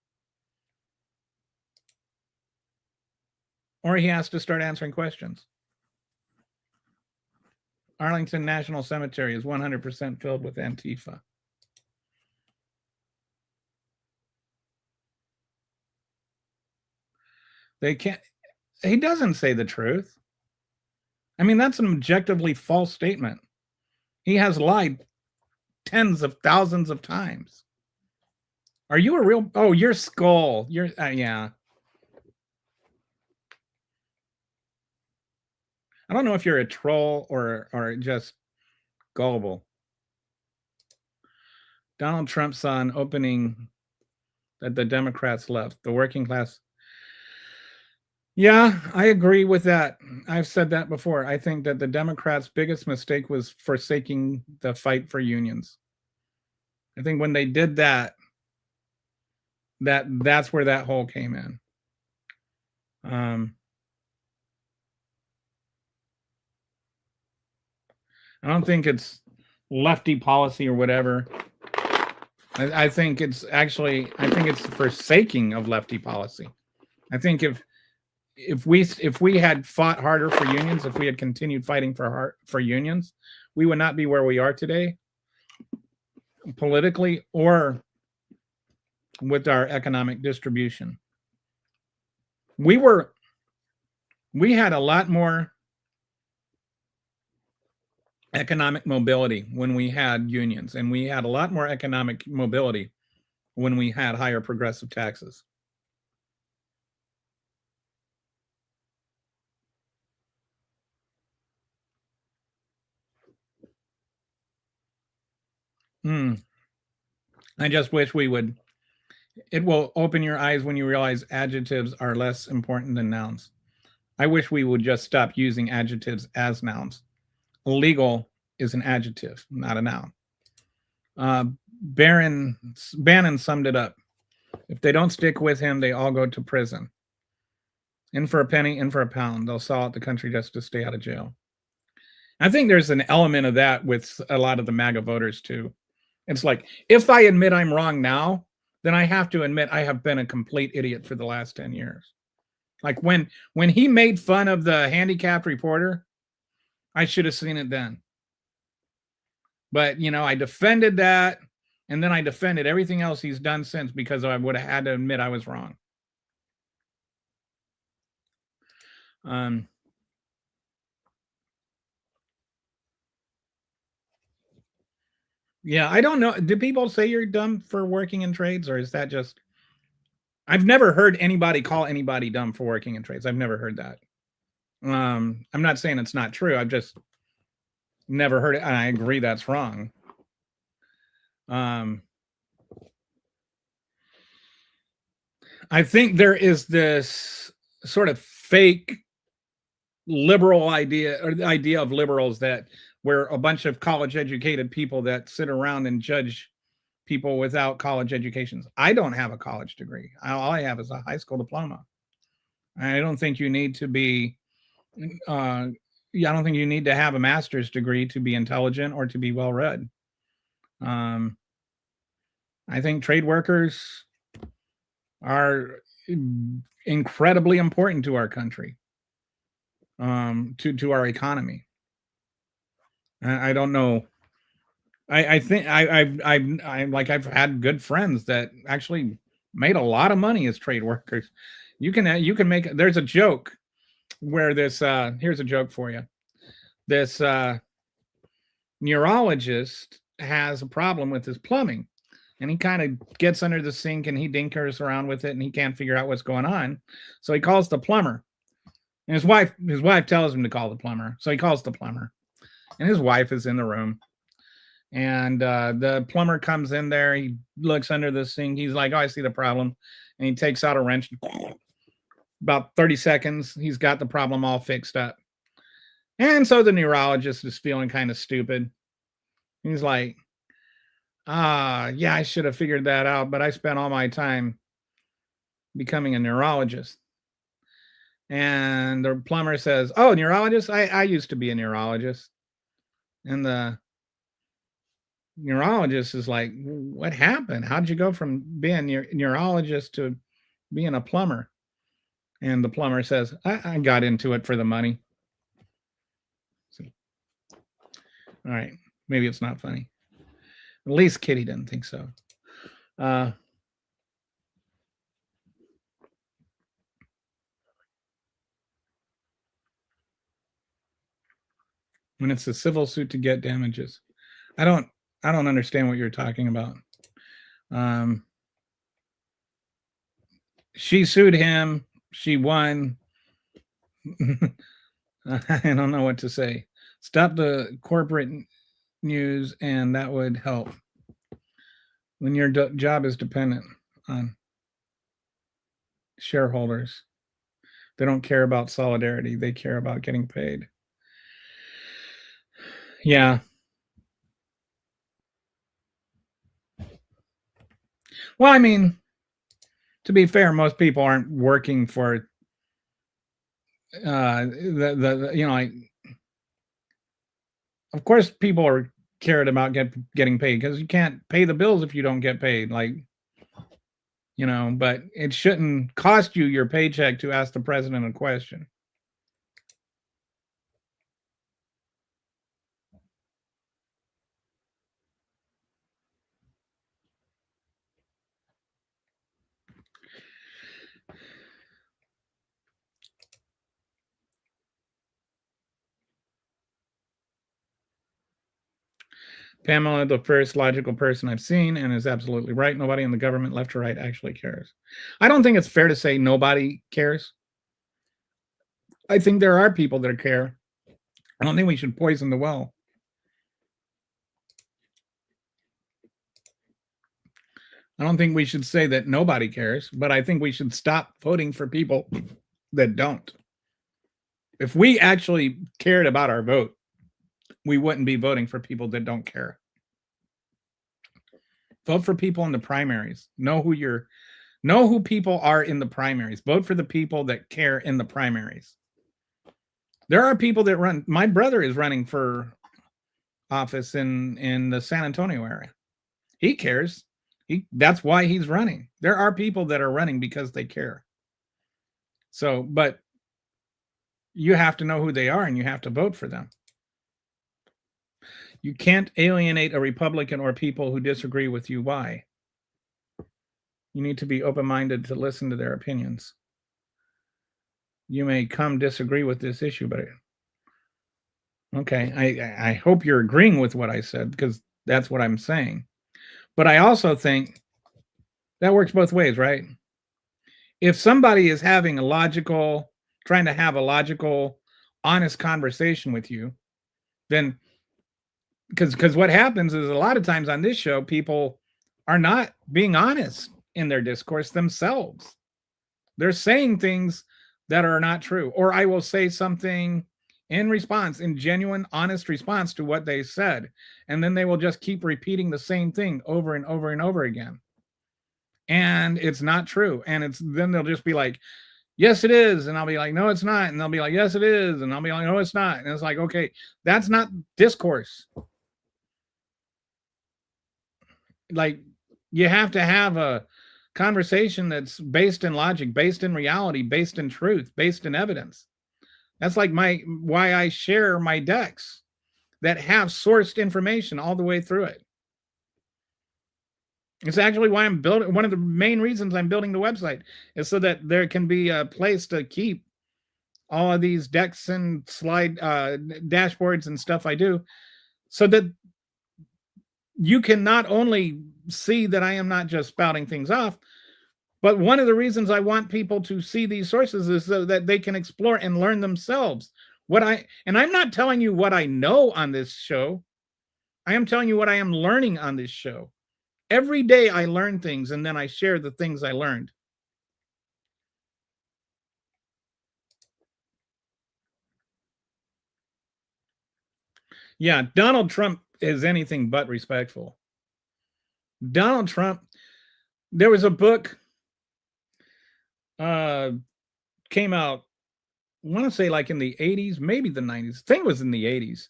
Or he has to start answering questions. Arlington National Cemetery is 100% filled with Antifa. They can't. He doesn't say the truth. I mean, that's an objectively false statement. He has lied tens of thousands of times. Are you a real? Oh, you're Skull. You're yeah. I don't know if you're a troll or just gullible. Donald Trump saw an opening that the Democrats left, the working class. Yeah, I agree with that. I've said that before. I think that the Democrats' biggest mistake was forsaking the fight for unions. I think when they did that, that's where that hole came in. I don't think it's lefty policy or whatever. I think it's forsaking of lefty policy. I think if we had fought harder for unions, if we had continued fighting for unions, we would not be where we are today, politically or with our economic distribution. We had a lot more economic mobility when we had unions, and we had a lot more economic mobility when we had higher progressive taxes. I just wish we would. It will open your eyes when you realize adjectives are less important than nouns. I wish we would just stop using adjectives as nouns. Illegal is an adjective, not a noun. Bannon summed it up. If they don't stick with him, they all go to prison. In for a penny, in for a pound. They'll sell out the country just to stay out of jail. I think there's an element of that with a lot of the MAGA voters too. It's like, if I admit I'm wrong now, then I have to admit I have been a complete idiot for the last 10 years. Like when he made fun of the handicapped reporter, I should have seen it then. But, I defended that, and then I defended everything else he's done since because I would have had to admit I was wrong. Yeah, I don't know. Do people say you're dumb for working in trades, or is that just... I've never heard anybody call anybody dumb for working in trades. I've never heard that. I'm not saying it's not true. I've just never heard it, and I agree that's wrong. I think there is this sort of fake liberal idea, or the idea of liberals, that we're a bunch of college educated people that sit around and judge people without college educations. I don't have a college degree. All I have is a high school diploma. I don't think you need to be I don't think you need to have a master's degree to be intelligent or to be well read. I think trade workers are incredibly important to our country, to our economy. I don't know. I think I've had good friends that actually made a lot of money as trade workers. You can make. There's a joke where this. Here's a joke for you. This neurologist has a problem with his plumbing, and he kind of gets under the sink and he dinkers around with it, and he can't figure out what's going on. So he calls the plumber, and his wife tells him to call the plumber. So he calls the plumber, and his wife is in the room. And the plumber comes in there. He looks under the sink. He's like, "Oh, I see the problem." And he takes out a wrench. About 30 seconds, he's got the problem all fixed up. And so the neurologist is feeling kind of stupid. He's like, yeah, I should have figured that out, but I spent all my time becoming a neurologist. And the plumber says, "Oh, neurologist? I used to be a neurologist." And the neurologist is like, "What happened? How'd you go from being a neurologist to being a plumber?" And the plumber says, I got into it for the money. So, all right, maybe it's not funny. At least Kitty didn't think so. When it's a civil suit to get damages, I don't understand what you're talking about. She sued him. She won. I don't know what to say. Stop the corporate news, and that would help. when your job is dependent on shareholders. They don't care about solidarity. They care about getting paid. Yeah. Well, I mean, to be fair, most people aren't working for like, of course people are cared about getting paid, because you can't pay the bills if you don't get paid, like, but it shouldn't cost you your paycheck to ask the president a question. Pamela, the first logical person I've seen, and is absolutely right. Nobody in the government, left or right, actually cares. I don't think it's fair to say nobody cares. I think there are people that care. I don't think we should poison the well. I don't think we should say that nobody cares, but I think we should stop voting for people that don't. If we actually cared about our vote, we wouldn't be voting for people that don't care. Vote for people in the primaries. Know who people are in the primaries. Vote for the people that care in the primaries. There are people that run. My brother is running for office in the San Antonio area. He cares. That's why he's running. There are people that are running because they care. So, but you have to know who they are and you have to vote for them. You can't alienate a Republican or people who disagree with you. Why? You need to be open-minded to listen to their opinions. You may come disagree with this issue, but okay, I hope you're agreeing with what I said, because that's what I'm saying. But I also think that works both ways, right? If somebody is trying to have a logical, honest conversation with you, then because what happens is a lot of times on this show, people are not being honest in their discourse themselves. They're saying things that are not true. Or I will say something in genuine, honest response to what they said. And then they will just keep repeating the same thing over and over and over again. And it's not true. And then they'll just be like, yes, it is. And I'll be like, no, it's not. And they'll be like, yes, it is. And I'll be like, no, it's not. And it's like, okay, that's not discourse. Like, you have to have a conversation that's based in logic, based in reality, based in truth, based in evidence. That's like why I share my decks that have sourced information all the way through it. It's actually why I'm building. One of the main reasons I'm building the website is so that there can be a place to keep all of these decks and slide dashboards and stuff I do, so that you can not only see that I am not just spouting things off, but one of the reasons I want people to see these sources is so that they can explore and learn themselves. And I'm not telling you what I know on this show. I am telling you what I am learning on this show. Every day I learn things, and then I share the things I learned. Yeah, Donald Trump is anything but respectful. Donald Trump, there was a book came out, I want to say like in the 80s, maybe the 90s. I think it was in the 80s.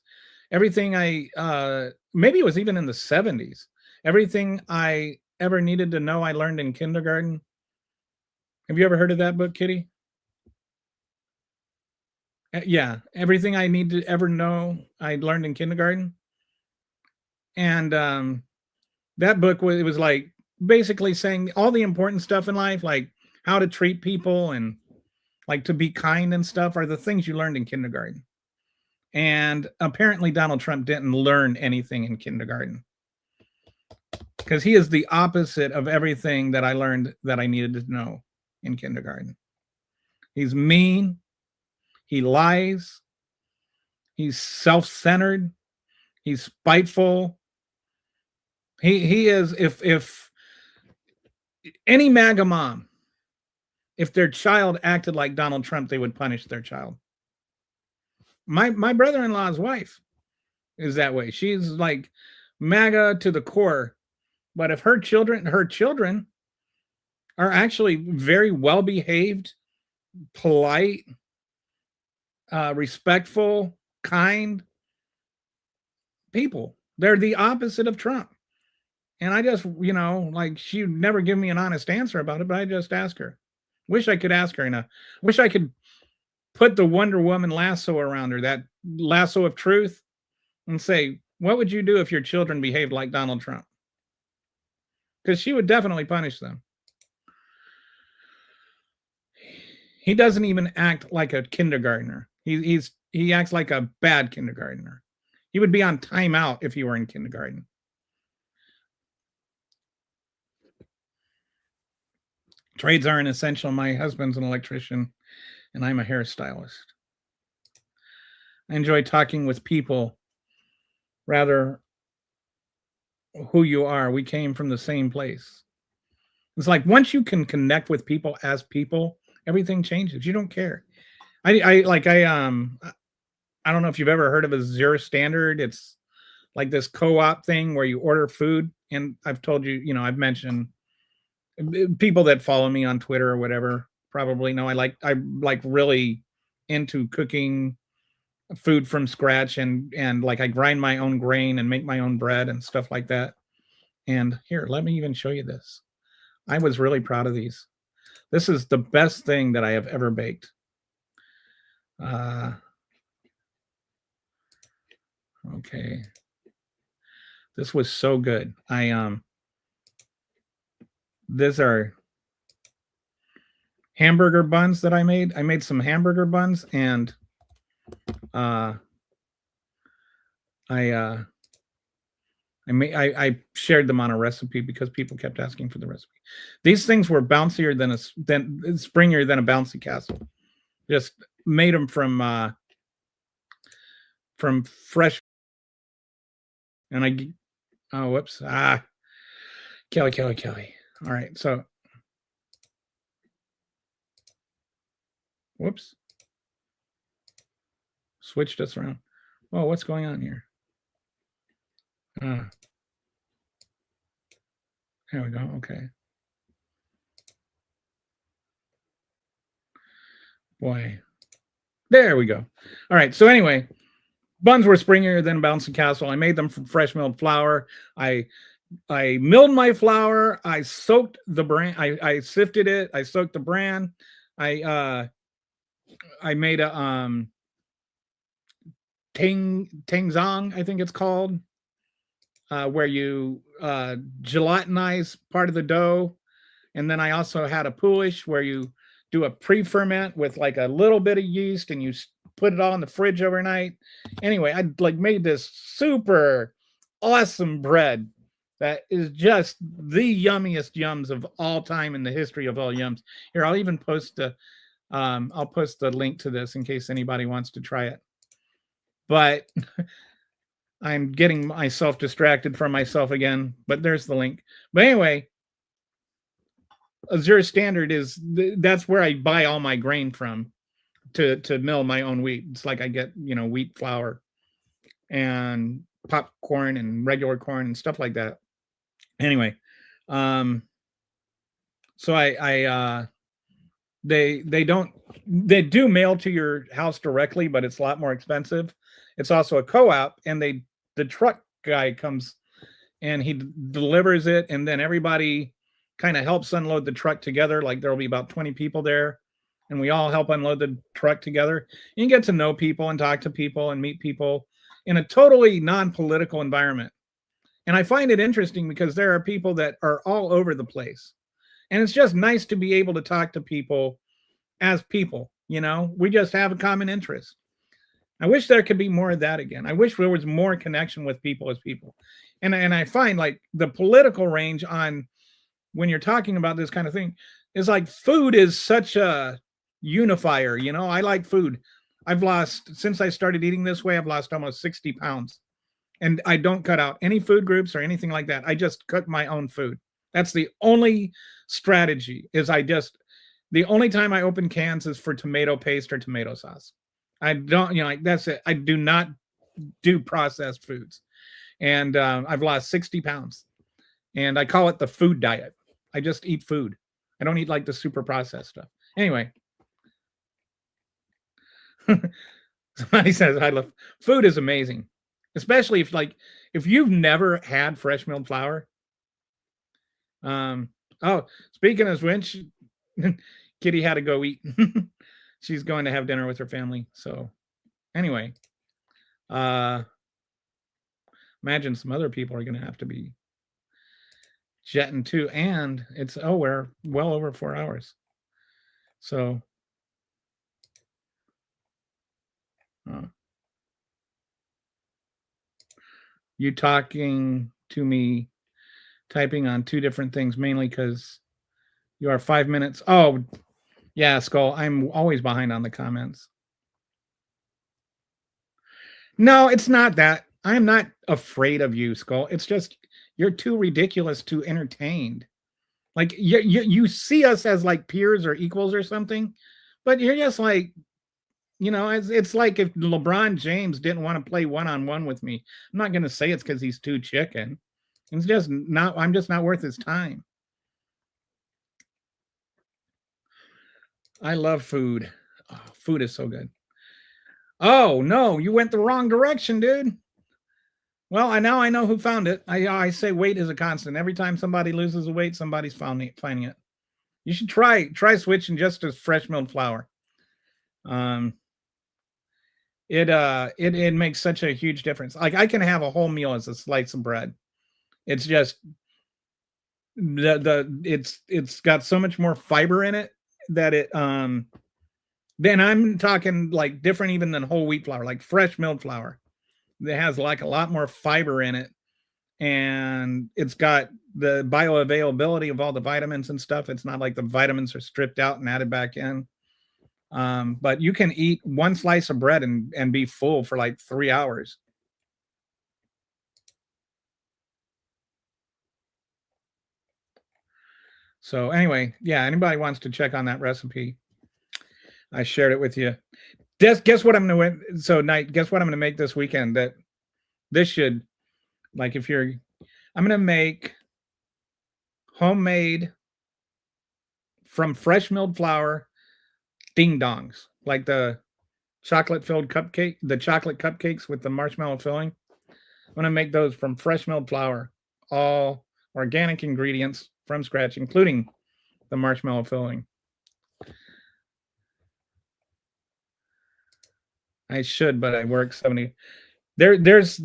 Maybe it was even in the 70s. Everything I ever needed to know, I learned in kindergarten. Have you ever heard of that book, Kitty? Yeah, everything I need to ever know, I learned in kindergarten. And that book was like basically saying all the important stuff in life, like how to treat people and like to be kind and stuff, are the things you learned in kindergarten. And apparently Donald Trump didn't learn anything in kindergarten, because he is the opposite of everything that I learned that I needed to know in kindergarten. He's mean. He lies. He's self-centered. He's spiteful. He is, if any MAGA mom, if their child acted like Donald Trump, they would punish their child. My brother-in-law's wife is that way. She's like MAGA to the core. But if her children are actually very well behaved, polite, respectful, kind people, they're the opposite of Trump. And I just, like, she'd never give me an honest answer about it, but I just ask her. Wish I could ask her, and wish I could put the Wonder Woman lasso around her, that lasso of truth, and say, what would you do if your children behaved like Donald Trump? Because she would definitely punish them. He doesn't even act like a kindergartner. He acts like a bad kindergartner. He would be on timeout if he were in kindergarten. Trades aren't essential. My husband's an electrician, and I'm a hairstylist. I enjoy talking with people, rather who you are. We came from the same place. It's like once you can connect with people as people, everything changes. You don't care. I don't know if you've ever heard of a Zero Standard. It's like this co-op thing where you order food, and I've told you, I've mentioned, people that follow me on Twitter or whatever probably know I like really into cooking food from scratch, and like I grind my own grain and make my own bread and stuff like that. And here, let me even show you this. I was really proud of these. This is the best thing that I have ever baked. Okay. This was so good. These are hamburger buns that I made. I made some hamburger buns, and I shared them on a recipe because people kept asking for the recipe. These things were bouncier than springier than a bouncy castle. Just made them from fresh. And whoops. Kelly. All right, so whoops. Switched us around. Oh, what's going on here? There we go. Okay. Boy. There we go. All right. So anyway, buns were springier than a bouncy castle. I made them from fresh milled flour. I milled my flour. I soaked the bran. I sifted it. I soaked the bran. I made a tangzong, I think it's called, where you gelatinize part of the dough. And then I also had a poulish where you do a pre-ferment with like a little bit of yeast, and you put it all in the fridge overnight. Anyway, I made this super awesome bread that is just the yummiest yums of all time in the history of all yums. Here, I'll even post I'll post the link to this in case anybody wants to try it. But I'm getting myself distracted from myself again, but there's the link. But anyway, a Zero Standard that's where I buy all my grain from to mill my own wheat. It's like I get, wheat flour and popcorn and regular corn and stuff like that. Anyway, so they do mail to your house directly, but it's a lot more expensive. It's also a co-op, and the truck guy comes and he delivers it, and then everybody kind of helps unload the truck together. Like there'll be about 20 people there, and we all help unload the truck together. You get to know people and talk to people and meet people in a totally non-political environment. And I find it interesting because there are people that are all over the place. And it's just nice to be able to talk to people as people, we just have a common interest. I wish there could be more of that again. I wish there was more connection with people as people. And I find like the political range on when you're talking about this kind of thing is like food is such a unifier. I like food. Since I started eating this way, I've lost almost 60 pounds. and I don't cut out any food groups or anything like that. I just cook my own food. That's the only strategy. The only time I open cans is for tomato paste or tomato sauce. I don't, like that's it. I do not do processed foods. And I've lost 60 pounds. And I call it the food diet. I just eat food. I don't eat like the super processed stuff. Anyway. Somebody says, I love food is amazing. Especially if you've never had fresh milled flour. Speaking of which, Kitty had to go eat. She's going to have dinner with her family. So anyway, imagine some other people are going to have to be jetting too. And we're well over 4 hours. So you talking to me, typing on two different things, mainly because you are 5 minutes. Oh, yeah, Skull. I'm always behind on the comments. No, it's not that. I'm not afraid of you, Skull. It's just you're too ridiculous to entertain. Like you see us as like peers or equals or something, but you're just like, it's like if LeBron James didn't want to play one-on-one with me. I'm not going to say it's because he's too chicken. It's just not. I'm just not worth his time. I love food. Oh, food is so good. Oh no, you went the wrong direction, dude. Well, I know who found it. I say weight is a constant. Every time somebody loses a weight, somebody's finding it. You should try switching just to fresh milled flour. It makes such a huge difference. Like I can have a whole meal as a slice of bread. It's just it's got so much more fiber in it that then I'm talking like different even than whole wheat flour, like fresh milled flour. It has like a lot more fiber in it, and it's got the bioavailability of all the vitamins and stuff. It's not like the vitamins are stripped out and added back in. But you can eat one slice of bread and be full for like 3 hours. So anyway, yeah, anybody wants to check on that recipe, I shared it with you. Guess what I'm going to, so Knight, guess what I'm going to make this weekend that this should, like I'm going to make homemade from fresh milled flour ding dongs, like the chocolate filled cupcake, the chocolate cupcakes with the marshmallow filling. I'm going to make those from fresh milled flour, all organic ingredients from scratch, including the marshmallow filling. I should, but I work 70. There's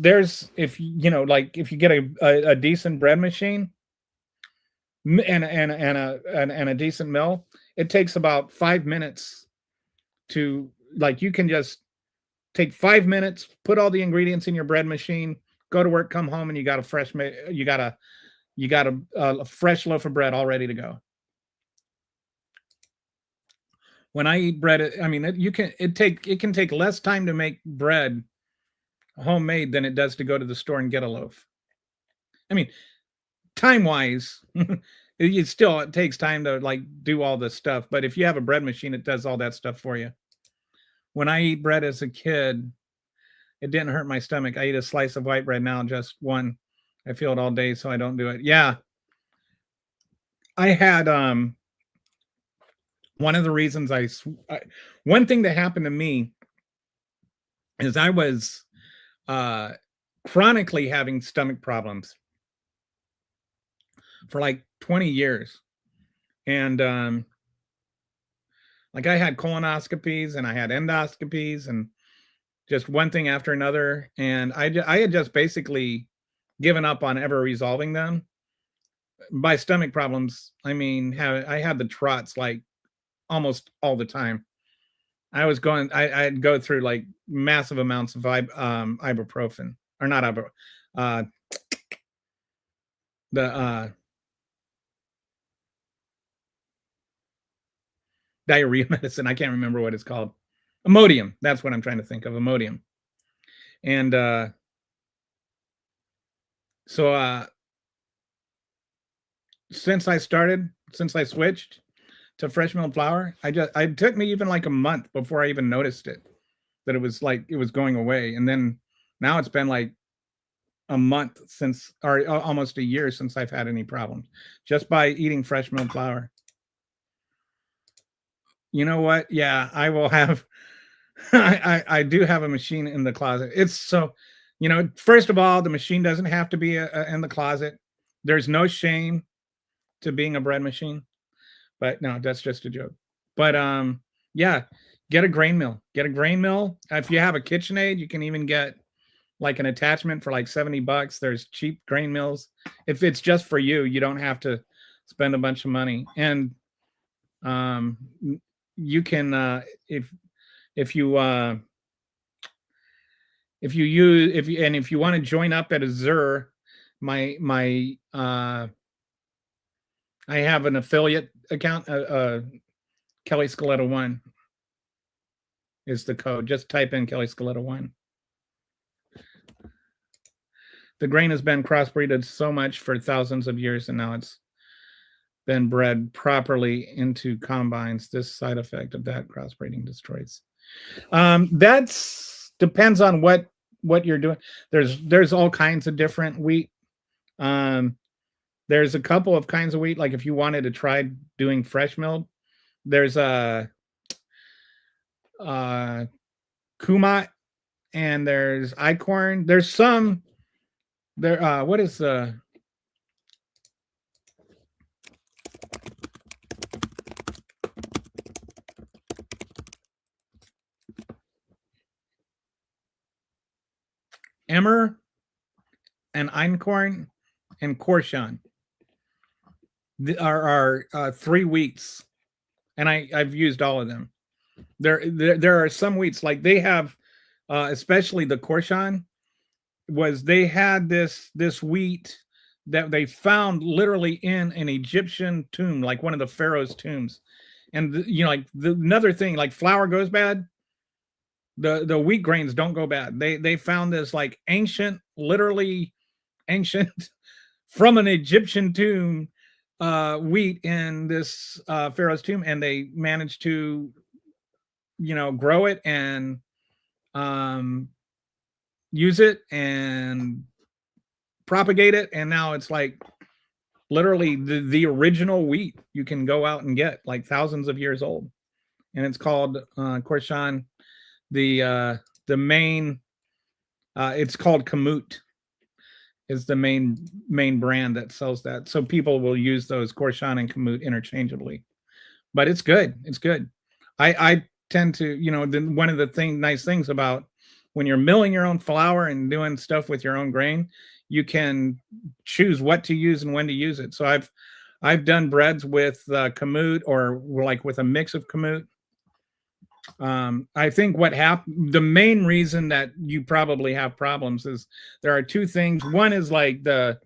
if if you get a decent bread machine and a decent mill, it takes about 5 minutes to, like, you can just take 5 minutes, put all the ingredients in your bread machine, go to work, come home, and you got a fresh loaf of bread all ready to go. When I eat bread, I mean, it can take less time to make bread homemade than it does to go to the store and get a loaf. I mean, time-wise, it takes time to like do all this stuff. But if you have a bread machine, it does all that stuff for you. When I eat bread as a kid, it didn't hurt my stomach. I eat a slice of white bread now, just one. I feel it all day, so I don't do it. Yeah. I had one of the reasons one thing that happened to me is I was chronically having stomach problems for like 20 years. And like I had colonoscopies and I had endoscopies and just one thing after another. And I had just basically given up on ever resolving them. By stomach problems, I mean, I had the trots like almost all the time. I'd go through like massive amounts of ibuprofen, or not ibuprofen, diarrhea medicine. I can't remember what it's called. Imodium. That's what I'm trying to think of. Imodium. And So since I switched to fresh milled flour, it took me even like a month before I even noticed it, that it was like it was going away. And then now it's been like a month since, or almost a year since I've had any problems just by eating fresh milled flour. You know what? Yeah, I will have. I do have a machine in the closet. It's so, first of all, the machine doesn't have to be in the closet. There's no shame to being a bread machine, but no, that's just a joke. But yeah, get a grain mill. Get a grain mill. If you have a KitchenAid, you can even get like an attachment for like $70. There's cheap grain mills. If it's just for you, you don't have to spend a bunch of money. And you can if you want to join up at Azure, I have an affiliate account. Kelly Scaletta 1 is the code. Just type in Kelly Scaletta 1. The grain has been crossbreeded so much for thousands of years, and now it's been bred properly into combines. This side effect of that crossbreeding destroys. That's depends on what you're doing. There's all kinds of different wheat. There's a couple of kinds of wheat. Like if you wanted to try doing fresh milled, there's a Kumat, and there's Icorn. There's some there. What is the Emmer and Einkorn and Korshan are 3 wheats, and I've used all of them. There are some wheats like they have, especially the Korshan. They had this wheat that they found literally in an Egyptian tomb, like one of the pharaoh's tombs. And another thing, like flour goes bad, the wheat grains don't go bad. They found this like literally ancient from an Egyptian tomb wheat in this pharaoh's tomb, and they managed to grow it and use it and propagate it, and now it's like literally the original wheat you can go out and get, like thousands of years old. And it's called Korshan. The main it's called Kamut is the main brand that sells that. So people will use those Korshan and Kamut interchangeably. But it's good. It's good. I tend to, one of the nice things about when you're milling your own flour and doing stuff with your own grain, you can choose what to use and when to use it. So I've done breads with Kamut, or like with a mix of Kamut. I think the main reason that you probably have problems is there are 2 things. One is like the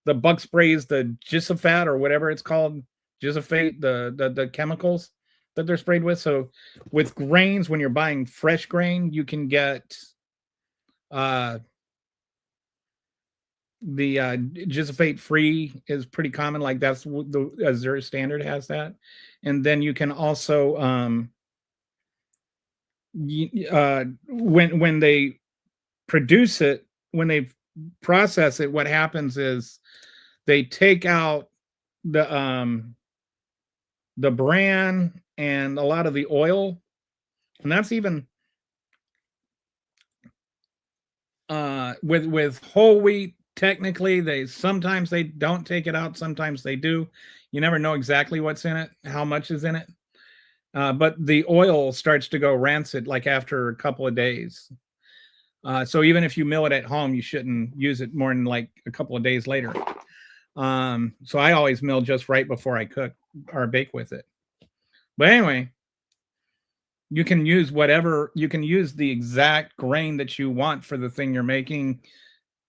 bug sprays, the Glyphosate or whatever it's called, Glyphosate, the chemicals that they're sprayed with. So with grains, when you're buying fresh grain, you can get the Glyphosate free is pretty common. Like that's the Azure standard has that. And then you can also when they produce it, when they process it, what happens is they take out the bran and a lot of the oil, and that's even with whole wheat. Technically, sometimes they don't take it out, sometimes they do. You never know exactly what's in it, how much is in it. But the oil starts to go rancid like after a couple of days. So even if you mill it at home, you shouldn't use it more than like a couple of days later. So I always mill just right before I cook or bake with it. But anyway, you can use the exact grain that you want for the thing you're making.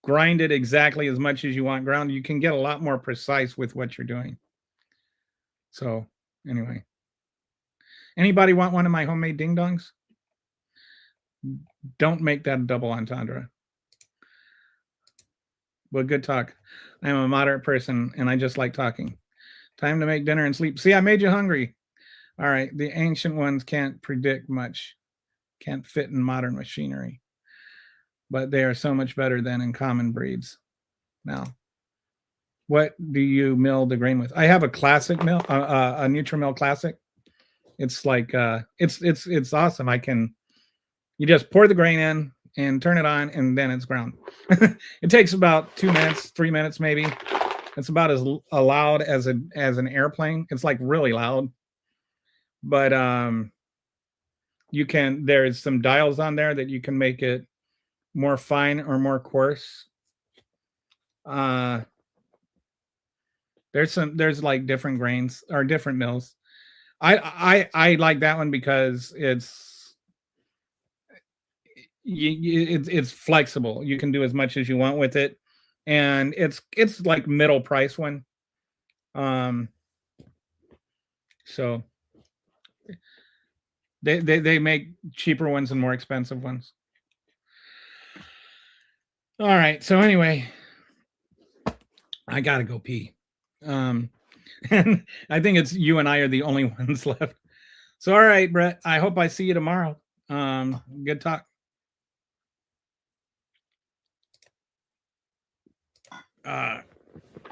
Grind it exactly as much as you want ground. You can get a lot more precise with what you're doing. So anyway. Anybody want one of my homemade ding dongs? Don't make that a double entendre. Well, good talk. I am a moderate person and I just like talking. Time to make dinner and sleep. See, I made you hungry. All right. The ancient ones can't predict much, can't fit in modern machinery, but they are so much better than in common breeds. Now, what do you mill the grain with? I have a classic mill, a Nutrimill Classic. It's like it's awesome. You just pour the grain in and turn it on, and then it's ground. It takes about 2 minutes, 3 minutes maybe. It's about as loud as an airplane. It's like really loud, but there's some dials on there that you can make it more fine or more coarse. There's like different grains or different mills. I like that one because it's flexible. You can do as much as you want with it, and it's like middle price one. So they make cheaper ones and more expensive ones. All right. So anyway, I gotta go pee. And I think it's you and I are the only ones left. So all right, Brett. I hope I see you tomorrow. Good talk.